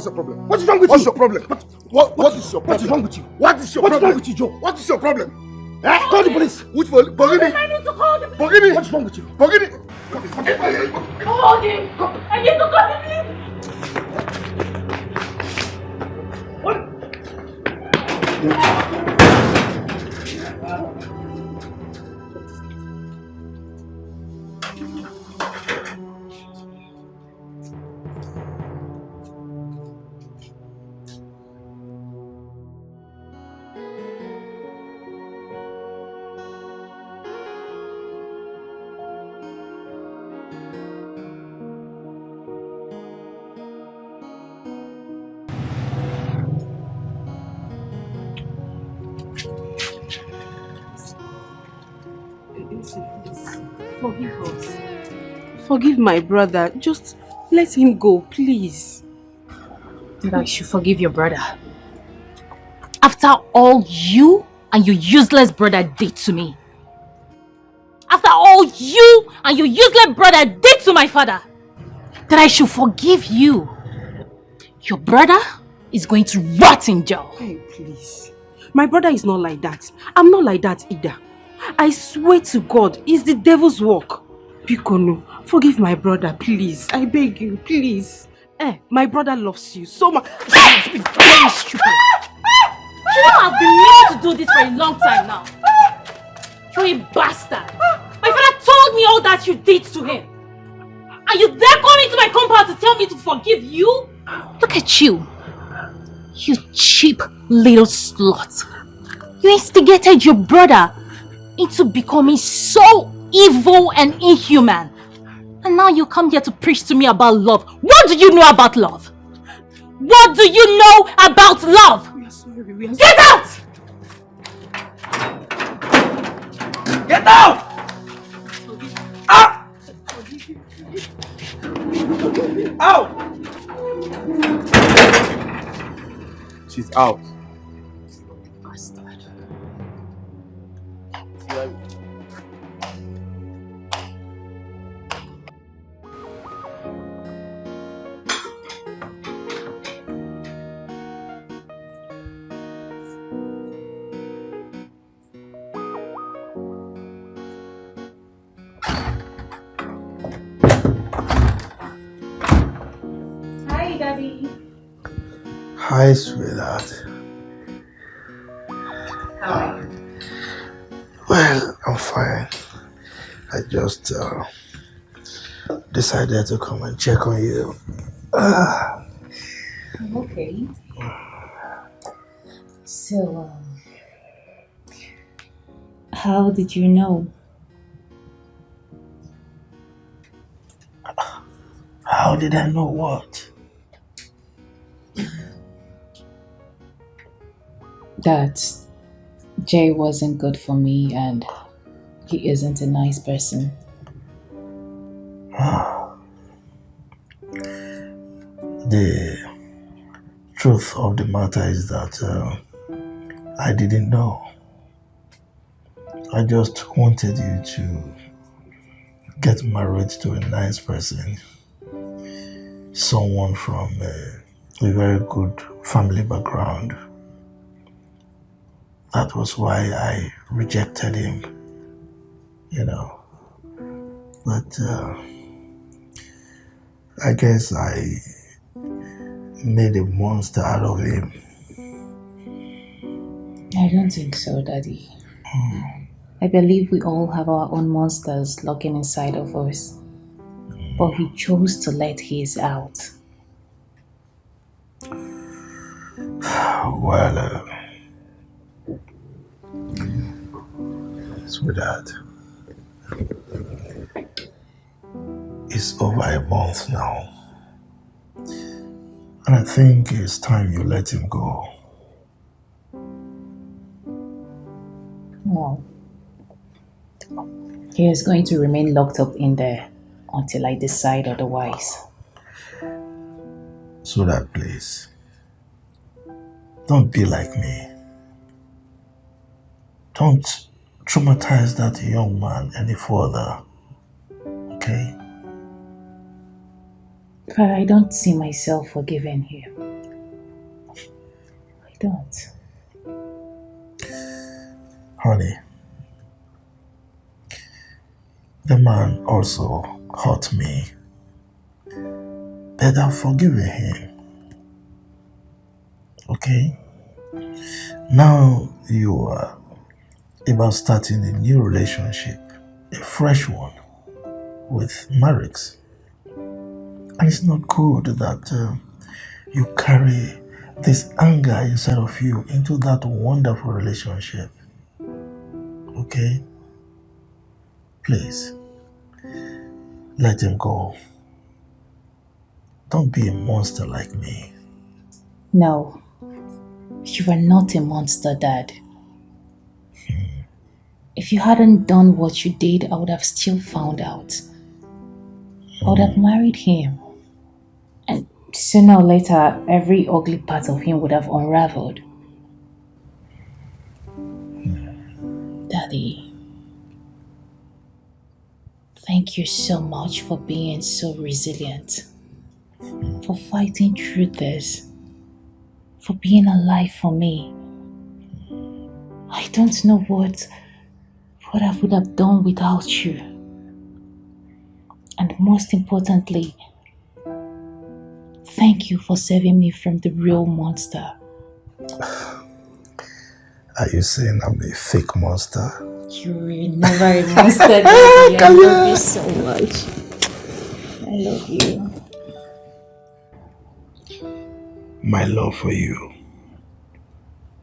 What's your problem? What is wrong with What's you? your problem? What is your problem? What is wrong with you? What is your What's problem? wrong with you, Joe? What is your problem? Eh? Call the police. Which police? Bogini? I need to call the police. Bogini? What's wrong with you? Bogini? Hold him. I need to call the police. Forgive us. Forgive my brother. Just let him go, please. That I should forgive your brother. After all you and your useless brother did to me. After all you and your useless brother did to my father. That I should forgive you. Your brother is going to rot in jail. Hey, please. My brother is not like that. I'm not like that either. I swear to God, it's the devil's work. Pikono, forgive my brother, please. I beg you, please. My brother loves you so much. It's been very stupid. You know I've been meaning to do this for a long time now. You're a bastard. My father told me all that you did to him. And you dare come into my compound to tell me to forgive you? Look at you. You cheap little slut. You instigated your brother into becoming so evil and inhuman. And now you come here to preach to me about love. What do you know about love? What do you know about love? We are sorry, we are sorry. Get out! Get out! Ah! Out! She's out. Bastard. Hi, Daddy. Hi, sweetheart. How are you? Well, I'm fine. I just decided to come and check on you. I'm okay. So, how did you know? How did I know what? That Jay wasn't good for me and he isn't a nice person. The truth of the matter is that I didn't know. I just wanted you to get married to a nice person, someone from a very good family background. That was why I rejected him, But I guess I made a monster out of him. I don't think so, Daddy. I believe we all have our own monsters lurking inside of us. But he chose to let his out. Well, sweetheart, it's over a month now. And I think it's time you let him go. No. He is going to remain locked up in there until I decide otherwise. Sweetheart, please. Don't be like me. Don't traumatize that young man any further. Okay? But I don't see myself forgiving him. I don't. Honey, the man also hurt me. But I've forgiven him. Okay? Now you are about starting a new relationship, a fresh one, with Marix. And it's not good that you carry this anger inside of you into that wonderful relationship. Okay? Please, let him go. Don't be a monster like me. No. You are not a monster, Dad. If you hadn't done what you did, I would have still found out. I would have married him. And sooner or later, every ugly part of him would have unraveled. Daddy, thank you so much for being so resilient, for fighting through this, for being alive for me. I don't know what I would have done without you. And most importantly, thank you for saving me from the real monster. Are you saying I'm a fake monster? You're never a monster, Daddy. I love you so much. I love you. My love for you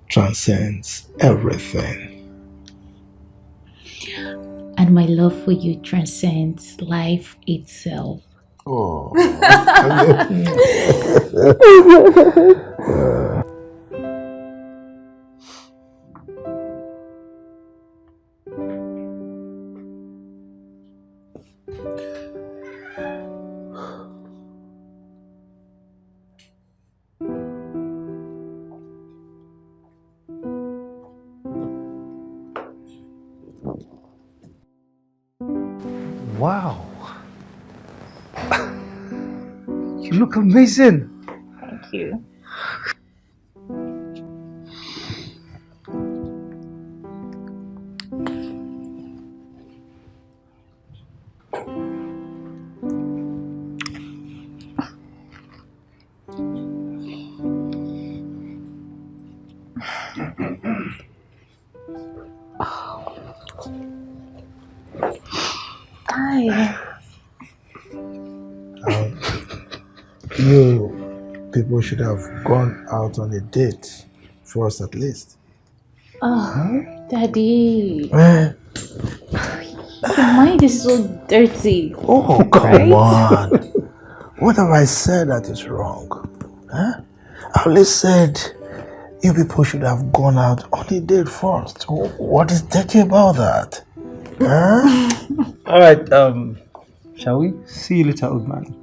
transcends everything. And my love for you transcends life itself. Oh. Wow. You look amazing. Thank you. Hi. You people should have gone out on a date first at least. Oh, Daddy. Eh? Your mind is so dirty. Oh, come right? on. What have I said that is wrong? Huh? I only said you people should have gone out on a date first. What is dirty about that? Huh? All right, shall we? See you later, old man.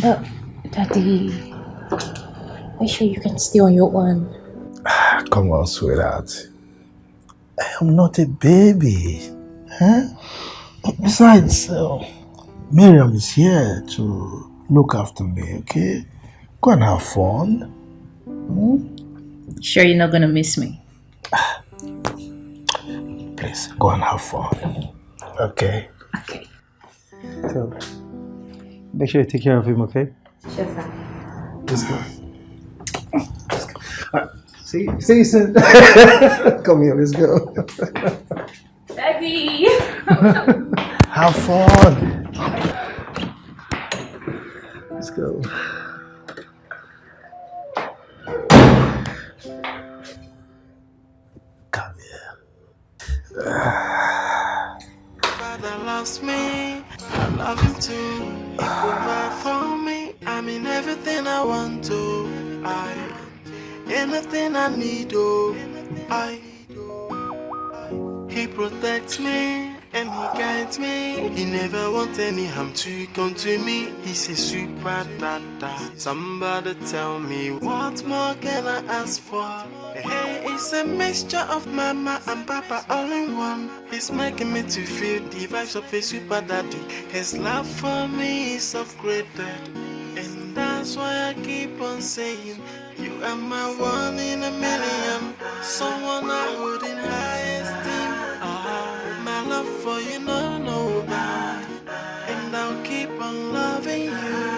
But, Daddy, are you sure you can stay on your own? Come on, sweetheart. I am not a baby. Huh? Besides, Miriam is here to look after me, okay? Go and have fun. Sure you're not gonna miss me? Please, go and have fun. Okay? Okay. So, make sure you take care of him, okay? Sure, sir. Let's go. See you soon. Come here, let's go. Daddy! Have fun. Let's go. Come here. Father loves me, I love him too. He provide for me, I mean everything I want to. Anything I need, he protects me, and he guides me. He never wants any harm to come to me. He's a super dada. Somebody tell me, what more can I ask for? Hey, it's a mixture of mama and papa all in one. He's making me to feel the vibes of a super daddy. His love for me is upgraded, and that's why I keep on saying, you are my one in a million. Someone I hold in high esteem. My love for you, no bad. And I'll keep on loving you.